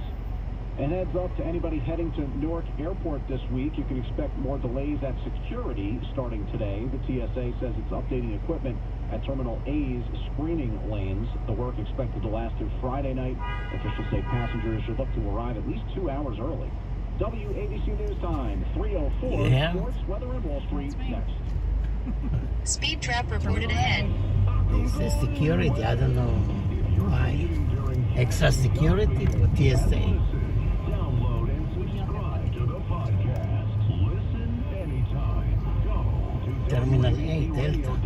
And heads up to anybody heading to Newark Airport this week, you can expect more delays at security starting today. The TSA says it's updating equipment at Terminal A's screening lanes. The work expected to last through Friday night. Officials say passengers should look to arrive at least 2 hours early. WABC News Time, 3:04. Yeah. Sports, weather, and Wall Street next. Speed trap reported ahead. This is security. I don't know why. Extra security for TSA. Download and subscribe to the podcast. Listen anytime. Go to Terminal A, Delta.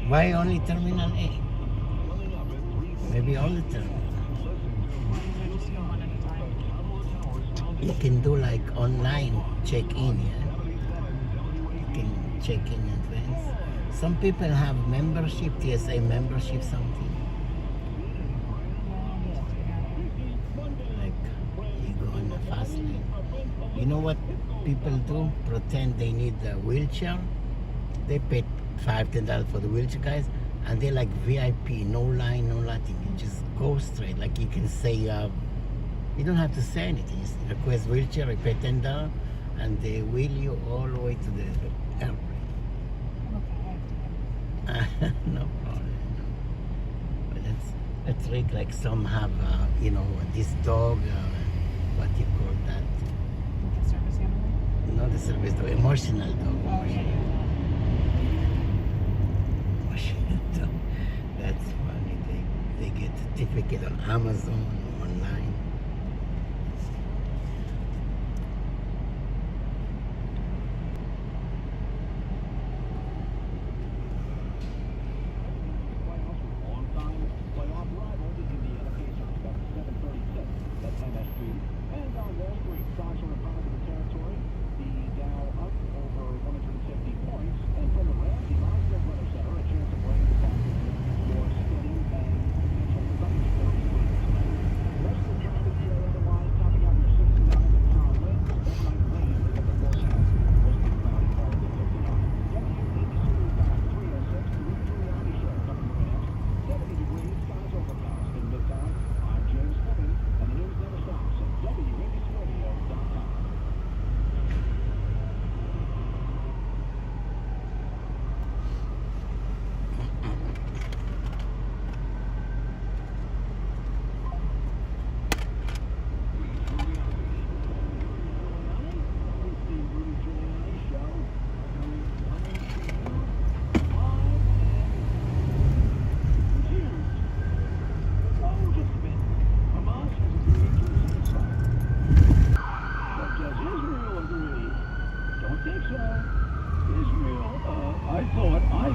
Why only Terminal A? Maybe all the terminals. You can do like online check-in, yeah? You can check in advance. Some people have membership, TSA membership, something. Like you go in the fast lane. You know what people do? Pretend they need a wheelchair. They pay $5-10 for the wheelchair guys, and they're like VIP, no line, no nothing. You just go straight. Like you can say, you don't have to say anything. You request wheelchair, you pay $10, and they wheel you all the way to the airplane. No problem. But that's trick. Like some have, this dog. What do you call that? The service animal? Not the service dog, emotional dog. Oh, yeah. Emotional dog. That's funny. They get certificate on Amazon, online.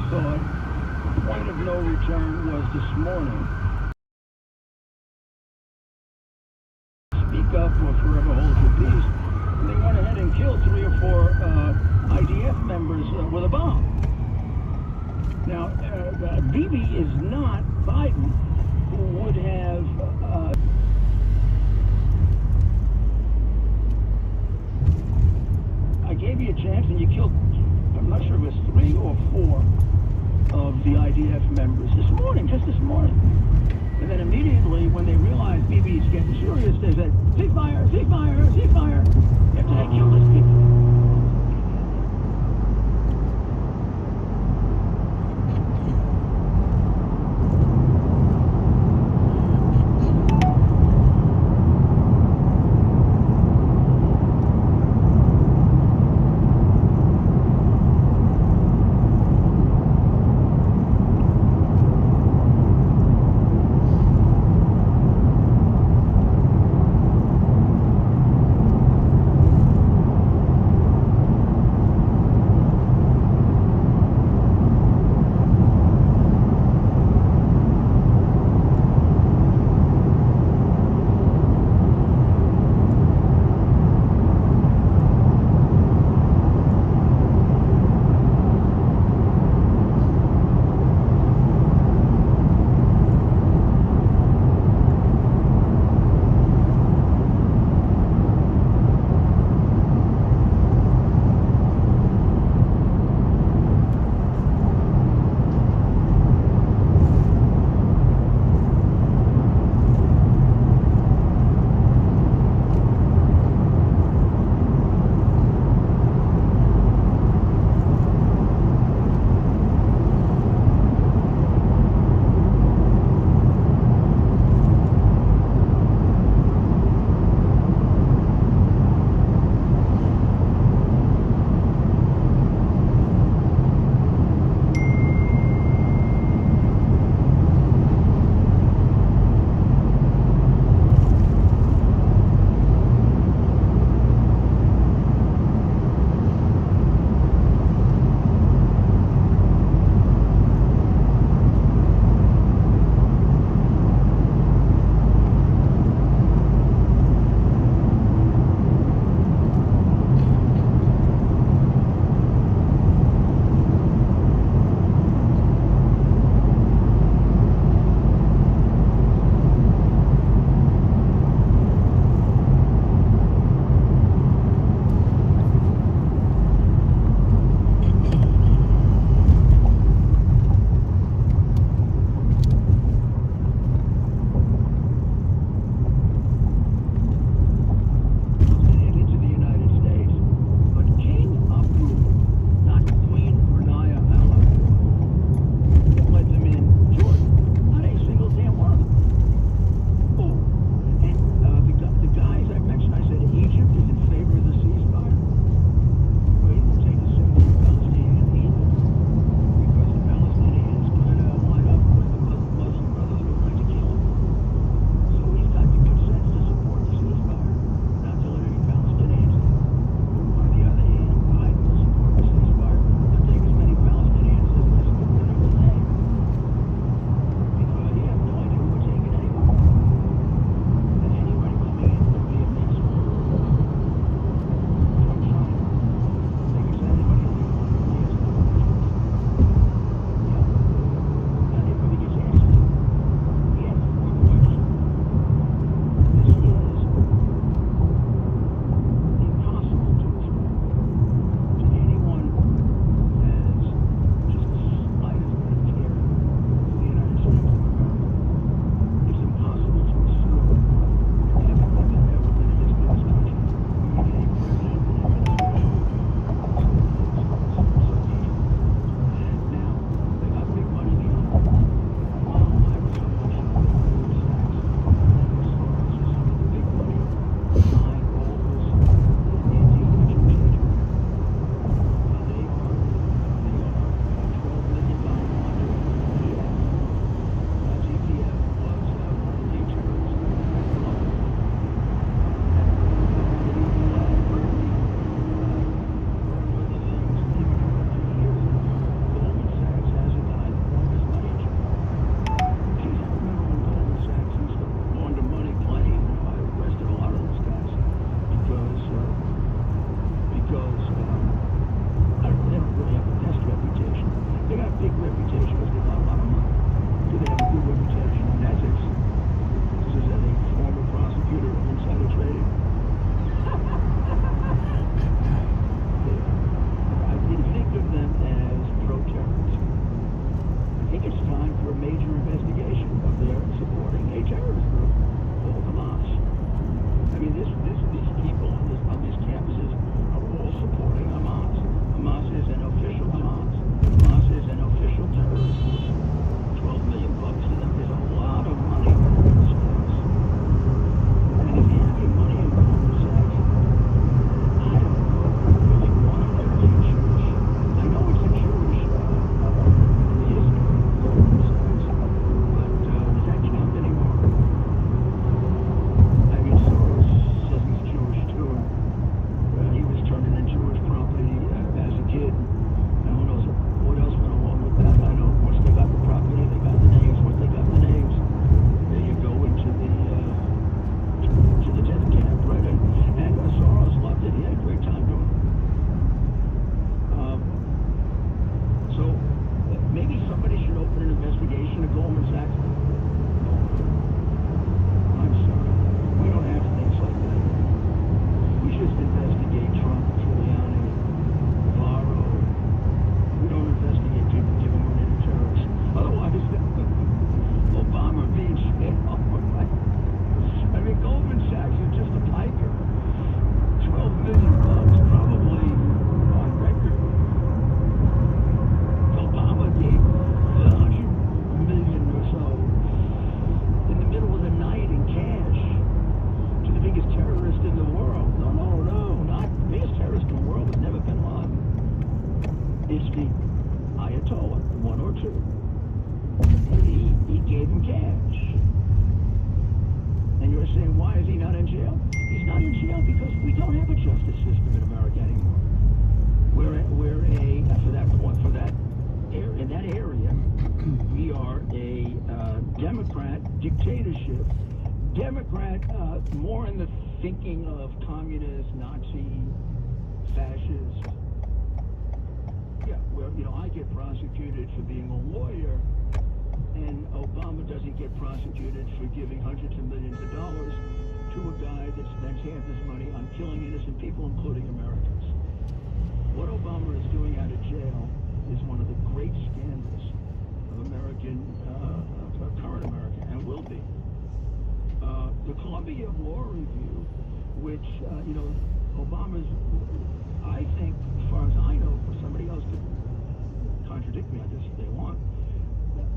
thought point of no return was this morning. Speak up or forever hold your peace. And they went ahead and killed 3 or 4 IDF members with a bomb. Now, Bibi is not Biden, who would have I gave you a chance and you killed, I'm not sure if it was 3 or 4 of the IDF members this morning, just this morning. And then immediately, when they realized Bibi's getting serious, they said, ceasefire, ceasefire, ceasefire, after they killed his people. the Ayatollah, one or two. He gave him cash. And you're saying, why is he not in jail? He's not in jail because we don't have a justice system in America anymore. In that area, we are a Democrat dictatorship. Democrat, more in the thinking of communist, Nazi, fascist. Yeah, where, I get prosecuted for being a lawyer, and Obama doesn't get prosecuted for giving hundreds of millions of dollars to a guy that spends half his money on killing innocent people, including Americans. What Obama is doing out of jail is one of the great scandals of American, current America, and will be. The Columbia Law Review, which, Obama's, I think, as far as I know, somebody else could contradict me on this if they want,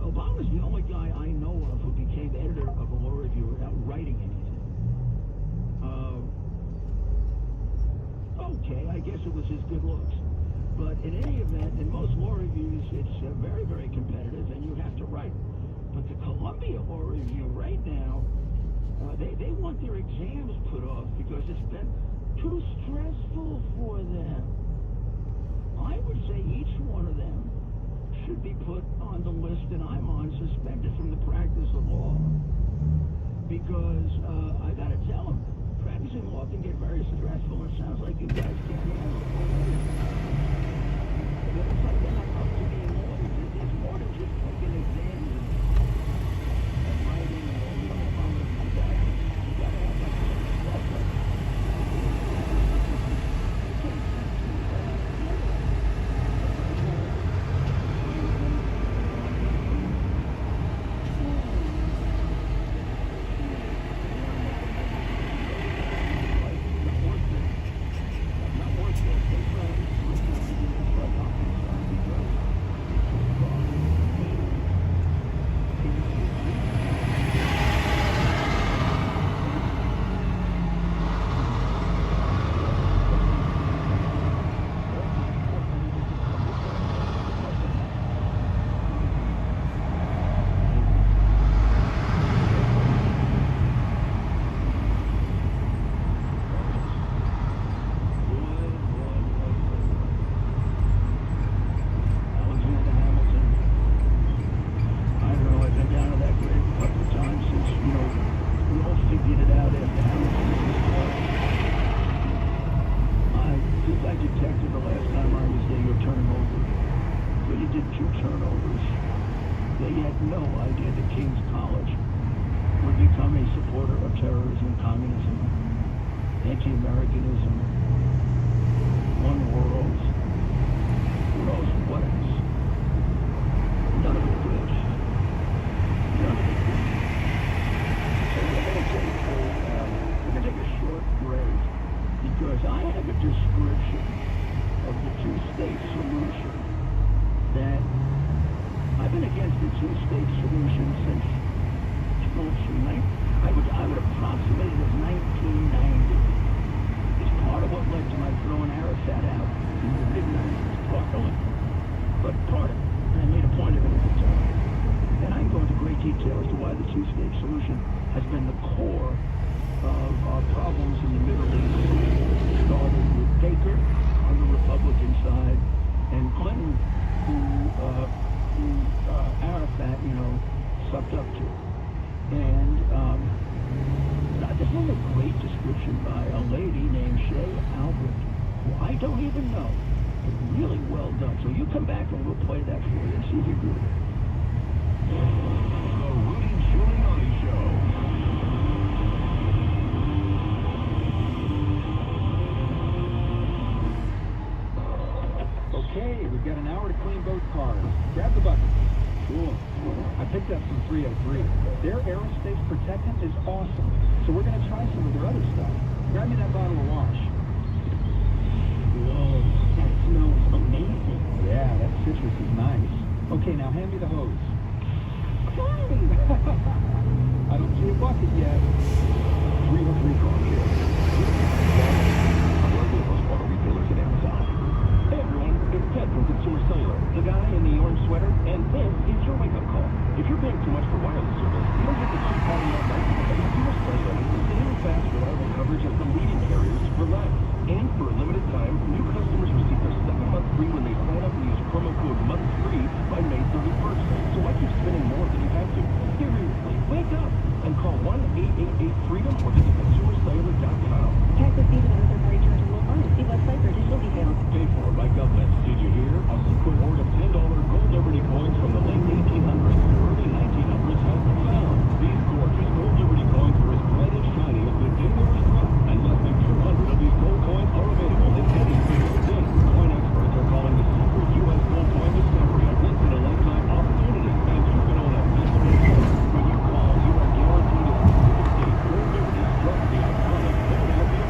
Obama's the only guy I know of who became editor of a law review without writing anything. Okay, I guess it was his good looks. But in any event, in most law reviews, it's very, very competitive, and you have to write. But the Columbia Law Review right now, they want their exams put off because it's been too stressful for them. I would say each one of them should be put on the list that I'm on, suspended from the practice of law. Because I gotta tell them, practicing law can get very stressful, and it sounds like you guys can't handle it. It's like they're not up to being lawyers. It's more than just taking exams and writing, you gotta have like anti-Americanism, one world, who knows what else. None of it good. None of it good. So we're going to take a short break because I have a description of the two-state solution that I've been against the two-state solution since I would approximate it as 1990. It's part of what led to my throwing Arafat out in the mid-90s. Part of it. But part of it. And I made a point of it at the time. And I can go into great detail as to why the two-state solution has been the core of our problems in the Middle East. Started with Baker on the Republican side, and Clinton, who Arafat, sucked up to. And this is a great description by a lady named Shay Albert, who I don't even know, but really well done. So you come back and we'll play that for you and see if you agree with it. The Rudy Giuliani Show. Okay, we've got an hour to clean both cars. Grab the bucket. Cool. I picked up some 303. Their aerospace protectant is awesome. So we're going to try some of their other stuff. Grab me that bottle of wash. Whoa, that smells amazing. Yeah, that citrus is nice. Okay, now hand me the hose. I don't see a bucket yet. 303 car care. I'm working with most auto retailers at Amazon. Hey everyone, it's Ted from Consumer Cellular, the guy in the orange sweater, and this is your wake-up call. If you're paying too much for wireless service, you don't get the cheap party all night. Consumer Cellular is the same fast, reliable coverage as the leading carriers for less. And for a limited time, new customers receive their second month free when they sign up and use promo code MONTHFREE by May 31st. So why keep spending more than you have to? Seriously, wake up and call 1-888-FREEDOM or visit consumercellular.com. Tax receipt and other third-party charges will apply. See website for additional details. Paid for by government. Did you hear? A secret hoard of $10 gold Liberty coins from the late 1800s to early 1900s has been found. These gorgeous gold Liberty coins are as bright and shiny as the day they were struck, and less than 200 of these gold coins are available in any single day. Coin experts are calling the secret U.S. gold coin discovery a once-in-a-lifetime opportunity, and you can own a physical coin. When you call, you are guaranteed a specific date gold Liberty struck the iconic Philadelphia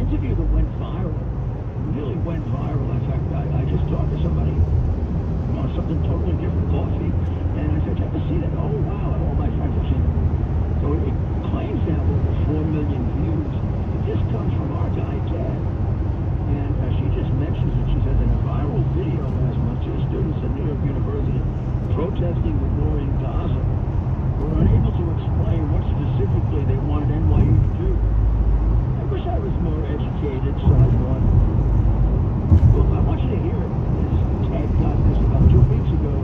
interview that went viral, really went viral. In fact, I just talked to somebody on something totally different, coffee, and I said, "Did you ever see that?" "Oh, wow," and all my friends have seen it. So it claims to have over 4 million views. This comes from our guy, Ted. And she just mentions it. She says, in a viral video last month, 2 students at New York University protesting the war in Gaza were unable to explain what specifically they wanted NYU to do. I wish I was more educated, so I thought, well, I want you to hear it. Ted got this about 2 weeks ago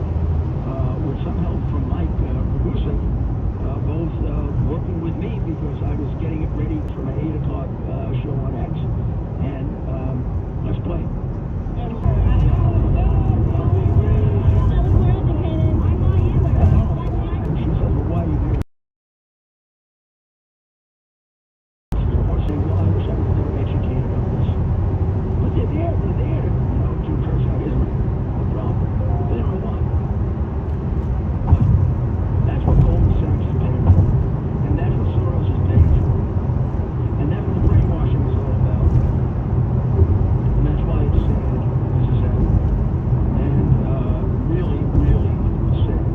with some help from Mike, producer, both working with me because I was getting it ready for my 8 o'clock show on X. And let's play. She says, "Well, why are you here?" Or say, "Well, I wish I was more educated on this." But they're there to curse out Israel. No problem. They don't know why. That's what Goldman Sachs is paying for. And that's what Soros is paying for. And that's what the brainwashing is all about. And that's why it's sad. This is sad. And really, really sad.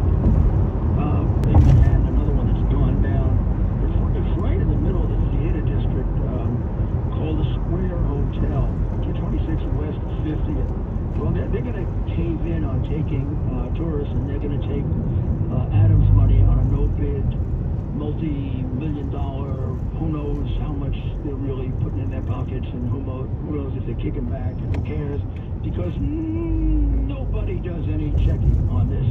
In Manhattan, another one that's gone down. It's right in the middle of the theater district called the Square Hotel, 226 West 50th. Well, they're going to cave in on taking tourists, and they're going to take Adam's money on a no-bid, multi-million-dollar, who knows how much they're really putting in their pockets, and who knows if they're kicking back, and who cares, because nobody does any checking on this.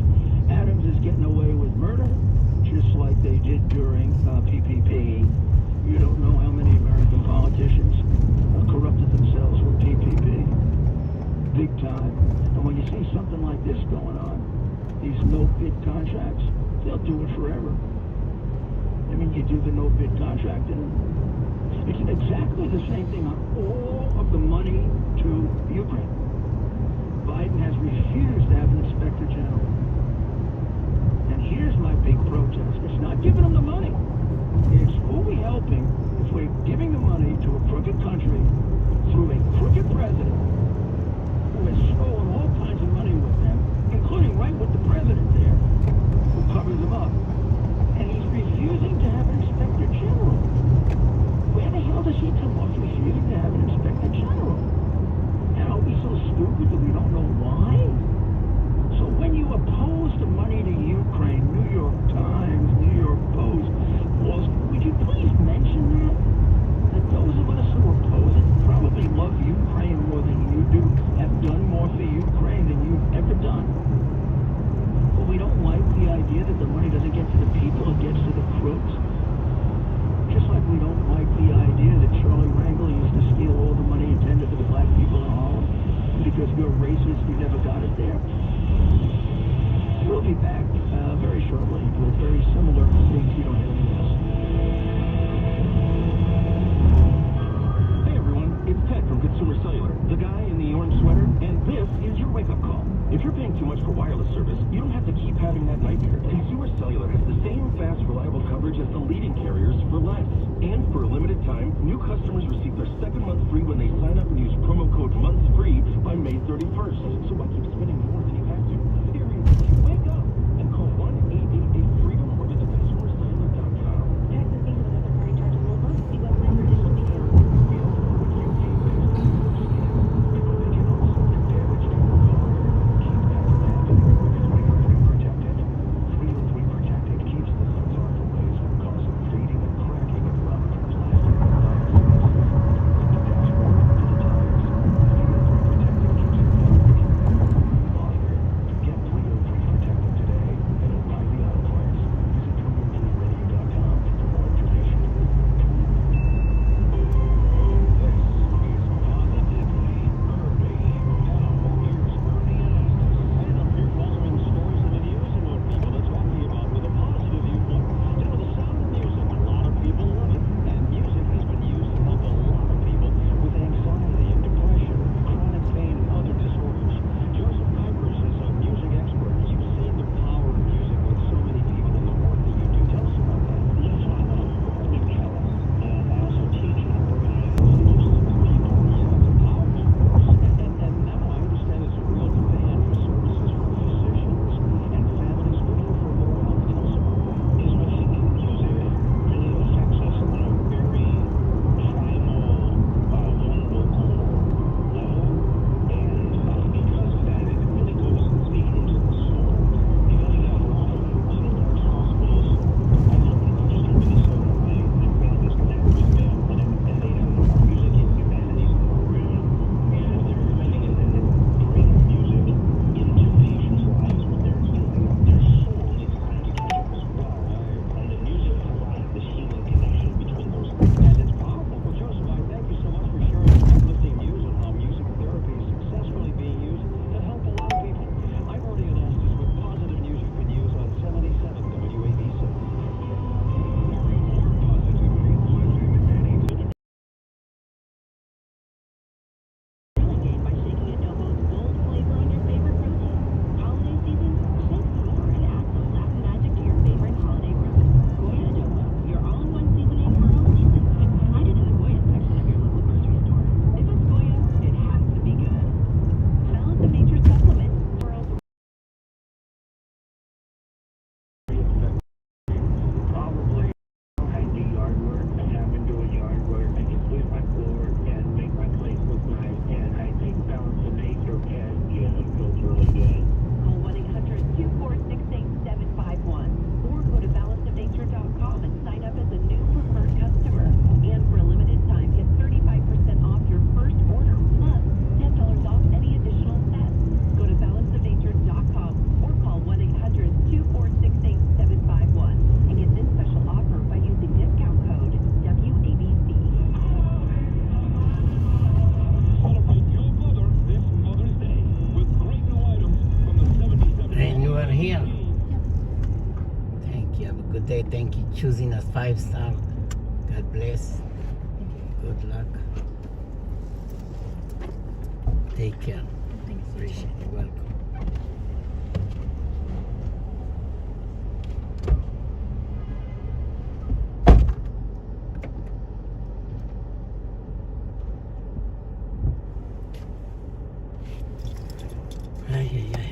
Adams is getting away with murder, just like they did during PPP. You don't know how many American politicians corrupted themselves with PPP. Big time. And when you see something like this going on, these no-bid contracts, they'll do it forever. I mean, you do the no-bid contract, and it's exactly the same thing on all of the money to Ukraine. Biden has refused to have an inspector general. And here's my big protest. It's not giving them the money. It's who we helping if we're giving the money to a crooked country through a crooked president who has stolen all kinds of money with them, including right with the president there, who covers them up. And he's refusing to have an inspector general. Where the hell does he come off refusing to have an inspector general? And are we so stupid that we don't know why? So when you oppose the money to Ukraine, New York Times, New York Post, would you please mention that those of us who oppose it probably love Ukraine more than you do, have done more for Ukraine than you've ever done. But we don't like the idea that the money doesn't get to the people, it gets to the crooks. Just like we don't like the idea that Charlie Rangel used to steal all the money intended for the black people in Harlem. Because you're racist, you never got it there. We'll be back very shortly with very similar things you don't hear anywhere else. Hey everyone, it's Ted from Consumer Cellular, the guy in the orange sweater, and this is your wake-up call. If you're paying too much for wireless service, you don't have to keep having that nightmare. Consumer Cellular has the same fast, reliable coverage as the leading carriers for less. And for a limited time, new customers receive their second month free when they sign up and use promo code MONTHFREE by May 31st. So why keep spending more than you have to? Seriously, wake up and call 1-888-FREEDOM or visit ConsumerCellular.com. Taxes, fees, and other credit charges will apply. See website for additional details. good day. Thank you choosing us 5-star. God bless. Good luck. Take care. Appreciate it. You're welcome. Ay, ay, ay.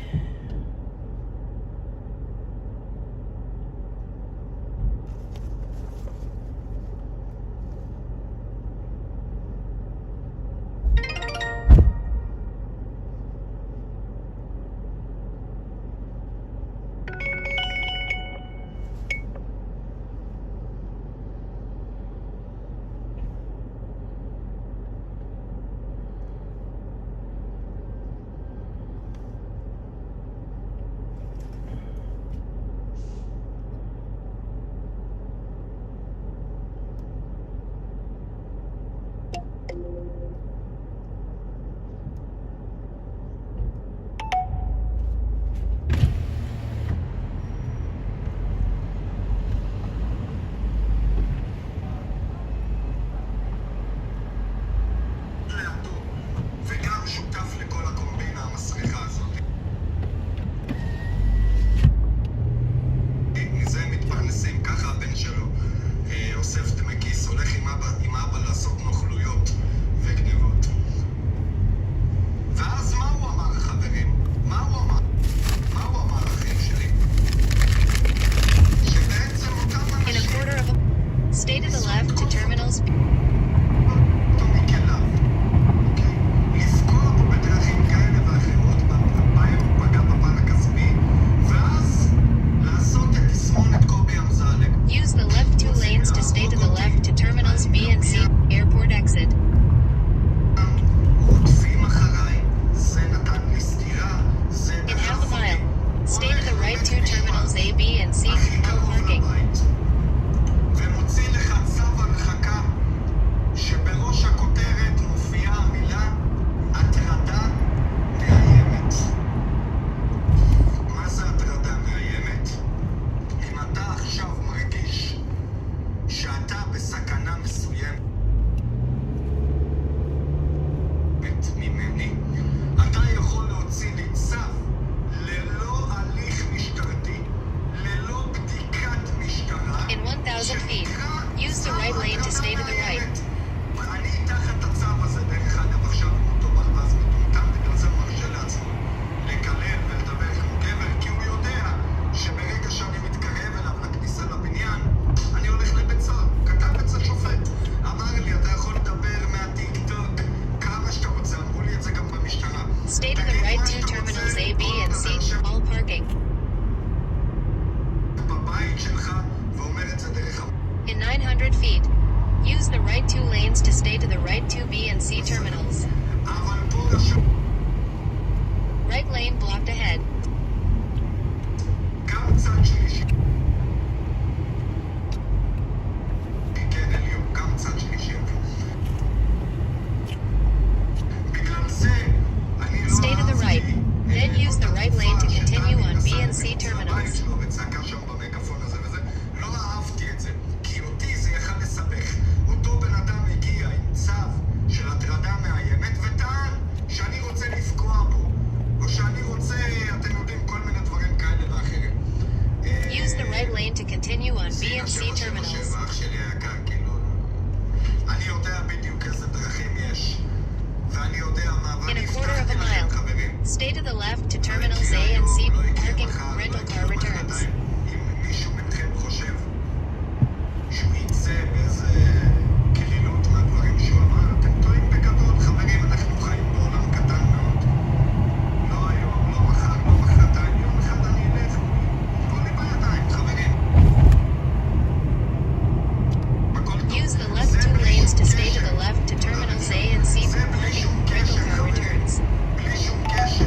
בלי שום קשר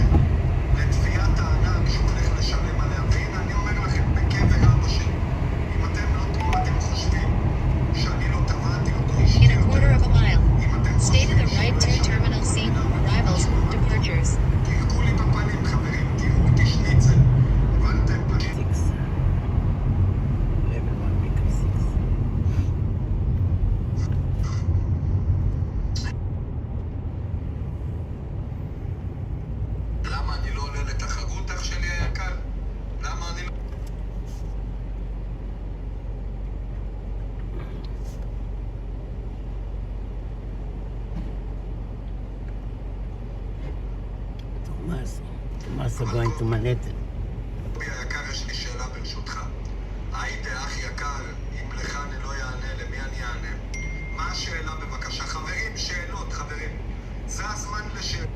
לתביעת הענק שהוא הולך לשלם עליה. והנה אני אומר לכם, Tomaso going to Manhattan. היקר, יש לי שאלה ברשותך. היית אח יקר, אם לך אני לא יענה, למי אני אענה? מה השאלה בבקשה? חברים, שאלות, חברים. זה הזמן לשאלות.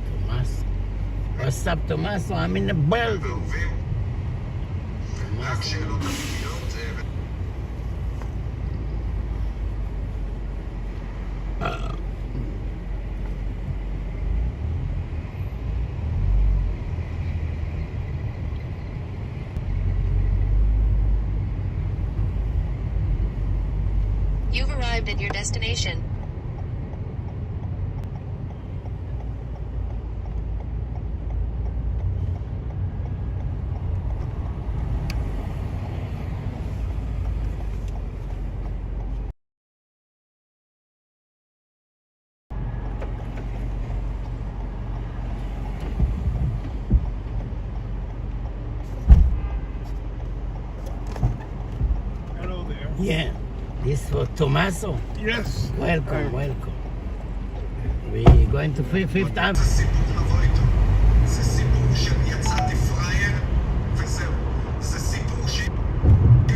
Tomaso. What's up, Tomaso? I'm in the building. רק שאלות אמיתיות. You've arrived at your destination. Hello there. Yeah. This for Tomaso? Yes. Welcome, welcome. We going to Fifth Avenue. זה סיפור של יצאתי פרייר וזהו. זה סיפור שאם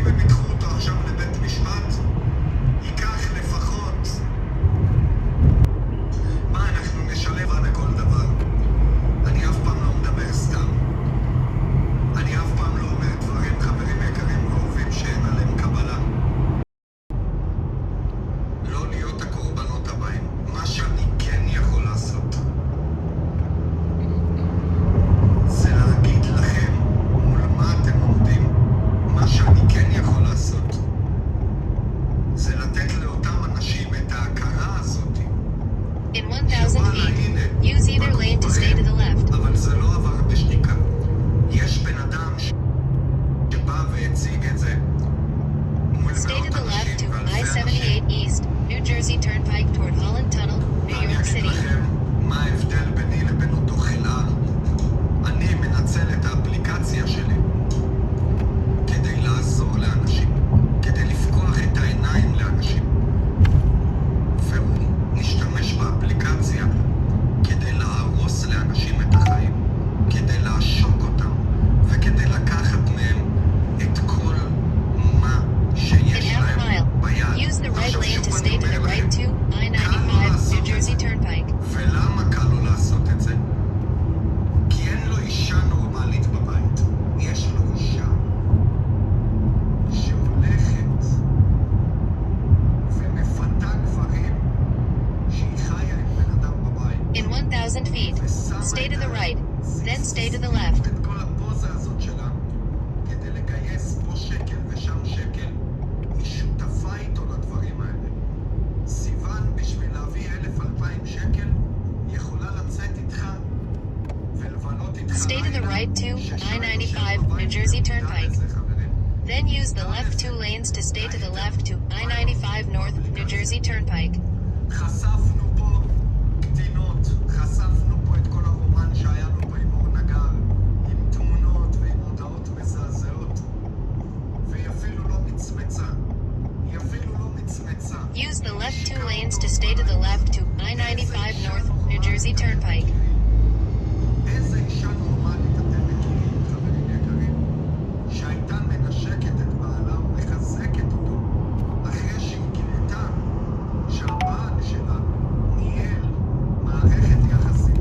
הם יקחו אותו עכשיו לבית משפט, ייקח לפחות מה אנחנו נשלם לכל דבר. אני אף פעם לא מדבר סתם. אני אף פעם לא אומר דברים, חברים יקרים ואהובים שאין עליהם קבלה. לא להיות הקורבנות הבאים. מה שאני כן יכול לעשות זה להגיד לכם מול מה אתם עומדים. מה שאני כן יכול לעשות זה לתת לאותם אנשים את ההכרה הזאת. In 1,000 feet, use either lane to stay to the left. אבל זה לא עבר בשתיקה. יש בן אדם שבא והציג את זה מול Stay to מאות the left אנשים to ואלפי אנשים. I-78 East, New Jersey Turnpike toward Holland Tunnel, New אני York אגיד City. לכם מה ההבדל ביני לבין אותו חילאל. אני מנצל את האפליקציה שלי כדי לעזור לאנשים, כדי לפקוח את העיניים לאנשים, והוא משתמש באפליקציה כדי להרוס לאנשים את החיים, כדי לעשוק אותם וכדי לקחת מהם את כל מה In שיש half a להם mile, ביד. use the right עכשיו lane to שוב stay אני to the אומר right לכם, to קל לו I-95 לעשות New את Jersey זה. Turnpike. ולמה קל לו לעשות את זה? כי אין לו אישה נורמלית בבית. יש לו אישה שהולכת ומפתה גברים שהיא חיה עם בן אדם בבית. In 1,000 feet, stay to the right, then stay to the left. את כל הפוזה הזאת שלה כדי לגייס פה שקל ושם שקל. היא שותפה איתו לדברים האלה. סיוון בשביל להביא 1,000-2,000 שקל יכולה לצאת איתך ולבלות איתך Stay to the לילה right to ששם I-95 יושב בבית New Jersey ותדע Turnpike. לזה, חברים. Then use the left two lanes to stay to the left to I-95 North New Jersey Turnpike. חשפנו פה קטינות, חשפנו פה את כל הרומן שהיה לו פה עם אור נגר, עם תמונות ועם הודעות מזעזעות, והיא אפילו לא מצמצה. היא אפילו לא מצמצה. Use the left two lanes to stay to the left to I-95 North New Jersey Turnpike. איזה אישה נורמלית אתם מכירים, חברים יקרים, שהייתה מנשקת את בעלה ומחזקת אותו אחרי שהיא גילתה שהבעל שלה ניהל מערכת יחסים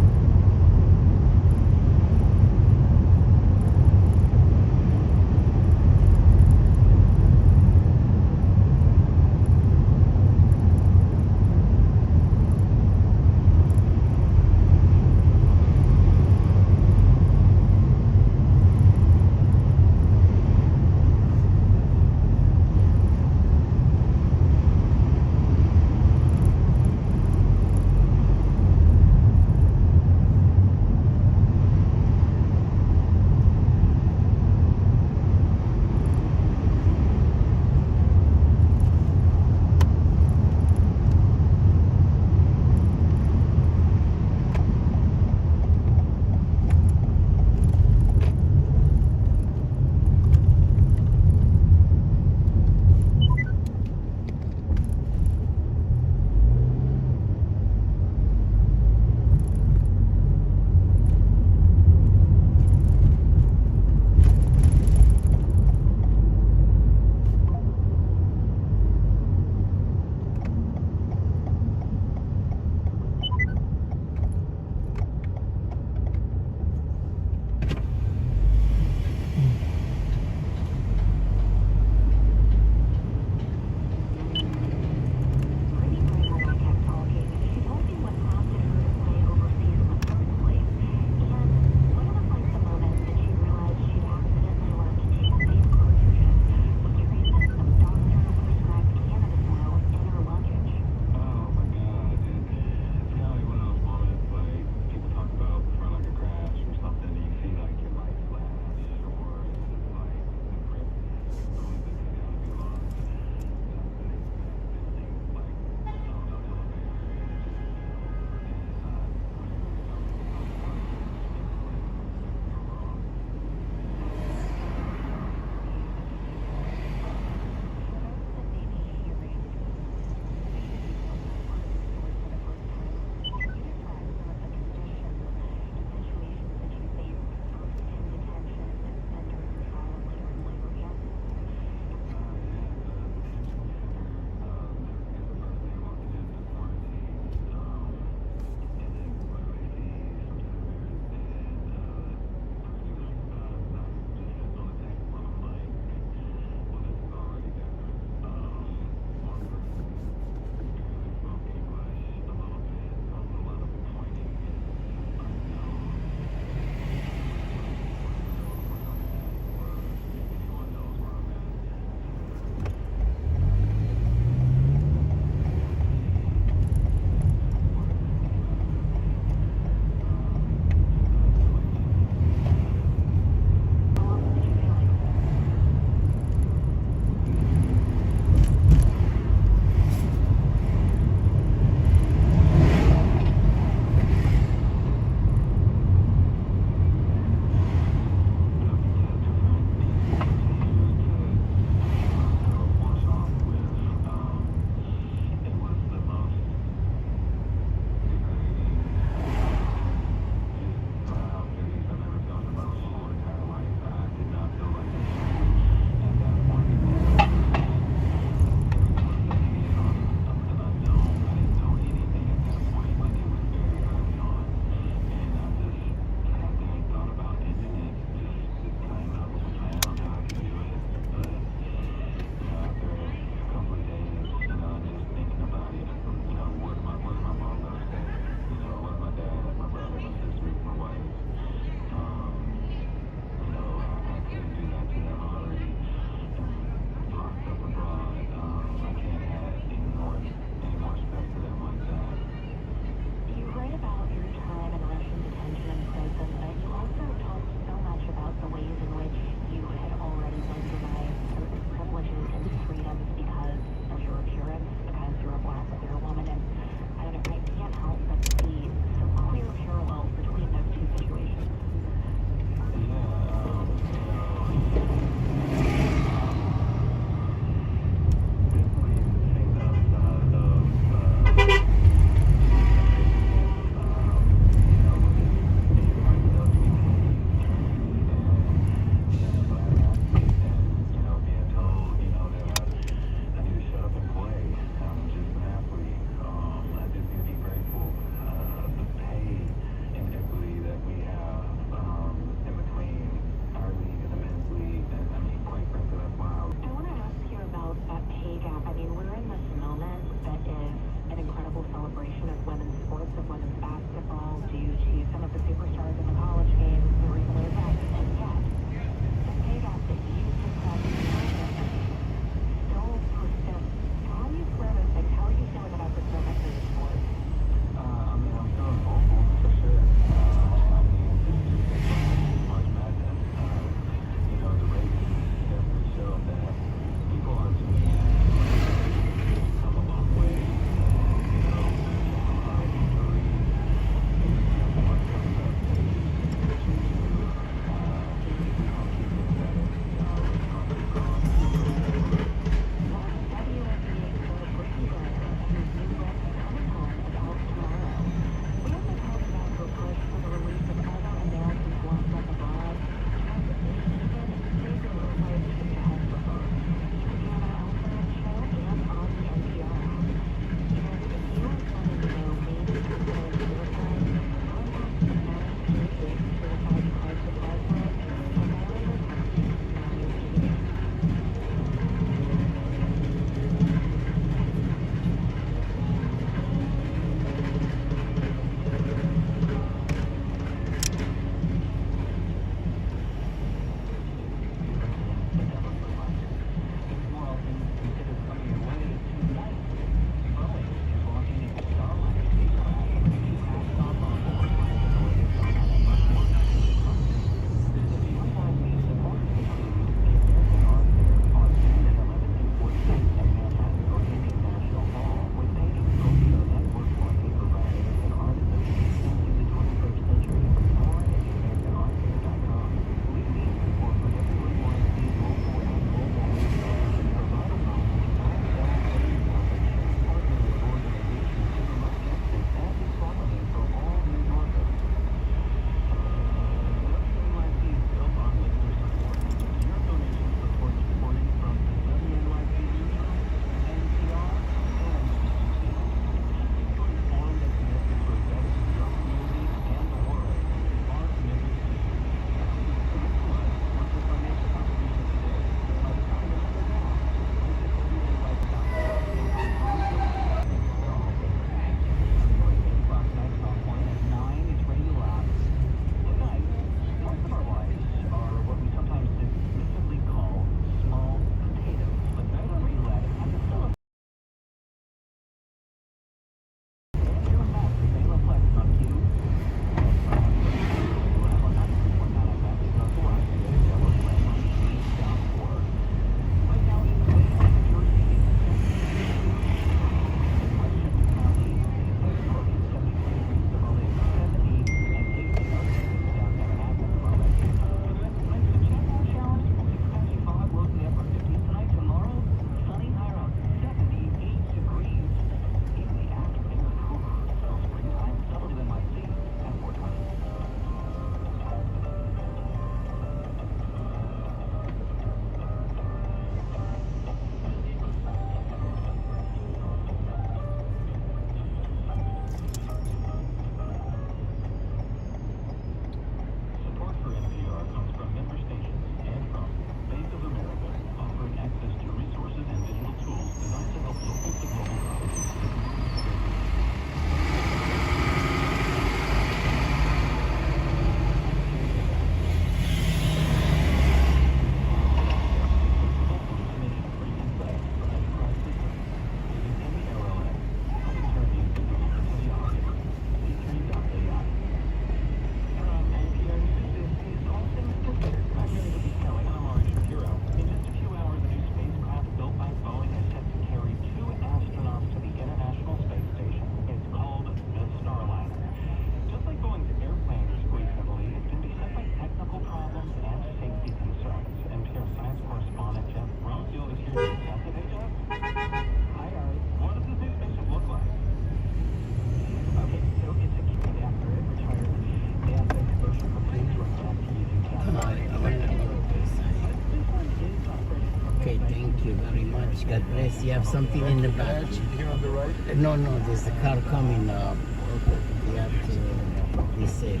much. God bless. You have something in the back? Here on the right? No, there's a car coming. You have to be safe.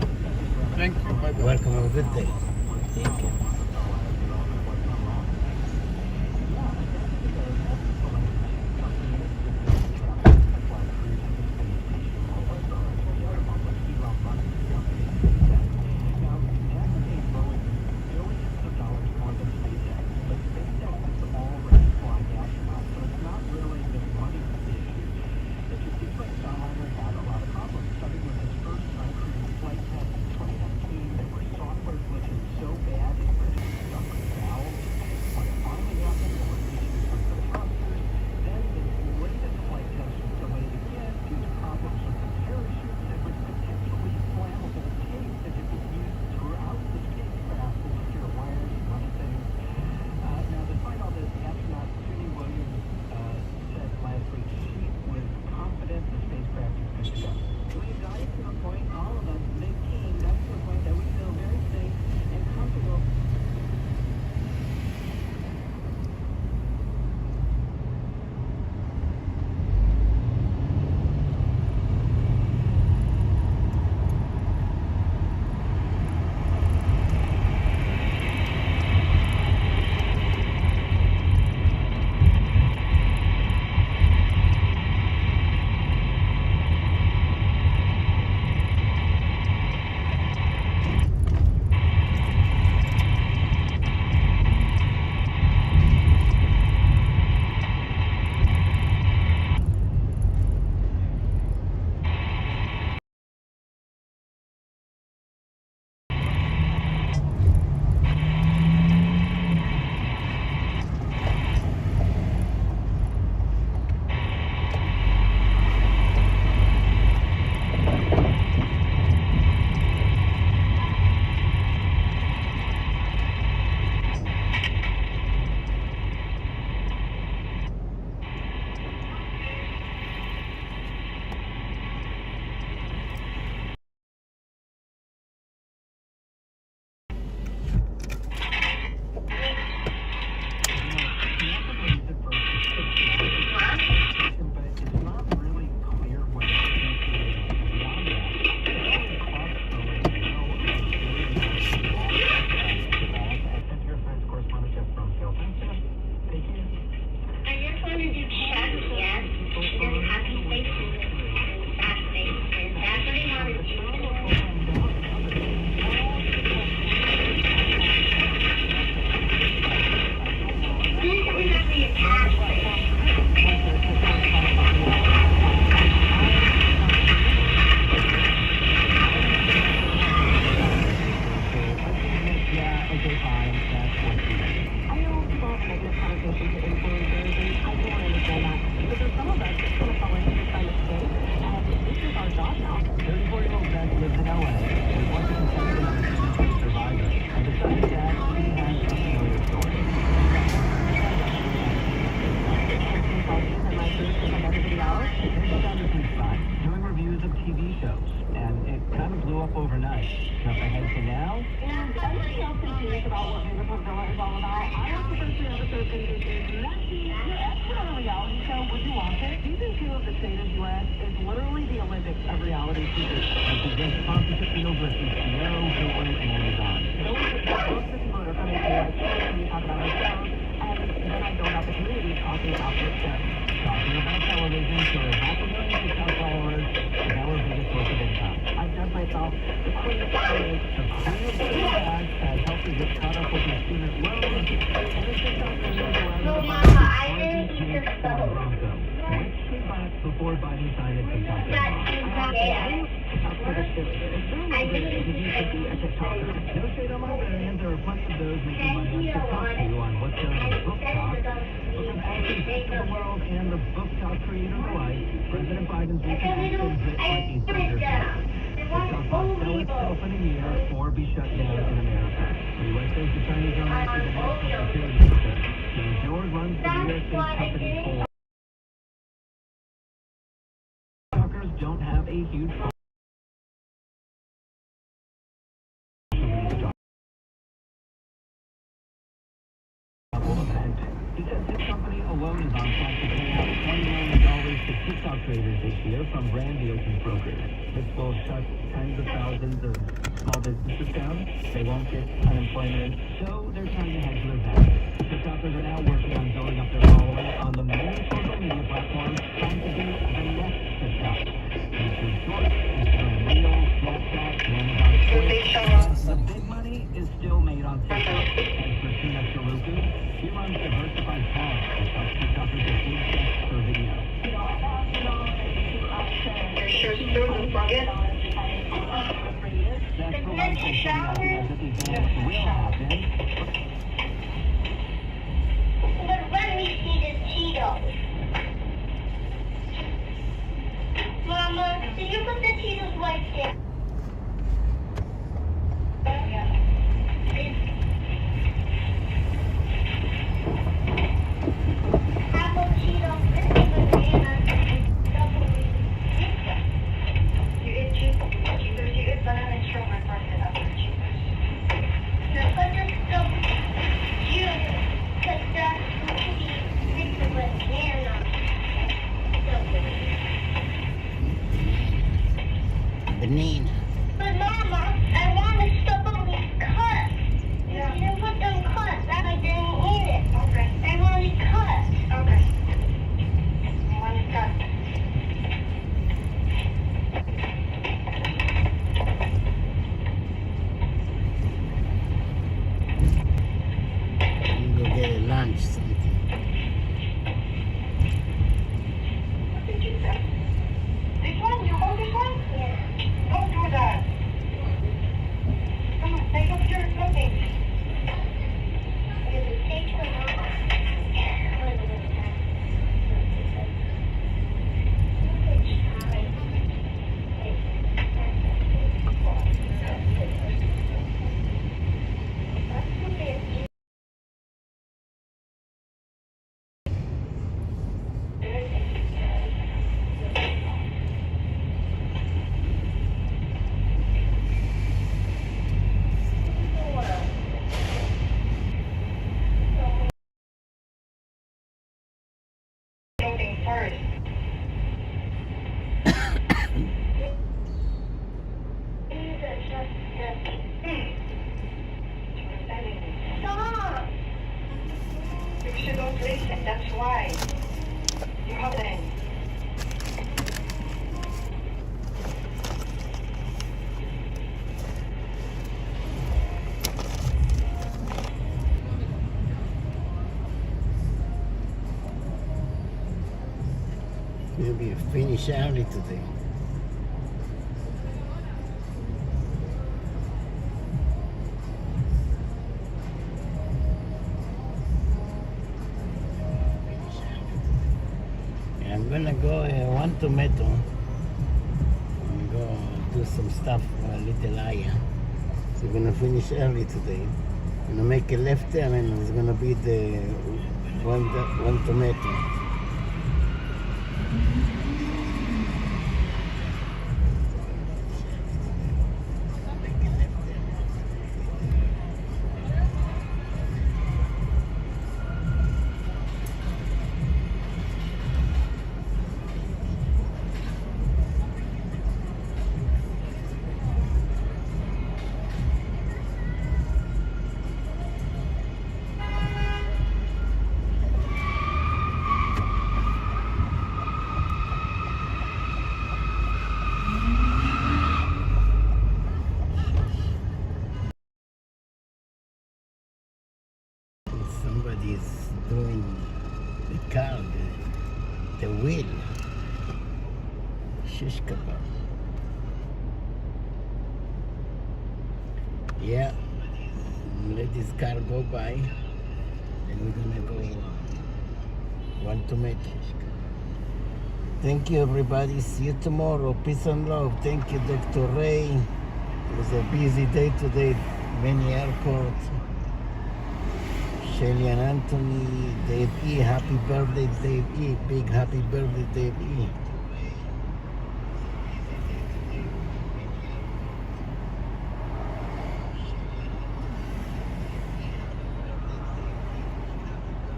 Thank you. Bye-bye. Welcome. Have a good day. Thank you. Don't have a huge event because his company alone is on track to pay out $20 million to TikTok creators this year from brand deals and brokers. This will shut tens of thousands of small businesses down. They won't get unemployment, so they're trying to hedge their bets. TikTokers are now working on building up their following on the main social media platform, trying to be the next TikTok. YouTube Shorts, Instagram Reels, Snapchat, Amazon Stories. The big money is still made on TikTok. And for Tina Chalupu, she runs Diversified Talent, which helps TikTokers get big checks per video. That's the one thing she recognizes that these events will happen. But when we see the Cheetos. Mama, did you put the Cheetos right there? Apple Cheetos, banana, double pizza. You eat Cheetos, you eat banana and strawberry frosted apple Cheetos. Now put this double juice, because that's mixed with banana. Banana. But Mama, I want to stop on these cuts. Yeah. You didn't put them cuts. I didn't eat it. Okay. I want these cuts. Okay. I want these cuts. You go get a lunch, something. What did you say? This one? You hold this one? Yeah. Don't do that. Come on, take up your cooking. Take them off. Stop! You should go listen, that's why. You haven't. Maybe finish early today. I'm gonna go one tomato and go do some stuff for Little Aya. So we're gonna finish early today. Gonna make a left turn and it's gonna be the one tomato. Somebody's doing the car, the wheel. Shish kebab. Yeah, let this car go by and we're gonna go one tomato. Thank you everybody, see you tomorrow, peace and love. Thank you Dr. Ray. It was a busy day today, many airports. Shelly and Anthony, Dave E, happy birthday Dave E, big happy birthday Dave E.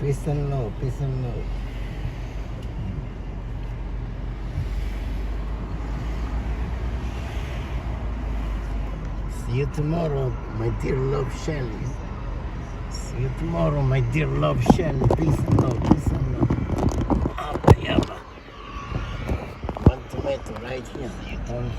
Peace and love, peace and love. See you tomorrow, my dear love Shelly. See you tomorrow, my dear love Shelly. Peace and love, peace and love. Abba, yabba. One tomato right here. You don't